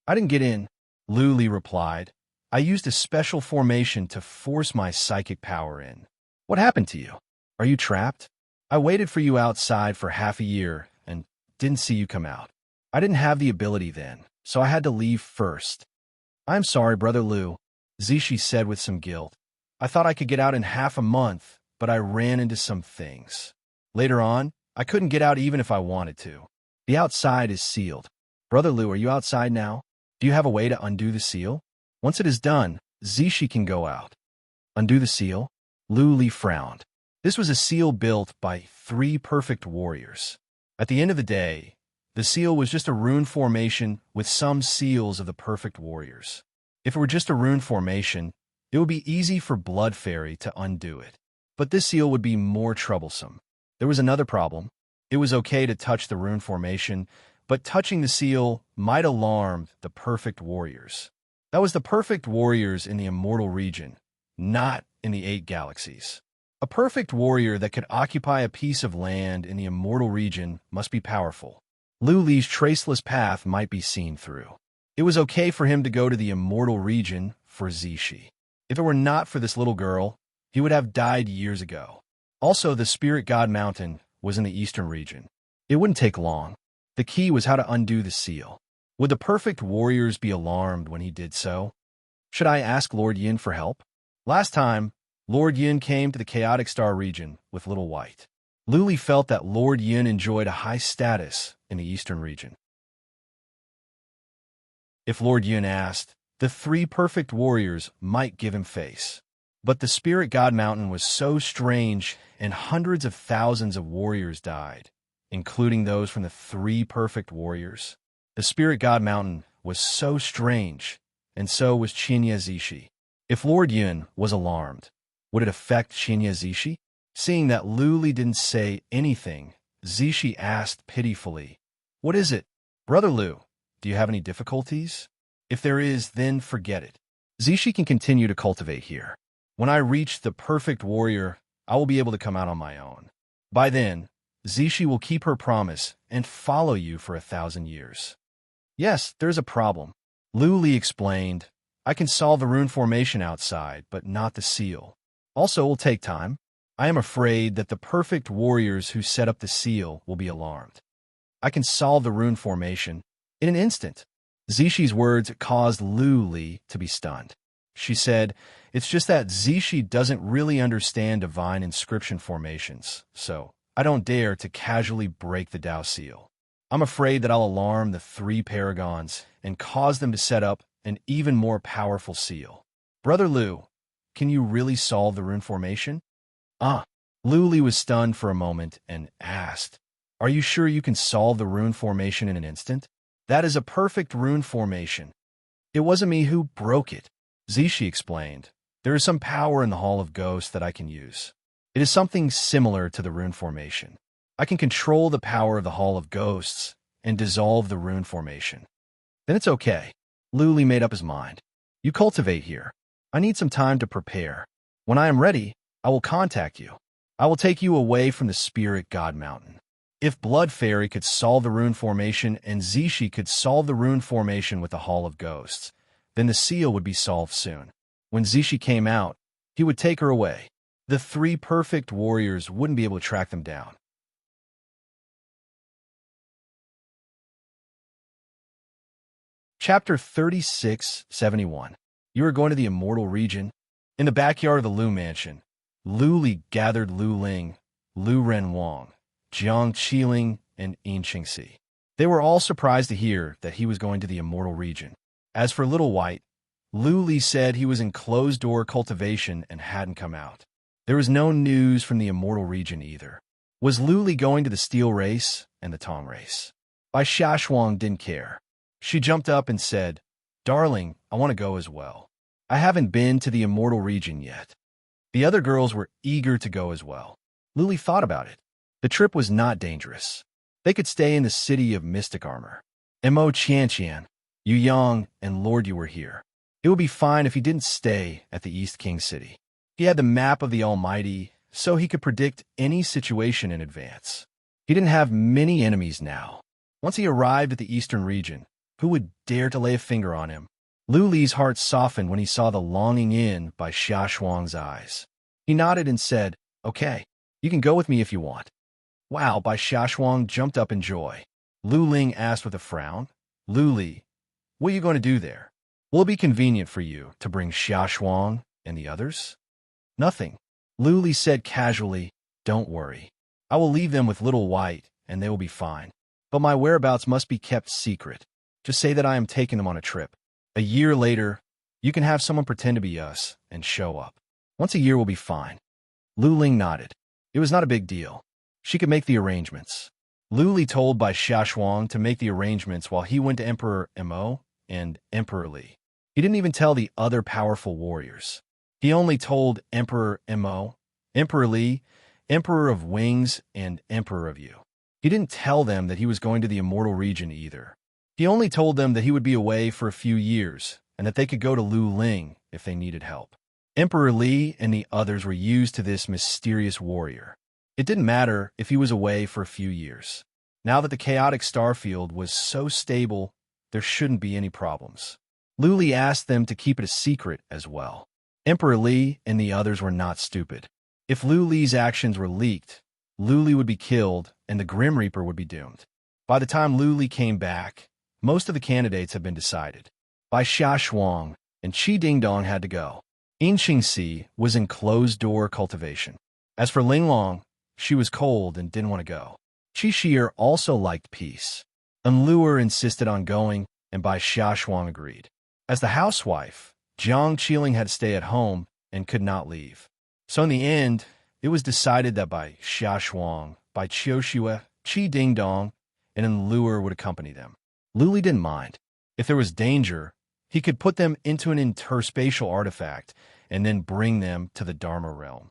Speaker 1: "I didn't get in," Luli replied. "I used a special formation to force my psychic power in." "What happened to you? Are you trapped? I waited for you outside for half a year and didn't see you come out. I didn't have the ability then, so I had to leave first." "I'm sorry, Brother Lu," Zishi said with some guilt. "I thought I could get out in half a month, but I ran into some things. Later on, I couldn't get out even if I wanted to. The outside is sealed." "Brother Lu, are you outside now? Do you have a way to undo the seal? Once it is done, Zishi can go out." "Undo the seal?" Lu Li frowned. This was a seal built by 3 perfect warriors. At the end of the day, the seal was just a rune formation with some seals of the perfect warriors. If it were just a rune formation, it would be easy for Blood Fairy to undo it. But this seal would be more troublesome. There was another problem. It was okay to touch the rune formation, but touching the seal might alarm the perfect warriors. That was the perfect warriors in the immortal region, not in the 8 galaxies. A perfect warrior that could occupy a piece of land in the immortal region must be powerful. Lu Li's traceless path might be seen through. It was okay for him to go to the immortal region for Zishi. If it were not for this little girl, he would have died years ago. Also, the Spirit God Mountain was in the eastern region. It wouldn't take long. The key was how to undo the seal. Would the perfect warriors be alarmed when he did so? Should I ask Lord Yin for help? Last time, Lord Yin came to the Chaotic Star region with Little White. Luli felt that Lord Yin enjoyed a high status in the eastern region. If Lord Yin asked, the 3 perfect warriors might give him face. But the Spirit God Mountain was so strange, and hundreds of thousands of warriors died, including those from the 3 perfect warriors. The Spirit God Mountain was so strange, and so was Shinya Zishi. If Lord Yin was alarmed, would it affect Shinya Zishi? Seeing that Luli didn't say anything, Zishi asked pitifully, "What is it? Brother Lu, do you have any difficulties? If there is, then forget it. Zishi can continue to cultivate here. When I reach the perfect warrior, I will be able to come out on my own. By then, Zishi will keep her promise and follow you for 1,000 years." "Yes, there's a problem," Lu Li explained. "I can solve the rune formation outside, but not the seal. Also, it will take time. I am afraid that the perfect warriors who set up the seal will be alarmed. I can solve the rune formation in an instant." Zishi's words caused Lu Li to be stunned. She said, "It's just that Zishi doesn't really understand divine inscription formations, so I don't dare to casually break the Tao seal. I'm afraid that I'll alarm the 3 paragons and cause them to set up an even more powerful seal. Brother Lu, can you really solve the rune formation?" Lu Li was stunned for a moment and asked, "Are you sure you can solve the rune formation in an instant? That is a perfect rune formation." "It wasn't me who broke it," Zishi explained. "There is some power in the Hall of Ghosts that I can use. It is something similar to the rune formation. I can control the power of the Hall of Ghosts and dissolve the rune formation." "Then it's okay." Lu Li made up his mind. "You cultivate here. I need some time to prepare. When I am ready, I will contact you. I will take you away from the Spirit God Mountain. If Blood Fairy could solve the rune formation and Zishi could solve the rune formation with the Hall of Ghosts, then the seal would be solved soon. When Zishi came out, he would take her away. The 3 perfect warriors wouldn't be able to track them down." Chapter 3671. You are going to the immortal region? In the backyard of the Lu Mansion, Lu Li gathered Lu Ling, Lu Ren Wang, Jiang Qiling, and Yin Qingxi. They were all surprised to hear that he was going to the immortal region. As for Little White, Luli said he was in closed-door cultivation and hadn't come out. There was no news from the immortal region either. Was Luli going to the steel race and the tong race? Bai Xiaoshuang didn't care. She jumped up and said, "Darling, I want to go as well. I haven't been to the immortal region yet." The other girls were eager to go as well. Luli thought about it. The trip was not dangerous. They could stay in the city of mystic armor. Mo Qianqian, Yu Yang, and Lord Yu were here. It would be fine if he didn't stay at the East King City. He had the map of the Almighty, so he could predict any situation in advance. He didn't have many enemies now. Once he arrived at the Eastern region, who would dare to lay a finger on him? Luli's heart softened when he saw the longing in by Xiaoshuang's eyes. He nodded and said, "Okay, you can go with me if you want." Wow, Bai Xiaoshuang jumped up in joy. Lu Ling asked with a frown, "Luli, what are you going to do there? Will it be convenient for you to bring Xiaoshuang and the others?" "Nothing." Luli said casually, "Don't worry. I will leave them with Little White, and they will be fine. But my whereabouts must be kept secret. Just say that I am taking them on a trip. A year later, you can have someone pretend to be us and show up. Once a year will be fine." Lu Ling nodded. It was not a big deal. She could make the arrangements. Luli told Bai Xiaoshuang to make the arrangements while he went to Emperor Mo and Emperor Li. He didn't even tell the other powerful warriors. He only told Emperor Mo, Emperor Li, Emperor of Wings, and Emperor of Yu. He didn't tell them that he was going to the immortal region either. He only told them that he would be away for a few years and that they could go to Lu Ling if they needed help. Emperor Li and the others were used to this mysterious warrior. It didn't matter if he was away for a few years. Now that the chaotic starfield was so stable, there shouldn't be any problems. Luli asked them to keep it a secret as well. Emperor Li and the others were not stupid. If Luli's actions were leaked, Luli would be killed and the Grim Reaper would be doomed. By the time Luli came back, most of the candidates had been decided. Bai Xiaoshuang and Qi Dingdong had to go. Inqingxi was in closed-door cultivation. As for Linglong, she was cold and didn't want to go. Qi Shi'er also liked peace. Enluer insisted on going, and Bai Xiaoshuang agreed. As the housewife, Jiang Qiling had to stay at home and could not leave. So in the end, it was decided that Bai Xiaoshuang, Bai Qiushue, Qi Dingdong, and Enluer would accompany them. Luli didn't mind. If there was danger, he could put them into an interspatial artifact and then bring them to the Dharma realm.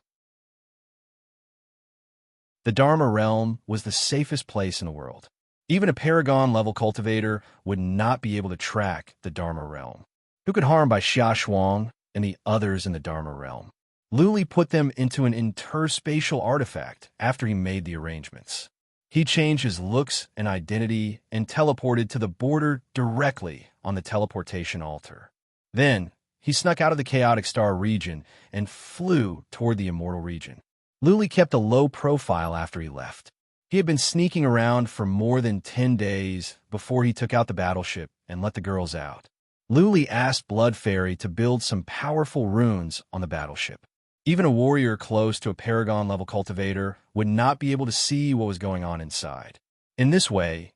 Speaker 1: The Dharma realm was the safest place in the world. Even a Paragon-level cultivator would not be able to track the Dharma realm. Who could harm Bai Xiaoshuang and the others in the Dharma realm? Luli put them into an interspatial artifact after he made the arrangements. He changed his looks and identity and teleported to the border directly on the teleportation altar. Then, he snuck out of the Chaotic Star region and flew toward the Immortal region. Luli kept a low profile after he left. He had been sneaking around for more than 10 days before he took out the battleship and let the girls out. Luli asked Blood Fairy to build some powerful runes on the battleship. Even a warrior close to a Paragon-level cultivator would not be able to see what was going on inside. In this way,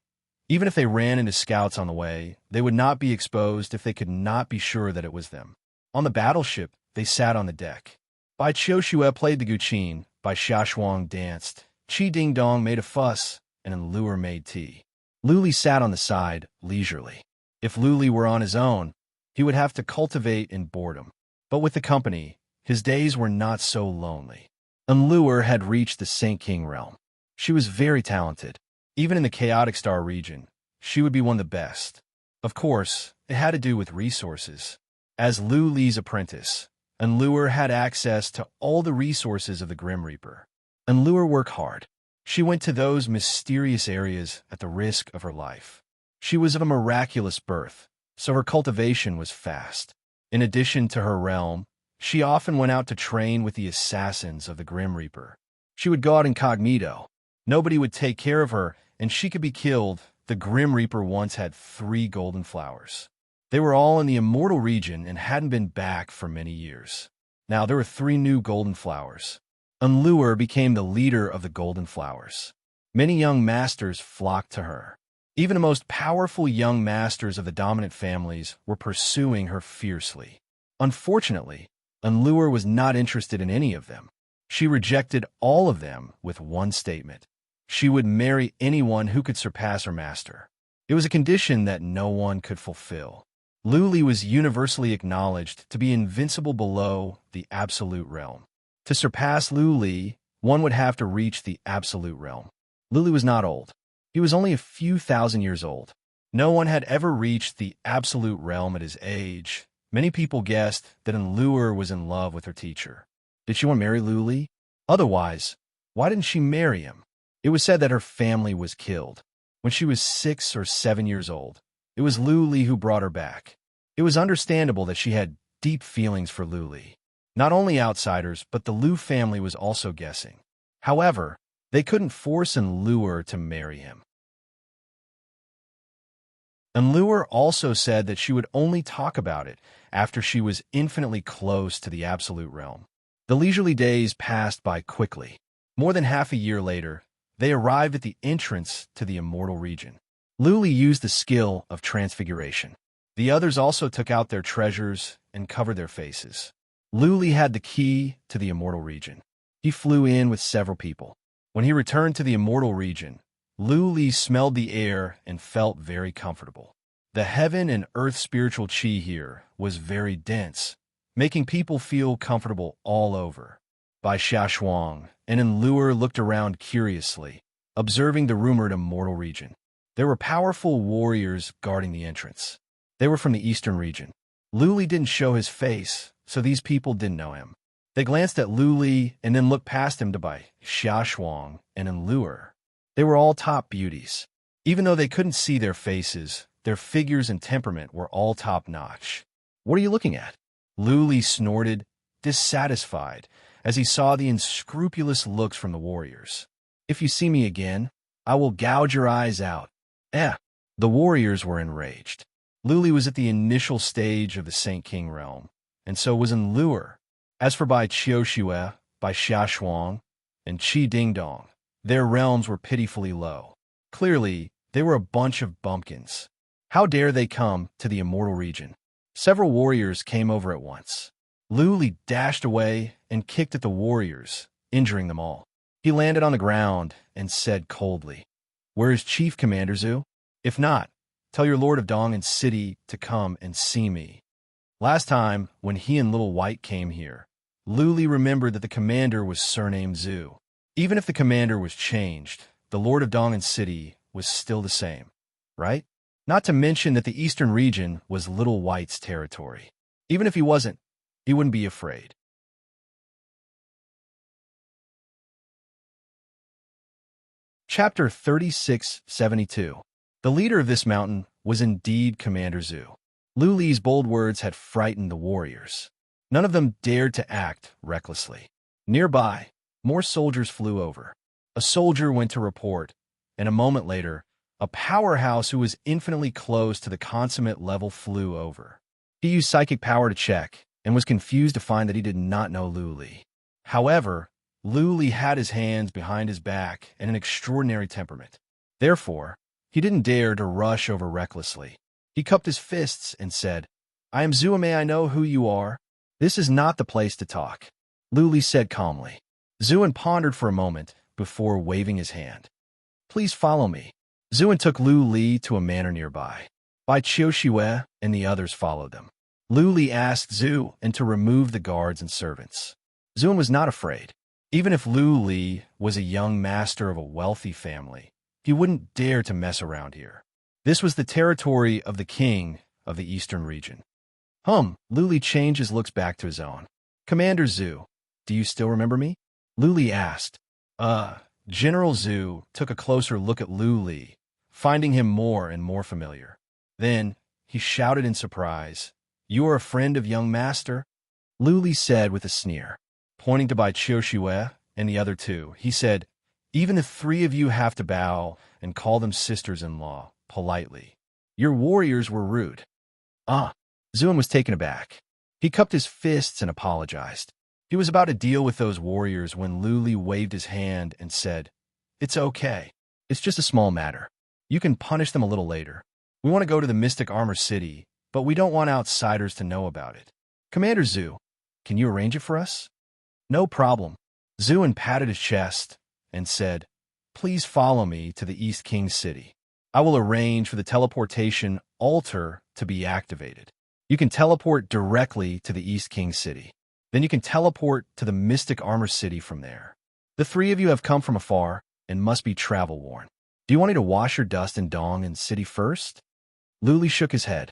Speaker 1: even if they ran into scouts on the way, they would not be exposed if they could not be sure that it was them. On the battleship, they sat on the deck. Bai Qiushue played the guqin, Bai Xiaoshuang danced, Qi Dingdong made a fuss, and Enluer made tea. Luli sat on the side, leisurely. If Luli were on his own, he would have to cultivate in boredom. But with the company, his days were not so lonely. Enluer had reached the Saint King realm. She was very talented. Even in the Chaotic Star region, she would be one of the best. Of course, it had to do with resources. As Lu Li's apprentice, Enluer had access to all the resources of the Grim Reaper. Enluer worked hard. She went to those mysterious areas at the risk of her life. She was of a miraculous birth, so her cultivation was fast. In addition to her realm, she often went out to train with the assassins of the Grim Reaper. She would go out incognito. Nobody would take care of her, and she could be killed. The Grim Reaper once had 3 golden flowers. They were all in the Immortal region and hadn't been back for many years. Now there were 3 new golden flowers. Enluer became the leader of the golden flowers. Many young masters flocked to her. Even the most powerful young masters of the dominant families were pursuing her fiercely. Unfortunately, Unlure was not interested in any of them. She rejected all of them with one statement. She would marry anyone who could surpass her master. It was a condition that no one could fulfill. Luli was universally acknowledged to be invincible below the absolute realm. To surpass Luli, one would have to reach the absolute realm. Luli was not old. He was only a few thousand years old. No one had ever reached the absolute realm at his age. Many people guessed that Unlure was in love with her teacher. Did she want to marry Luli? Otherwise, why didn't she marry him? It was said that her family was killed. When she was 6 or 7 years old, it was Luli who brought her back. It was understandable that she had deep feelings for Luli. Not only outsiders, but the Lu family was also guessing. However, they couldn't force Unlure to marry him. Unlure also said that she would only talk about it after she was infinitely close to the absolute realm. The leisurely days passed by quickly. More than half a year later, they arrived at the entrance to the immortal region. Luli used the skill of transfiguration. The others also took out their treasures and covered their faces. Luli had the key to the immortal region. He flew in with several people. When he returned to the immortal region, Luli smelled the air and felt very comfortable. The heaven and earth spiritual chi here was very dense, making people feel comfortable all over. Bai Xiaoshuang and Unlure looked around curiously, observing the rumored immortal region. There were powerful warriors guarding the entrance. They were from the eastern region. Luli didn't show his face, so these people didn't know him. They glanced at Luli and then looked past him to Bai Xiaoshuang and Unlure. They were all top beauties. Even though they couldn't see their faces, their figures and temperament were all top-notch. "What are you looking at?" Luli snorted, dissatisfied, as he saw the unscrupulous looks from the warriors. "If you see me again, I will gouge your eyes out." The warriors were enraged. Luli was at the initial stage of the Saint King realm, and so was Unlure. As for Bai Qiushue, Bai Xiaoshuang, and Qi Dingdong, their realms were pitifully low. Clearly, they were a bunch of bumpkins. How dare they come to the immortal region? Several warriors came over at once. Luli dashed away and kicked at the warriors, injuring them all. He landed on the ground and said coldly, "Where is Chief Commander Zhu? If not, tell your Lord of Dong and City to come and see me." Last time, when he and Little White came here, Luli remembered that the commander was surnamed Zhu. Even if the commander was changed, the Lord of Dong and City was still the same, right? Not to mention that the eastern region was Little White's territory. Even if he wasn't, he wouldn't be afraid. Chapter 3672. The leader of this mountain was indeed Commander Zhu. Luli's bold words had frightened the warriors. None of them dared to act recklessly. Nearby, more soldiers flew over. A soldier went to report, and a moment later, a powerhouse who was infinitely close to the consummate level flew over. He used psychic power to check, and was confused to find that he did not know Luli. However, Luli had his hands behind his back and an extraordinary temperament. Therefore, he didn't dare to rush over recklessly. He cupped his fists and said, "I am Zhu, may I know who you are?" "This is not the place to talk," Luli said calmly. Zhuan pondered for a moment before waving his hand. "Please follow me." Zhuan took Luli to a manor nearby. Bai Qiushue and the others followed them. Luli asked Zhu and to remove the guards and servants. Zhuan was not afraid. Even if Luli was a young master of a wealthy family, he wouldn't dare to mess around here. This was the territory of the king of the eastern region. Luli changed his looks back to his own. "Commander Zhu, do you still remember me?" Luli asked. General Zhu took a closer look at Luli, finding him more and more familiar. Then he shouted in surprise, "You are a friend of young master?" Luli said with a sneer. Pointing to Bai Qiushue and the other two, he said, "Even the three of you have to bow and call them sisters-in-law, politely. Your warriors were rude." Zhuan was taken aback. He cupped his fists and apologized. He was about to deal with those warriors when Luli waved his hand and said, "It's okay. It's just a small matter. You can punish them a little later. We want to go to the Mystic Armor City, but we don't want outsiders to know about it. Commander Zhu, can you arrange it for us? No problem. Zhuan patted his chest and said, please follow me to the East King City. I will arrange for the teleportation altar to be activated. You can teleport directly to the East King City. Then you can teleport to the Mystic Armor City from there. The three of you have come from afar and must be travel-worn. Do you want me to wash your dust in Dong and City first? Luli shook his head.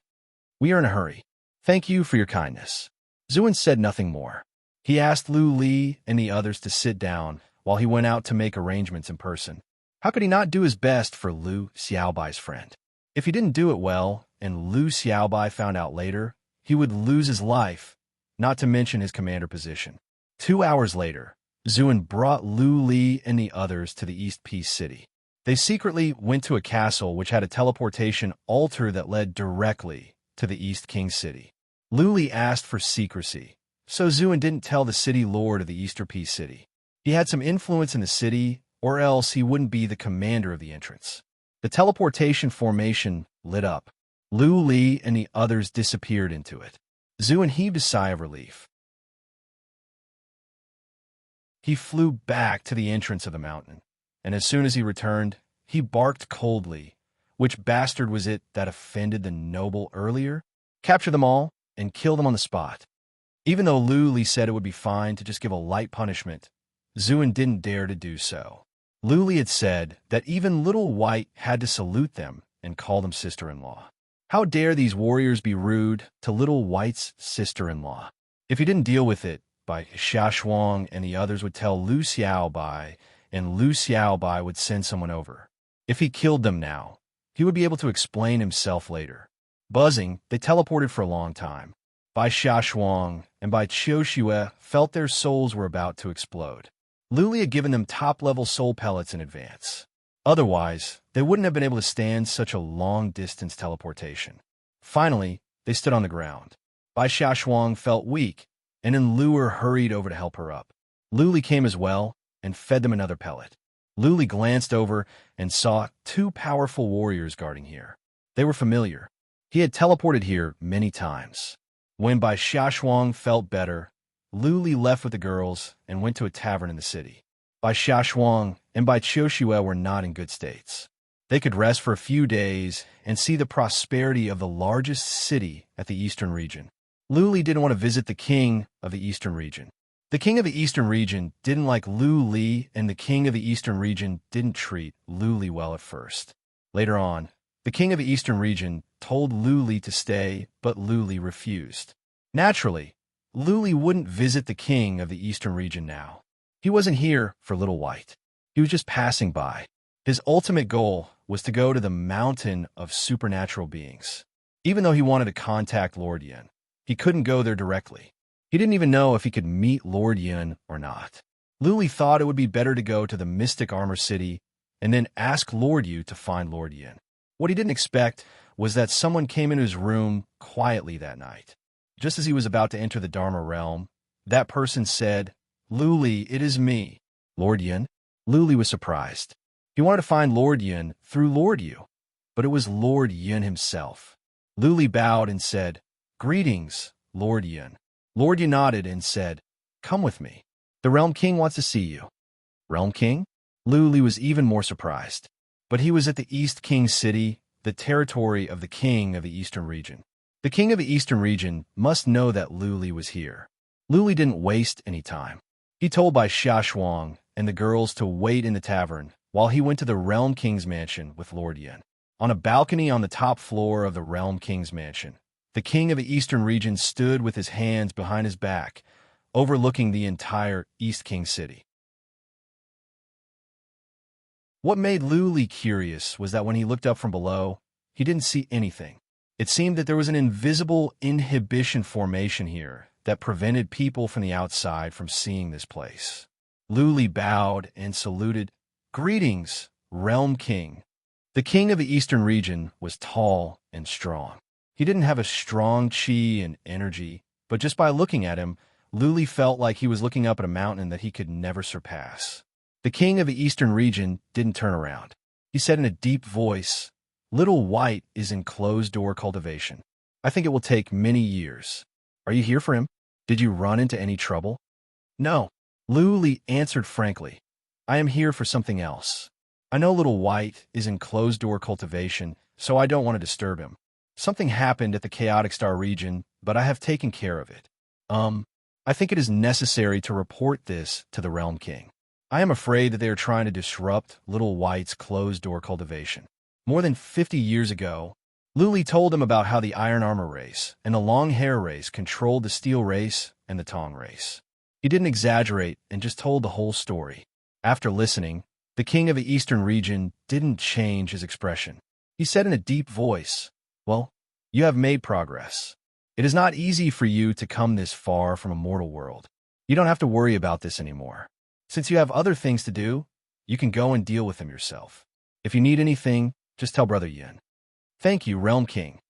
Speaker 1: We are in a hurry. Thank you for your kindness. Zhuan said nothing more. He asked Lu Li and the others to sit down while he went out to make arrangements in person. How could he not do his best for Lu Xiaobai's friend? If he didn't do it well and Lu Xiaobai found out later, he would lose his life, not to mention his commander position. 2 hours later, Zhuan brought Lu Li and the others to the East Peace City. They secretly went to a castle which had a teleportation altar that led directly to the East King City. Lu Li asked for secrecy, so Zhuan didn't tell the city lord of the Eastern Peace City. He had some influence in the city, or else he wouldn't be the commander of the entrance. The teleportation formation lit up. Lu Li and the others disappeared into it. Zhuan heaved a sigh of relief. He flew back to the entrance of the mountain, and as soon as he returned, he barked coldly. Which bastard was it that offended the noble earlier? Capture them all and kill them on the spot. Even though Lu Li said it would be fine to just give a light punishment, Zhuan didn't dare to do so. Lu Li had said that even Little White had to salute them and call them sister-in-law. How dare these warriors be rude to Little White's sister-in-law? If he didn't deal with it, by Xia Shuang and the others would tell Lu Xiaobai, and Lu Xiaobai would send someone over. If he killed them now, he would be able to explain himself later. Buzzing, they teleported for a long time. Bai Xia Shuang and Bai Qiu Xue felt their souls were about to explode. Lu Li had given them top-level soul pellets in advance. Otherwise, they wouldn't have been able to stand such a long-distance teleportation. Finally, they stood on the ground. Bai Xia Shuang felt weak, and then Luer hurried over to help her up. Lu Li came as well and fed them another pellet. Lu Li glanced over and saw 2 powerful warriors guarding here. They were familiar. He had teleported here many times. When Bai Xia Shuang felt better, Lu Li left with the girls and went to a tavern in the city. Bai Xia Shuang and Bai Qiu Xue were not in good states. They could rest for a few days and see the prosperity of the largest city at the eastern region. Lu Li didn't want to visit the king of the eastern region. The king of the eastern region didn't like Lu Li, and the king of the eastern region didn't treat Lu Li well at first. Later on, the king of the eastern region told Lu Li to stay, but Lu Li refused. Naturally, Lu Li wouldn't visit the king of the eastern region now. He wasn't here for Little White. He was just passing by. His ultimate goal was to go to the mountain of supernatural beings. Even though he wanted to contact Lord Yin, he couldn't go there directly. He didn't even know if he could meet Lord Yin or not. Lu Li thought it would be better to go to the Mystic Armor City and then ask Lord Yu to find Lord Yin. What he didn't expect was that someone came into his room quietly that night. Just as he was about to enter the Dharma realm, that person said, Lu Li, it is me. Lord Yin? Lu Li was surprised. He wanted to find Lord Yin through Lord Yu, but it was Lord Yin himself. Lu Li bowed and said, Greetings, Lord Yin. Lord Yin nodded and said, Come with me. The Realm King wants to see you. Realm King? Lu Li was even more surprised. But he was at the East King City, the territory of the king of the eastern region. The king of the eastern region must know that Lu Li was here. Lu Li didn't waste any time. He told Bai Xia Shuang and the girls to wait in the tavern while he went to the Realm King's mansion with Lord Yin. On a balcony on the top floor of the Realm King's mansion, the king of the eastern region stood with his hands behind his back, overlooking the entire East King City. What made Lu Li curious was that when he looked up from below, he didn't see anything. It seemed that there was an invisible inhibition formation here that prevented people from the outside from seeing this place. Lu Li bowed and saluted, Greetings, Realm King. The king of the eastern region was tall and strong. He didn't have a strong chi and energy, but just by looking at him, Lu Li felt like he was looking up at a mountain that he could never surpass. The king of the eastern region didn't turn around. He said in a deep voice, "Little White is in closed-door cultivation. I think it will take many years. Are you here for him? Did you run into any trouble?" "No," Luli answered frankly. "I am here for something else. I know Little White is in closed-door cultivation, so I don't want to disturb him. Something happened at the Chaotic Star region, but I have taken care of it. I think it is necessary to report this to the Realm King. I am afraid that they are trying to disrupt Little White's closed-door cultivation. More than 50 years ago, Luli told him about how the Iron Armor race and the Long Hair race controlled the Steel race and the Tong race. He didn't exaggerate and just told the whole story. After listening, the king of the Eastern region didn't change his expression. He said in a deep voice, "Well, you have made progress. It is not easy for you to come this far from a mortal world. You don't have to worry about this anymore. Since you have other things to do, you can go and deal with them yourself. If you need anything, just tell Brother Yin." "Thank you, Realm King."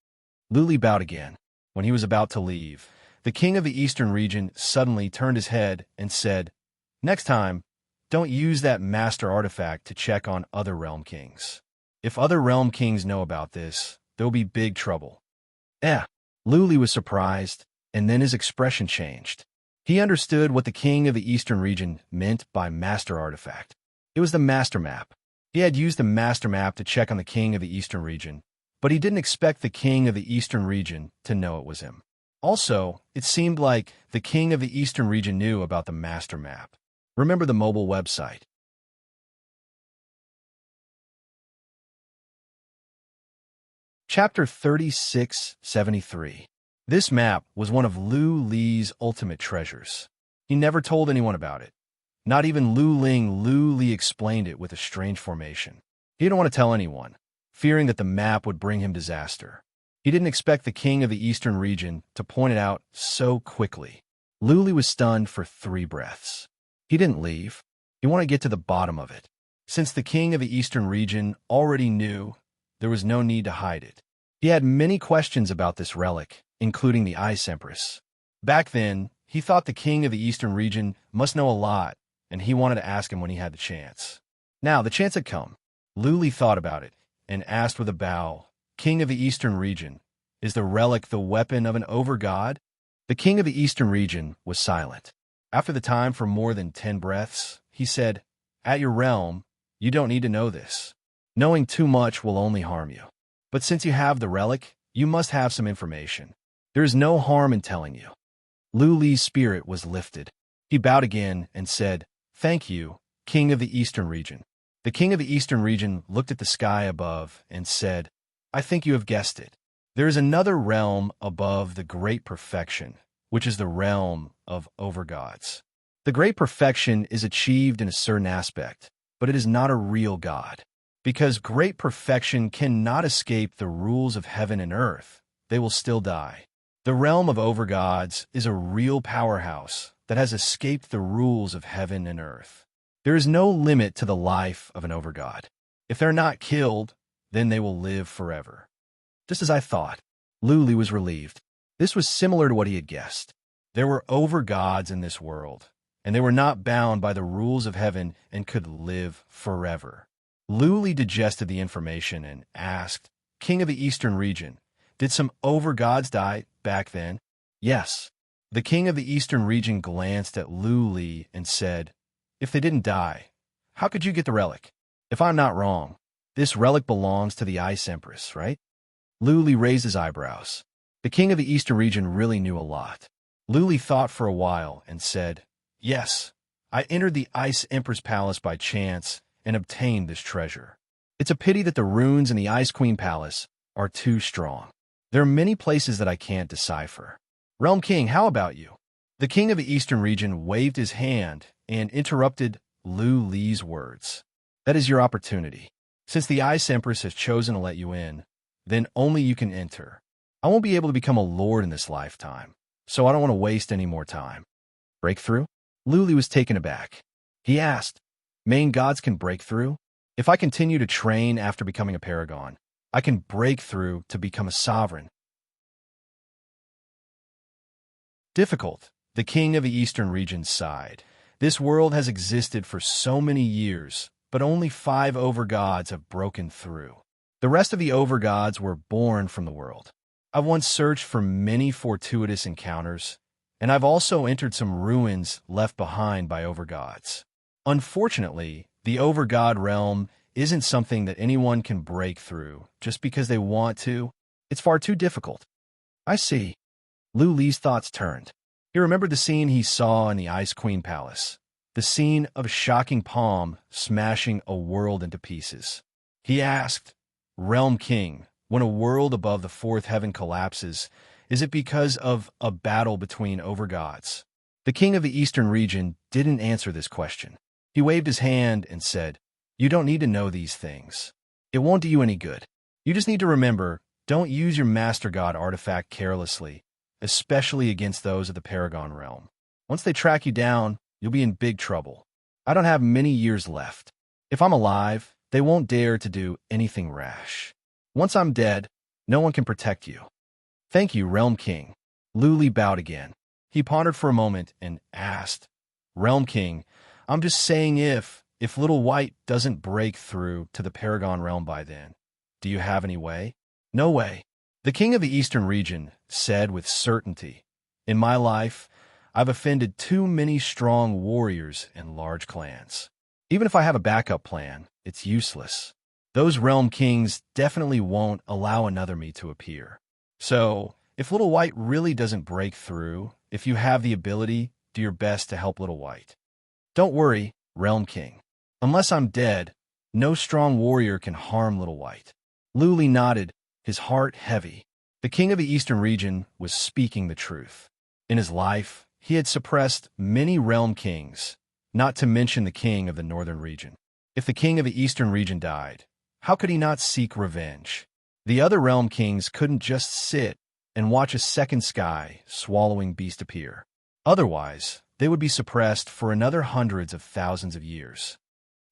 Speaker 1: Luli bowed again. When he was about to leave, the king of the Eastern region suddenly turned his head and said, "Next time, don't use that master artifact to check on other Realm Kings. If other Realm Kings know about this, there will be big trouble." Luli was surprised, and then his expression changed. He understood what the king of the Eastern region meant by master artifact. It was the master map. He had used the master map to check on the king of the Eastern region, but he didn't expect the king of the Eastern region to know it was him. Also, it seemed like the king of the Eastern region knew about the master map. Remember the mobile website. Chapter 3673. This map was one of Lu Li's ultimate treasures. He never told anyone about it. Not even Lu Ling. Lu Li explained it with a strange formation. He didn't want to tell anyone, fearing that the map would bring him disaster. He didn't expect the king of the Eastern region to point it out so quickly. Lu Li was stunned for 3 breaths. He didn't leave. He wanted to get to the bottom of it. Since the king of the Eastern region already knew, there was no need to hide it. He had many questions about this relic, including the Ice Empress. Back then, he thought the king of the Eastern region must know a lot, and he wanted to ask him when he had the chance. Now, the chance had come. Lu Li thought about it and asked with a bow, "King of the Eastern region, is the relic the weapon of an over-god?" The king of the Eastern region was silent. After the time for more than 10 breaths, he said, "At your realm, you don't need to know this. Knowing too much will only harm you. But since you have the relic, you must have some information. There is no harm in telling you." Lu Li's spirit was lifted. He bowed again and said, "Thank you, king of the Eastern region." The king of the Eastern region looked at the sky above and said, "I think you have guessed it. There is another realm above the Great Perfection, which is the realm of overgods. The Great Perfection is achieved in a certain aspect, but it is not a real god. Because Great Perfection cannot escape the rules of heaven and earth, they will still die. The realm of overgods is a real powerhouse that has escaped the rules of heaven and earth. There is no limit to the life of an overgod. If they're not killed, then they will live forever." Just as I thought, Lu Li was relieved. This was similar to what he had guessed. There were overgods in this world, and they were not bound by the rules of heaven and could live forever. Lu Li digested the information and asked, "King of the Eastern region, did some overgods die back then?" "Yes." The king of the Eastern region glanced at Lu Li and said, "If they didn't die, how could you get the relic? If I'm not wrong, this relic belongs to the Ice Empress, right?" Lu Li raised his eyebrows. The king of the Eastern region really knew a lot. Lu Li thought for a while and said, "Yes, I entered the Ice Empress Palace by chance and obtained this treasure. It's a pity that the runes in the Ice Queen Palace are too strong. There are many places that I can't decipher. Realm King, how about you?" The king of the Eastern region waved his hand and interrupted Lu Li's words. "That is your opportunity. Since the Ice Empress has chosen to let you in, then only you can enter. I won't be able to become a lord in this lifetime, so I don't want to waste any more time." "Breakthrough?" Lu Li was taken aback. He asked, "Main gods can break through? If I continue to train after becoming a paragon, I can break through to become a sovereign." "Difficult," the king of the Eastern region sighed. "This world has existed for so many years, but only 5 overgods have broken through. The rest of the overgods were born from the world. I've once searched for many fortuitous encounters, and I've also entered some ruins left behind by overgods. Unfortunately, the overgod realm isn't something that anyone can break through just because they want to. It's far too difficult. I see. Lu Li's thoughts turned. He remembered the scene he saw in the Ice Queen Palace, the scene of a shocking palm smashing a world into pieces. He asked, Realm King, when a world above the fourth heaven collapses, is it because of a battle between overgods? The king of the eastern region didn't answer this question. He waved his hand and said, You don't need to know these things. It won't do you any good. You just need to remember, don't use your Master God artifact carelessly, especially against those of the Paragon realm. Once they track you down, you'll be in big trouble. I don't have many years left. If I'm alive, they won't dare to do anything rash. Once I'm dead, no one can protect you. Thank you, Realm King. Lu Li bowed again. He pondered for a moment and asked, Realm King, I'm just saying if Little White doesn't break through to the Paragon realm by then, do you have any way? No way. The king of the eastern region said with certainty, In my life, I've offended too many strong warriors and large clans. Even if I have a backup plan, it's useless. Those realm kings definitely won't allow another me to appear. So, if Little White really doesn't break through, if you have the ability, do your best to help Little White. Don't worry, Realm King. Unless I'm dead, no strong warrior can harm Little White. Lu Li nodded, his heart heavy. The king of the eastern region was speaking the truth. In his life, he had suppressed many realm kings, not to mention the king of the northern region. If the king of the eastern region died, how could he not seek revenge? The other realm kings couldn't just sit and watch a second sky swallowing beast appear. Otherwise, they would be suppressed for another hundreds of thousands of years.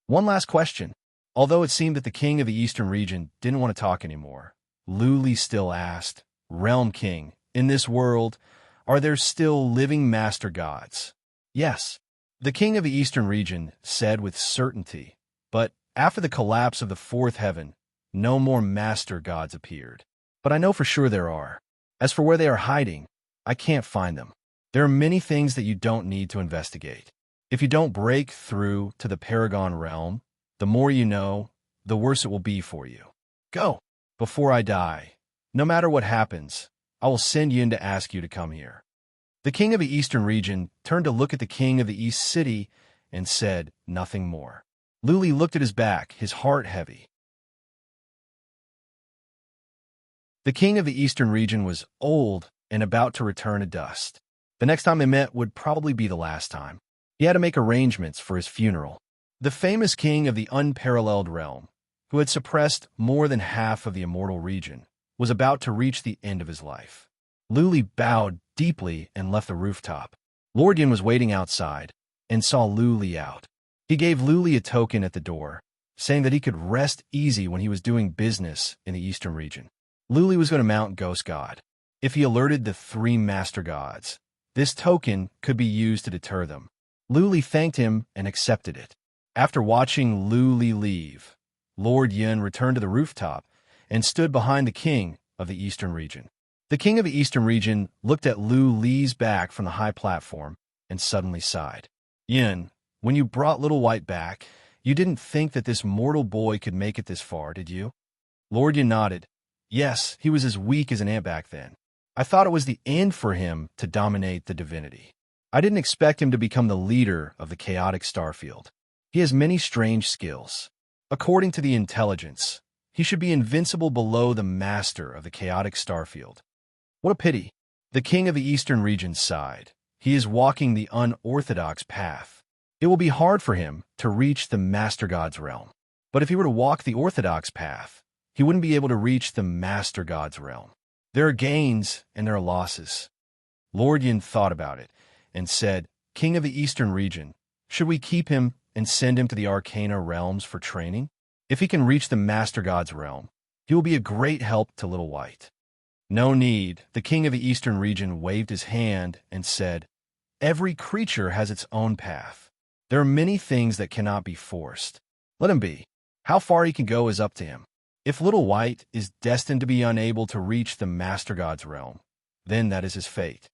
Speaker 1: One last question. Although it seemed that the king of the eastern region didn't want to talk anymore, Lu Li still asked, Realm King, in this world, are there still living master gods? Yes. The king of the eastern region said with certainty, but after the collapse of the fourth heaven, no more master gods appeared. But I know for sure there are. As for where they are hiding, I can't find them. There are many things that you don't need to investigate. If you don't break through to the Paragon realm, the more you know, the worse it will be for you. Go. Before I die, no matter what happens, I will send Yun to ask you to come here. The king of the eastern region turned to look at the king of the east city and said nothing more. Lu Li looked at his back, his heart heavy. The king of the eastern region was old and about to return to dust. The next time they met would probably be the last time. He had to make arrangements for his funeral. The famous king of the unparalleled realm, who had suppressed more than half of the immortal region, was about to reach the end of his life. Lu Li bowed deeply and left the rooftop. Lord Yun was waiting outside and saw Lu Li out. He gave Lu Li a token at the door, saying that he could rest easy when he was doing business in the eastern region. Lu Li was going to mount Ghost God. If he alerted the 3 master gods, this token could be used to deter them. Lu Li thanked him and accepted it. After watching Lu Li leave, Lord Yun returned to the rooftop and stood behind the king of the eastern region. The king of the eastern region looked at Lu Li's back from the high platform and suddenly sighed. Yun, when you brought Little White back, you didn't think that this mortal boy could make it this far, did you? Lord Yun nodded. Yes, he was as weak as an ant back then. I thought it was the end for him to dominate the divinity. I didn't expect him to become the leader of the chaotic starfield. He has many strange skills. According to the intelligence, he should be invincible below the master of the chaotic starfield. What a pity. The king of the eastern region sighed. He is walking the unorthodox path. It will be hard for him to reach the master god's realm. But if he were to walk the orthodox path, he wouldn't be able to reach the master god's realm. There are gains and there are losses. Lord Yin thought about it and said, King of the eastern region, should we keep him and send him to the Arcana realms for training? If he can reach the master god's realm, he will be a great help to Little White. No need. The king of the eastern region waved his hand and said, Every creature has its own path. There are many things that cannot be forced. Let him be. How far he can go is up to him. If Little White is destined to be unable to reach the Master God's realm, then that is his fate.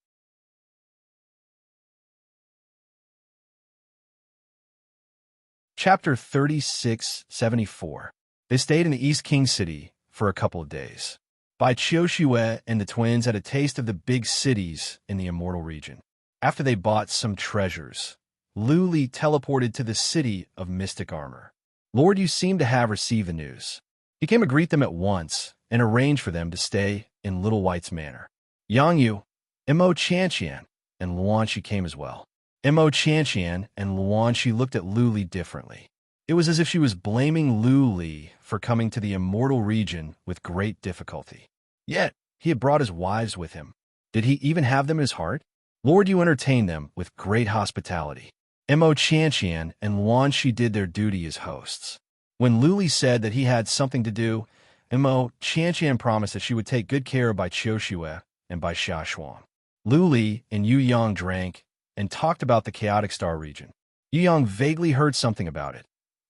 Speaker 1: Chapter 3674. They stayed in the East King City for a couple of days. Bai Qiuxue and the twins had a taste of the big cities in the Immortal region. After they bought some treasures, Lu Li teleported to the city of mystic armor. Lord Yu seemed to have received the news. He came to greet them at once and arranged for them to stay in Little White's manor. Yang Yu, Mo Qianqian, and Luanxi came as well. Mo Qianqian and Luanxi looked at Lu Li differently. It was as if she was blaming Lu Li for coming to the Immortal region with great difficulty. Yet, he had brought his wives with him. Did he even have them in his heart? Lord Yu entertained them with great hospitality. Mo Qianqian and Luanxi did their duty as hosts. When Lu Li said that he had something to do, Mo Qianqian promised that she would take good care of Bai Qiuxue and Bai Xiaoshuang. Lu Li and Yu Yang drank and talked about the Chaotic Star region. Yu Yang vaguely heard something about it,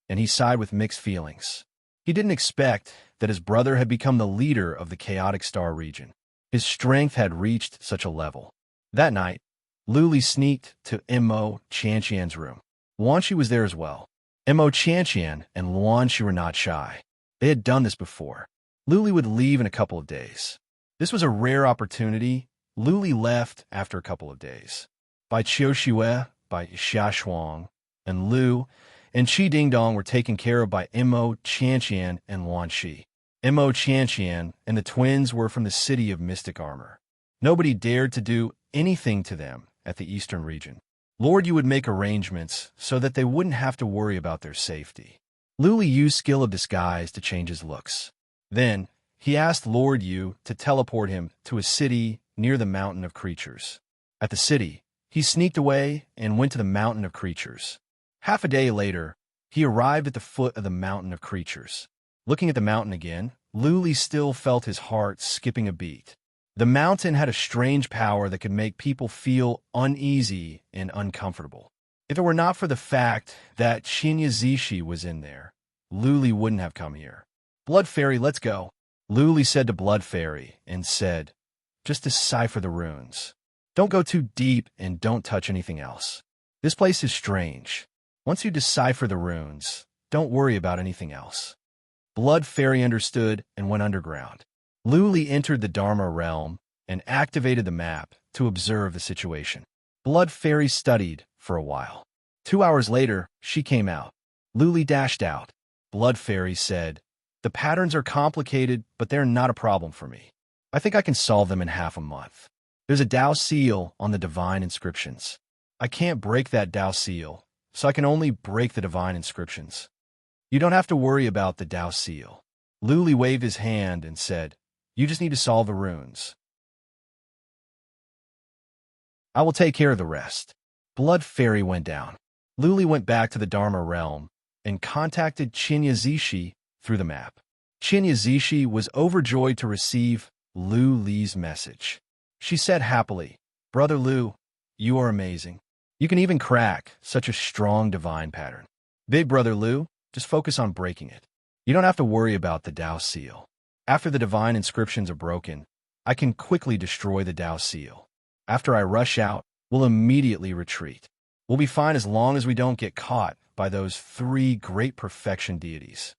Speaker 1: and he sighed with mixed feelings. He didn't expect that his brother had become the leader of the Chaotic Star region. His strength had reached such a level. That night, Lu Li sneaked to Mo Qianqian's room. Luanxi was there as well. Mo Qianqian and Luanxi were not shy. They had done this before. Lu Li would leave in a couple of days. This was a rare opportunity. Lu Li left after a couple of days. Bai Qiuxue, Bai Xiaoshuang, and Lu and Qi Dingdong were taken care of by Mo Qianqian and Luanxi. Mo Qianqian and the twins were from the city of mystic armor. Nobody dared to do anything to them at the eastern region. Lord Yu would make arrangements so that they wouldn't have to worry about their safety. Lu Li used skill of disguise to change his looks. Then, he asked Lord Yu to teleport him to a city near the Mountain of Creatures. At the city, he sneaked away and went to the Mountain of Creatures. Half a day later, he arrived at the foot of the Mountain of Creatures. Looking at the mountain again, Lu Li still felt his heart skipping a beat. The mountain had a strange power that could make people feel uneasy and uncomfortable. If it were not for the fact that Qinya Zishi was in there, Lu Li wouldn't have come here. Blood Fairy, let's go. Lu Li said to Blood Fairy and said, just decipher the runes. Don't go too deep and don't touch anything else. This place is strange. Once you decipher the runes, don't worry about anything else. Blood Fairy understood and went underground. Lu Li entered the Dharma realm and activated the map to observe the situation. Blood Fairy studied for a while. 2 hours later, she came out. Lu Li dashed out. Blood Fairy said, the patterns are complicated, but they're not a problem for me. I think I can solve them in half a month. There's a Tao seal on the divine inscriptions. I can't break that Tao seal, so I can only break the divine inscriptions. You don't have to worry about the Tao seal. Lu Li waved his hand and said, you just need to solve the runes. I will take care of the rest. Blood Fairy went down. Lu Li went back to the Dharma realm and contacted Qinya Zishi through the map. Qinya Zishi was overjoyed to receive Lu Li's message. She said happily, Brother Lu, you are amazing. You can even crack such a strong divine pattern. Big Brother Lu, just focus on breaking it. You don't have to worry about the Tao seal. After the divine inscriptions are broken, I can quickly destroy the Tao seal. After I rush out, we'll immediately retreat. We'll be fine as long as we don't get caught by those 3 great perfection deities.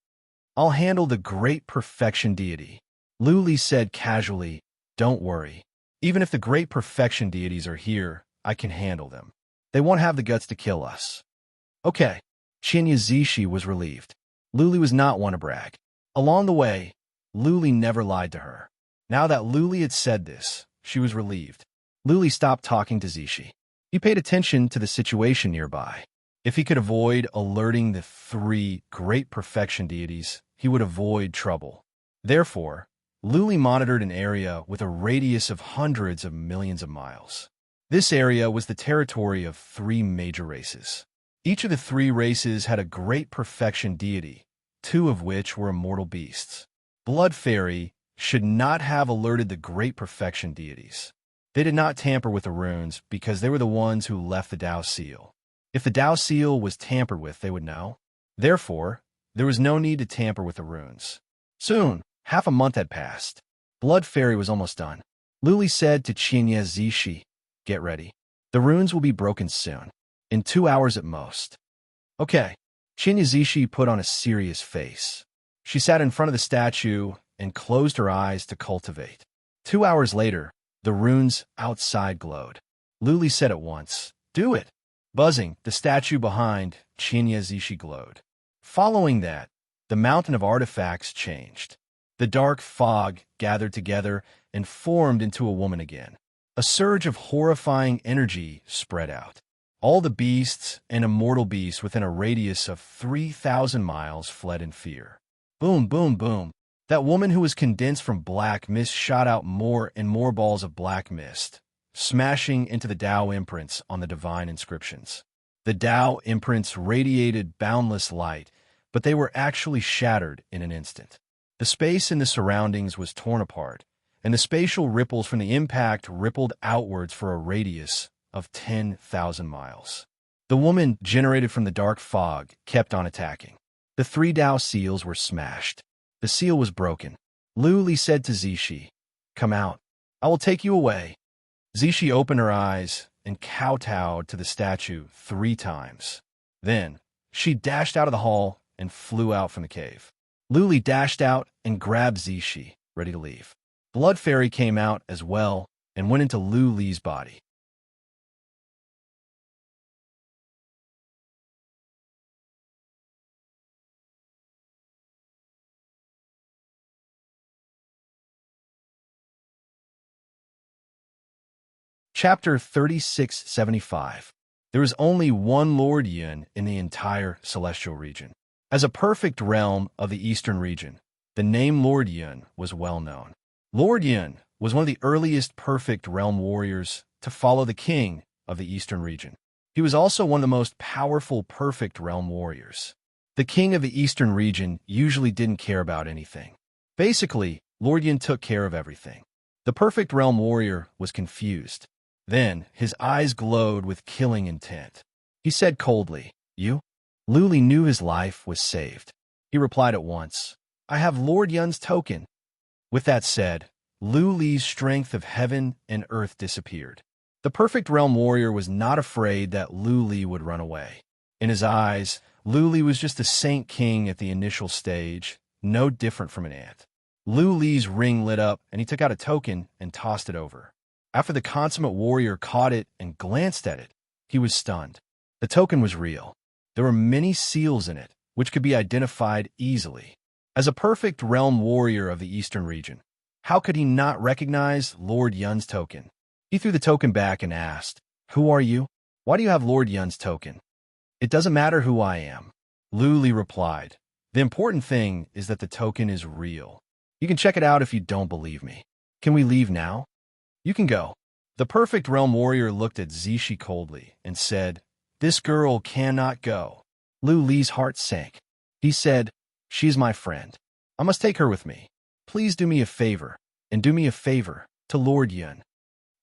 Speaker 1: I'll handle the great perfection deity. Lu Li said casually, don't worry. Even if the great perfection deities are here, I can handle them. They won't have the guts to kill us. Okay. Qinya Zishi was relieved. Lu Li was not one to brag. Along the way, Lu Li never lied to her. Now that Lu Li had said this, she was relieved. Lu Li stopped talking to Zishi. He paid attention to the situation nearby. If he could avoid alerting the 3 great perfection deities, he would avoid trouble. Therefore, Lu Li monitored an area with a radius of hundreds of millions of miles. This area was the territory of 3 major races. Each of the 3 races had a great perfection deity, 2 of which were immortal beasts. Blood Fairy should not have alerted the great perfection deities. They did not tamper with the runes because they were the ones who left the Tao seal. If the Tao seal was tampered with, they would know. Therefore, There was no need to tamper with the runes. Soon, half a month had passed. Blood Fairy was almost done. Luli said to Qinya Zishi, "Get ready. The runes will be broken soon. In 2 hours at most." Okay. Qinya Zishi put on a serious face. She sat in front of the statue and closed her eyes to cultivate. 2 hours later, the runes outside glowed. Luli said at once, "Do it." Buzzing, the statue behind Qinya Zishi glowed. Following that, the mountain of artifacts changed. The dark fog gathered together and formed into a woman again. A surge of horrifying energy spread out. All the beasts and immortal beasts within a radius of 3,000 miles fled in fear. Boom, boom, boom. That woman who was condensed from black mist shot out more and more balls of black mist, smashing into the Tao imprints on the divine inscriptions. The Tao imprints radiated boundless light, but they were actually shattered in an instant. The space in the surroundings was torn apart, and the spatial ripples from the impact rippled outwards for a radius of 10,000 miles. The woman, generated from the dark fog, kept on attacking. The 3 Tao seals were smashed. The seal was broken. Luli said to Zishi, "Come out. I will take you away." Zishi opened her eyes and kowtowed to the statue 3 times. Then, she dashed out of the hall and flew out from the cave. Luli dashed out and grabbed Zishi, ready to leave. Blood Fairy came out as well and went into Luli's body. Chapter 3675. There is only one Lord Yun in the entire celestial region. As a perfect realm of the eastern region, the name Lord Yun was well known. Lord Yun was one of the earliest perfect realm warriors to follow the king of the eastern region. He was also one of the most powerful perfect realm warriors. The king of the eastern region usually didn't care about anything. Basically, Lord Yun took care of everything. The perfect realm warrior was confused. Then, his eyes glowed with killing intent. He said coldly, "You?" Luli knew his life was saved. He replied at once, "I have Lord Yun's token." With that said, Luli's strength of heaven and earth disappeared. The perfect realm warrior was not afraid that Luli would run away. In his eyes, Luli was just a saint king at the initial stage, no different from an ant. Luli's ring lit up, and he took out a token and tossed it over. After the consummate warrior caught it and glanced at it, he was stunned. The token was real. There were many seals in it, which could be identified easily. As a perfect realm warrior of the eastern region, how could he not recognize Lord Yun's token? He threw the token back and asked, "Who are you? Why do you have Lord Yun's token?" "It doesn't matter who I am," Luli replied. "The important thing is that the token is real. You can check it out if you don't believe me. Can we leave now?" "You can go." The perfect realm warrior looked at Zishi coldly and said, "This girl cannot go." Luli's heart sank. He said, "She's my friend. I must take her with me. Please do me a favor, and do me a favor to Lord Yun."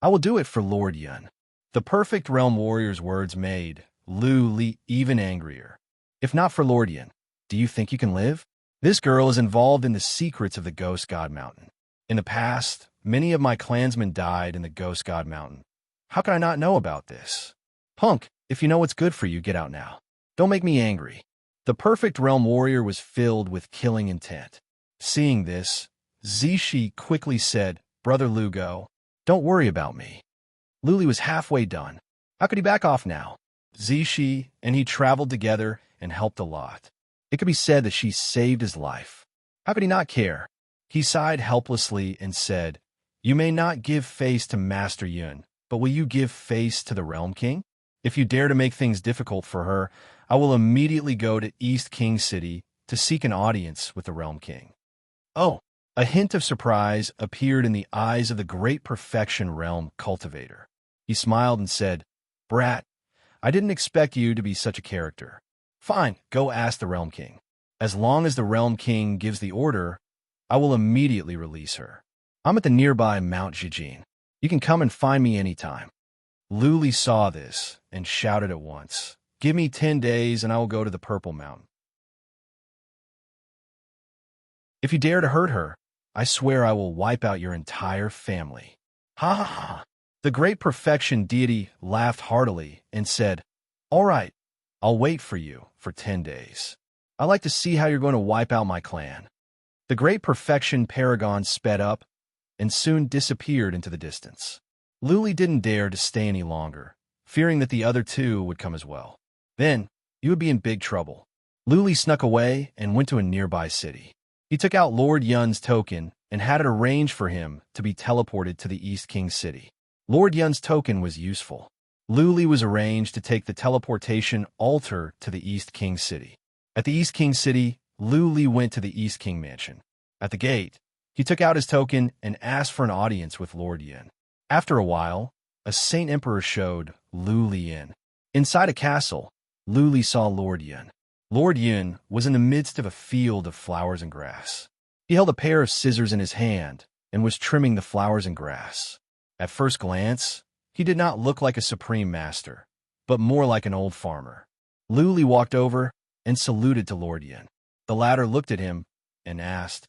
Speaker 1: "I will do it for Lord Yun." The perfect realm warrior's words made Luli even angrier. "If not for Lord Yun, do you think you can live?" "This girl is involved in the secrets of the Ghost God Mountain. In the past, many of my clansmen died in the Ghost God Mountain. How could I not know about this?" "Punk, if you know what's good for you, get out now. Don't make me angry." The perfect realm warrior was filled with killing intent. Seeing this, Zishi quickly said, "Brother Lugo, don't worry about me." Luli was halfway done. How could he back off now? Zishi and he traveled together and helped a lot. It could be said that she saved his life. How could he not care? He sighed helplessly and said, "You may not give face to Master Yun, but will you give face to the Realm King? If you dare to make things difficult for her, I will immediately go to East King City to seek an audience with the Realm King." Oh, a hint of surprise appeared in the eyes of the great perfection realm cultivator. He smiled and said, "Brat, I didn't expect you to be such a character. Fine, go ask the Realm King. As long as the Realm King gives the order, I will immediately release her. I'm at the nearby Mount Jijin. You can come and find me anytime." Luli saw this and shouted at once, "Give me 10 days and I will go to the Purple Mountain." If you dare to hurt her, I swear I will wipe out your entire family. Ha ha ha. The great perfection deity laughed heartily and said, All right, I'll wait for you for 10 days. I like to see how you're going to wipe out my clan. The great perfection paragon sped up and soon disappeared into the distance. Luli didn't dare to stay any longer, fearing that the other two would come as well. Then, you would be in big trouble. Luli snuck away and went to a nearby city. He took out Lord Yun's token and had it arranged for him to be teleported to the East King City. Lord Yun's token was useful. Luli was arranged to take the teleportation altar to the East King City. At the East King City, Luli went to the East King Mansion. At the gate, he took out his token and asked for an audience with Lord Yun. After a while, a Saint Emperor showed Luli in. Inside a castle, Luli saw Lord Yun. Lord Yun was in the midst of a field of flowers and grass. He held a pair of scissors in his hand and was trimming the flowers and grass. At first glance, he did not look like a supreme master, but more like an old farmer. Luli walked over and saluted to Lord Yun. The latter looked at him and asked,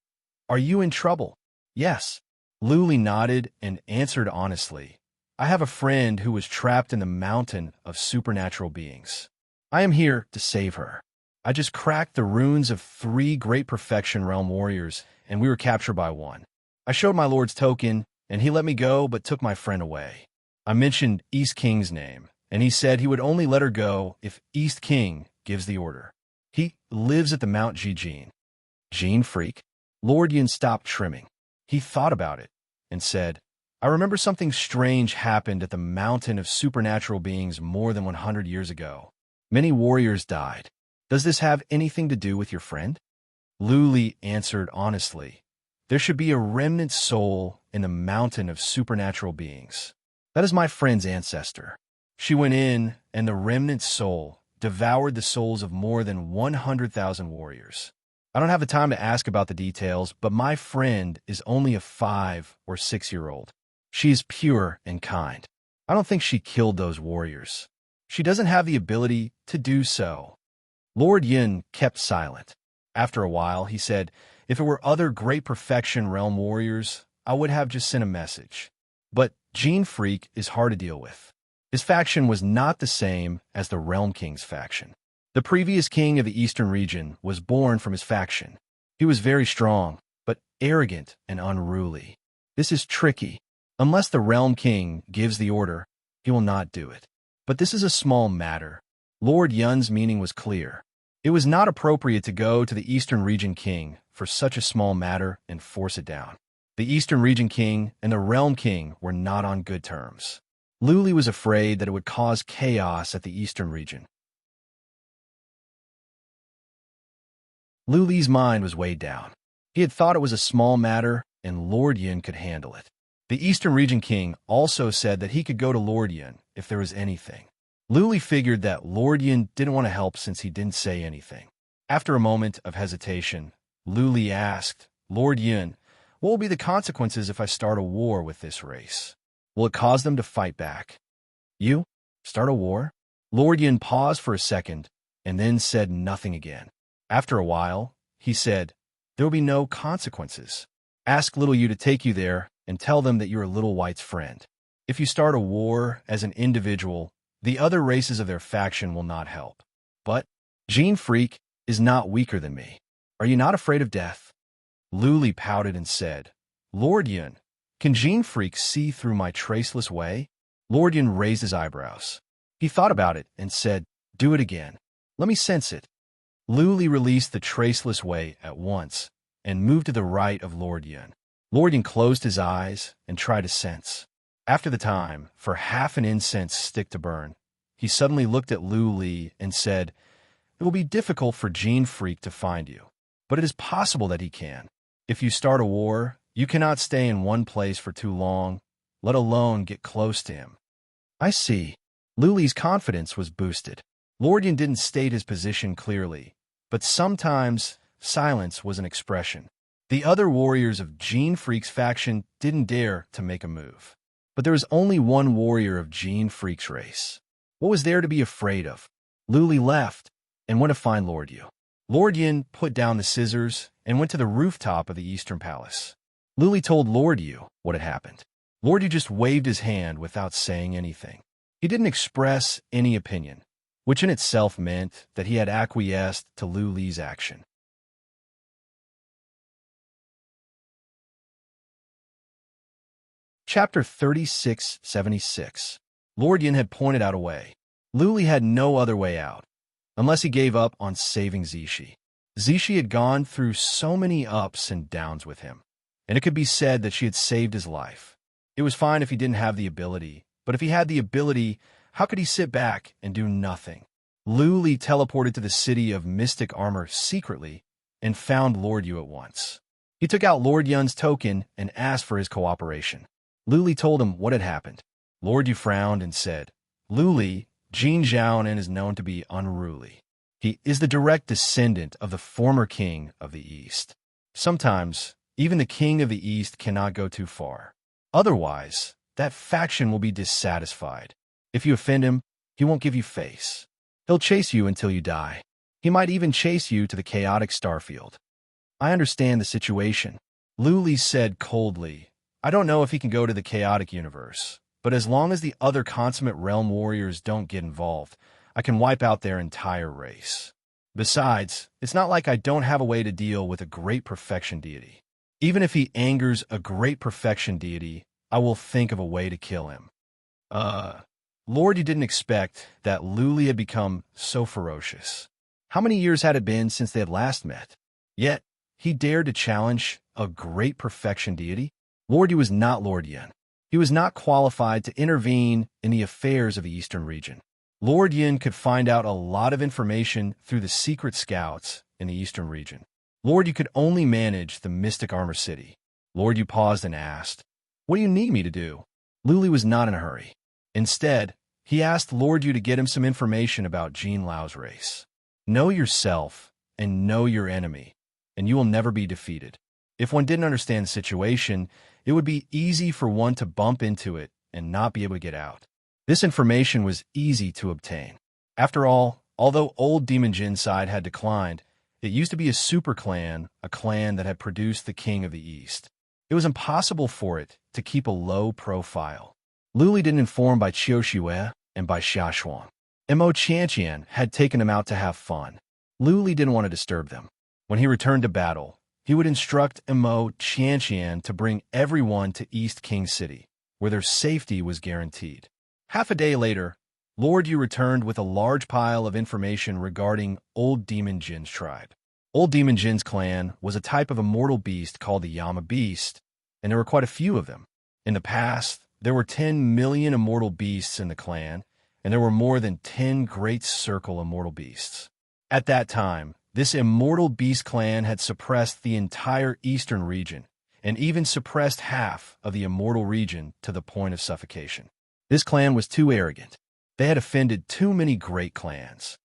Speaker 1: Are you in trouble? Yes. Luli nodded and answered honestly, I have a friend who was trapped in the mountain of supernatural beings. I am here to save her. I just cracked the runes of 3 great perfection realm warriors, and we were captured by one. I showed my lord's token, and he let me go but took my friend away. I mentioned East King's name, and he said he would only let her go if East King gives the order. He lives at the Mount Jijin. Gene Freak? Lord Yun stopped trimming. He thought about it and said, I remember something strange happened at the mountain of supernatural beings more than 100 years ago. Many warriors died. Does this have anything to do with your friend? Luli answered honestly, There should be a remnant soul in the mountain of supernatural beings. That is my friend's ancestor. She went in, and the remnant soul devoured the souls of more than 100,000 warriors. I don't have the time to ask about the details, but my friend is only a 5 or 6-year-old. She is pure and kind. I don't think she killed those warriors. She doesn't have the ability to do so. Lord Yun kept silent. After a while, he said, If it were other great perfection realm warriors, I would have just sent a message. But Gene Freak is hard to deal with. His faction was not the same as the Realm King's faction. The previous king of the Eastern region was born from his faction. He was very strong, but arrogant and unruly. This is tricky. Unless the Realm King gives the order, he will not do it. But this is a small matter. Lord Yun's meaning was clear. It was not appropriate to go to the Eastern Region King for such a small matter and force it down. The Eastern Region King and the Realm King were not on good terms. Luli was afraid that it would cause chaos at the Eastern Region. Luli's mind was weighed down. He had thought it was a small matter and Lord Yun could handle it. The Eastern Region King also said that he could go to Lord Yun if there was anything. Luli figured that Lord Yun didn't want to help since he didn't say anything. After a moment of hesitation, Luli asked, Lord Yun, what will be the consequences if I start a war with this race? Will it cause them to fight back? You? Start a war? Lord Yun paused for a second and then said nothing again. After a while, he said, There will be no consequences. Ask Little You to take you there and tell them that you are Little White's friend. If you start a war as an individual, the other races of their faction will not help. But Gene Freak is not weaker than me. Are you not afraid of death? Luli pouted and said, Lord Yun, can Gene Freak see through my traceless way? Lord Yun raised his eyebrows. He thought about it and said, Do it again. Let me sense it. Luli released the traceless way at once and moved to the right of Lord Yun. Lord Yun closed his eyes and tried to sense. After the time for half an incense stick to burn, he suddenly looked at Luli and said, It will be difficult for Gene Freak to find you, but it is possible that he can. If you start a war, you cannot stay in one place for too long, let alone get close to him. I see. Luli's confidence was boosted. Lord Yun didn't state his position clearly, but sometimes silence was an expression. The other warriors of Gene Freak's faction didn't dare to make a move. But there was only one warrior of Gene Freak's race. What was there to be afraid of? Luli left and went to find Lord Yu. Lord Yin put down the scissors and went to the rooftop of the Eastern Palace. Luli told Lord Yu what had happened. Lord Yu just waved his hand without saying anything. He didn't express any opinion, which in itself meant that he had acquiesced to Lu Li's action. Chapter 3676. Lord Yin had pointed out a way. Lu Li had no other way out, unless he gave up on saving Zishi. Zishi had gone through so many ups and downs with him, and it could be said that she had saved his life. It was fine if he didn't have the ability, but if he had the ability, how could he sit back and do nothing? Lu Li teleported to the city of mystic armor secretly and found Lord Yu at once. He took out Lord Yun's token and asked for his cooperation. Lu Li told him what had happened. Lord Yu frowned and said, Lu Li, Jin Zhaonan is known to be unruly. He is the direct descendant of the former king of the East. Sometimes, even the king of the East cannot go too far. Otherwise, that faction will be dissatisfied. If you offend him, he won't give you face. He'll chase you until you die. He might even chase you to the chaotic starfield. I understand the situation, Lu Li said coldly. I don't know if he can go to the chaotic universe, but as long as the other consummate realm warriors don't get involved, I can wipe out their entire race. Besides, it's not like I don't have a way to deal with a great perfection deity. Even if he angers a great perfection deity, I will think of a way to kill him. Lord, you didn't expect that Lu Li had become so ferocious. How many years had it been since they had last met? Yet, he dared to challenge a great perfection deity? Lord Yu was not Lord Yin. He was not qualified to intervene in the affairs of the Eastern region. Lord Yin could find out a lot of information through the secret scouts in the Eastern region. Lord Yu could only manage the Mystic Armor City. Lord Yu paused and asked, What do you need me to do? Lu Li was not in a hurry. Instead, he asked Lord Yu to get him some information about Jin Lao's race. Know yourself and know your enemy, and you will never be defeated. If one didn't understand the situation, it would be easy for one to bump into it and not be able to get out. This information was easy to obtain. After all, although old Demon Jin's side had declined, it used to be a super clan, a clan that had produced the King of the East. It was impossible for it to keep a low profile. Lu Li didn't inform by Qiu Xue and by Xia Shuang. Mo Qianqian had taken him out to have fun. Lu Li didn't want to disturb them. When he returned to battle, he would instruct Mo Qianqian to bring everyone to East King City, where their safety was guaranteed. Half a day later, Lord Yu returned with a large pile of information regarding Old Demon Jin's tribe. Old Demon Jin's clan was a type of immortal beast called the Yama Beast, and there were quite a few of them. In the past, there were 10 million immortal beasts in the clan, and there were more than 10 Great Circle immortal beasts. At that time, this immortal beast clan had suppressed the entire eastern region, and even suppressed half of the immortal region to the point of suffocation. This clan was too arrogant. They had offended too many great clans.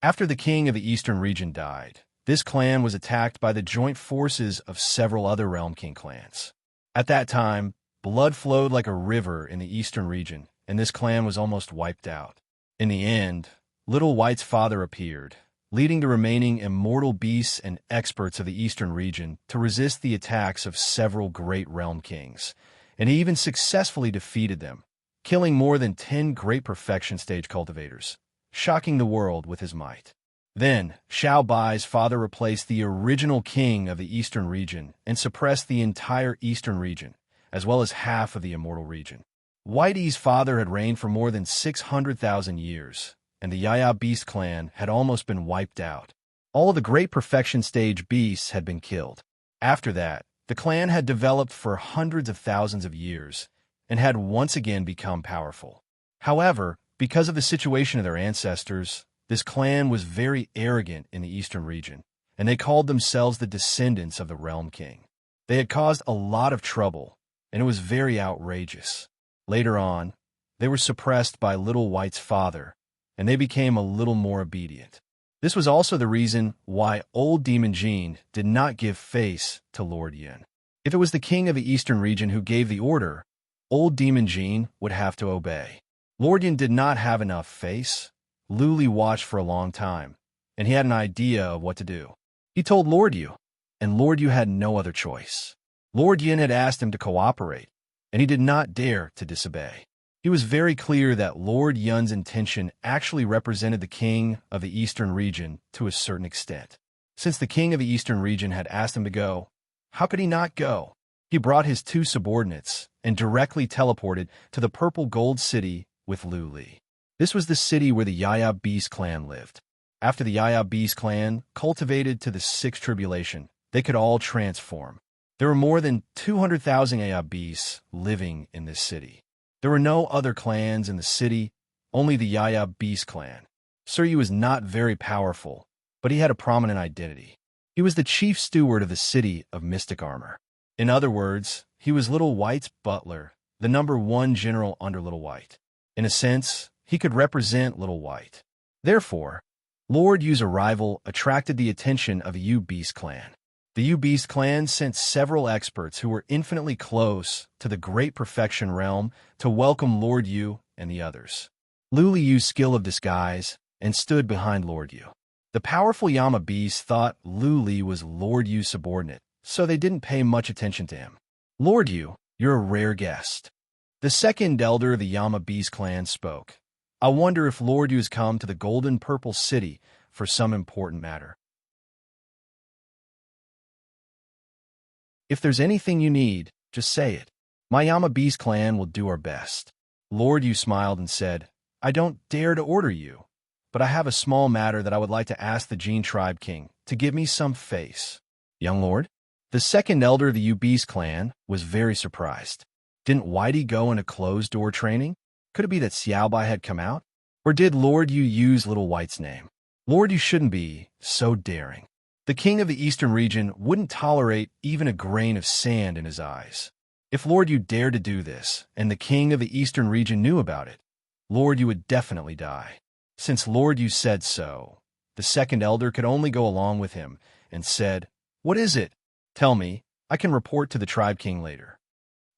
Speaker 1: After the king of the eastern region died, this clan was attacked by the joint forces of several other Realm King clans. At that time, blood flowed like a river in the eastern region, and this clan was almost wiped out. In the end, Little White's father appeared, leading the remaining immortal beasts and experts of the eastern region to resist the attacks of several great realm kings, and he even successfully defeated them, killing more than 10 great perfection stage cultivators, shocking the world with his might. Then, Xiao Bai's father replaced the original king of the eastern region and suppressed the entire eastern region, as well as half of the immortal region. Whitey's father had reigned for more than 600,000 years, and the Yaya Beast clan had almost been wiped out. All the great perfection stage beasts had been killed. After that, the clan had developed for hundreds of thousands of years and had once again become powerful. However, because of the situation of their ancestors, this clan was very arrogant in the eastern region, and they called themselves the descendants of the Realm King. They had caused a lot of trouble, and it was very outrageous. Later on, they were suppressed by Little White's father, and they became a little more obedient. This was also the reason why Old Demon Jin did not give face to Lord Yin. If it was the king of the eastern region who gave the order, Old Demon Jin would have to obey. Lord Yin did not have enough face, Luli watched for a long time, and he had an idea of what to do. He told Lord Yu, and Lord Yu had no other choice. Lord Yin had asked him to cooperate, and he did not dare to disobey. He was very clear that Lord Yun's intention actually represented the king of the eastern region to a certain extent. Since the king of the eastern region had asked him to go, how could he not go? He brought his two subordinates and directly teleported to the purple gold city with Lu Li. This was the city where the Yaya Beast clan lived. After the Yaya Beast clan cultivated to the sixth tribulation, they could all transform. There were more than 200,000 Yaya Beasts living in this city. There were no other clans in the city, only the Yaya Beast clan. Suryu was not very powerful, but he had a prominent identity. He was the chief steward of the city of mystic armor. In other words, he was Little White's butler, the #1 general under Little White. In a sense, he could represent Little White. Therefore, Lord Yu's arrival attracted the attention of the Yu Beast clan. The Yu Beast clan sent several experts who were infinitely close to the Great Perfection Realm to welcome Lord Yu and the others. Lu Li used skill of disguise and stood behind Lord Yu. The powerful Yama Beast thought Lu Li was Lord Yu's subordinate, so they didn't pay much attention to him. Lord Yu, you're a rare guest. The second elder of the Yama Beast clan spoke. I wonder if Lord Yu has come to the Golden Purple City for some important matter. If there's anything you need, just say it. My Yama Beast clan will do our best. Lord Yu smiled and said, I don't dare to order you, but I have a small matter that I would like to ask the Gene Tribe King to give me some face. Young Lord? The second elder of the Yu Beast clan was very surprised. Didn't Whitey go in a closed-door training? Could it be that Xiaobai had come out? Or did Lord Yu use Little White's name? Lord Yu shouldn't be so daring. The king of the eastern region wouldn't tolerate even a grain of sand in his eyes. If Lord Yu dared to do this, and the king of the eastern region knew about it, Lord Yu would definitely die. Since Lord Yu said so, the second elder could only go along with him and said, What is it? Tell me, I can report to the tribe king later.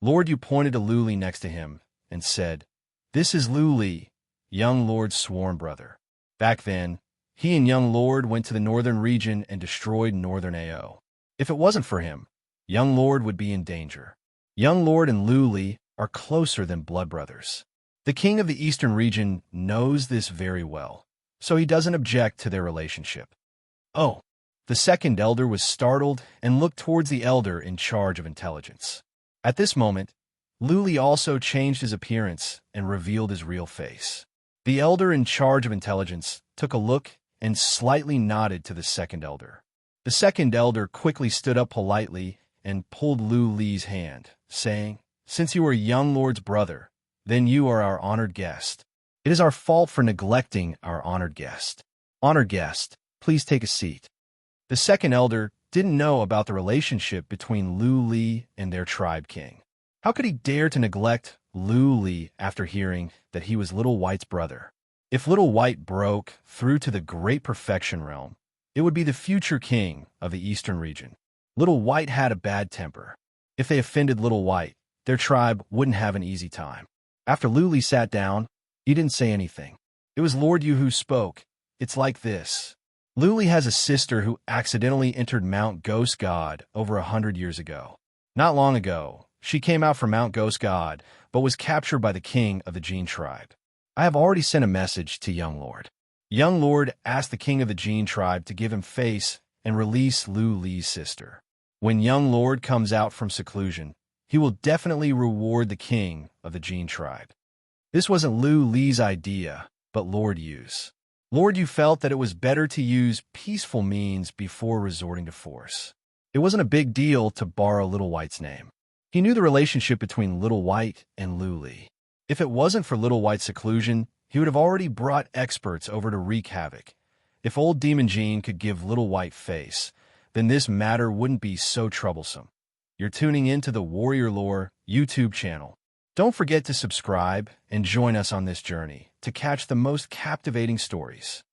Speaker 1: Lord Yu pointed to Lu Li next to him and said, This is Lu Li, young Lord's sworn brother. Back then, he and young Lord went to the northern region and destroyed northern AO. If it wasn't for him, young Lord would be in danger. Young Lord and Lu Li are closer than blood brothers. The king of the eastern region knows this very well, so he doesn't object to their relationship. Oh, the second elder was startled and looked towards the elder in charge of intelligence. At this moment, Lu Li also changed his appearance and revealed his real face. The elder in charge of intelligence took a look and slightly nodded to the second elder. The second elder quickly stood up politely and pulled Lu Li's hand, saying, Since you are young Lord's brother, then you are our honored guest. It is our fault for neglecting our honored guest. Honored guest, please take a seat. The second elder didn't know about the relationship between Lu Li and their tribe king. How could he dare to neglect Lu Li after hearing that he was Little White's brother? If Little White broke through to the Great Perfection Realm, it would be the future king of the eastern region. Little White had a bad temper. If they offended Little White, their tribe wouldn't have an easy time. After Lu Li sat down, he didn't say anything. It was Lord Yu who spoke. It's like this. Lu Li has a sister who accidentally entered Mount Ghost God over 100 years ago. Not long ago, she came out from Mount Ghost God, but was captured by the king of the Gene tribe. I have already sent a message to Young Lord. Young Lord asked the king of the Gene tribe to give him face and release Lu Li's sister. When Young Lord comes out from seclusion, he will definitely reward the king of the Gene tribe. This wasn't Lu Li's idea, but Lord Yu's. Lord Yu felt that it was better to use peaceful means before resorting to force. It wasn't a big deal to borrow Little White's name. He knew the relationship between Little White and Lu Li. If it wasn't for Little White's seclusion, he would have already brought experts over to wreak havoc. If old Demon Gene could give Little White face, then this matter wouldn't be so troublesome. You're tuning in to the Warrior Lore YouTube channel. Don't forget to subscribe and join us on this journey to catch the most captivating stories.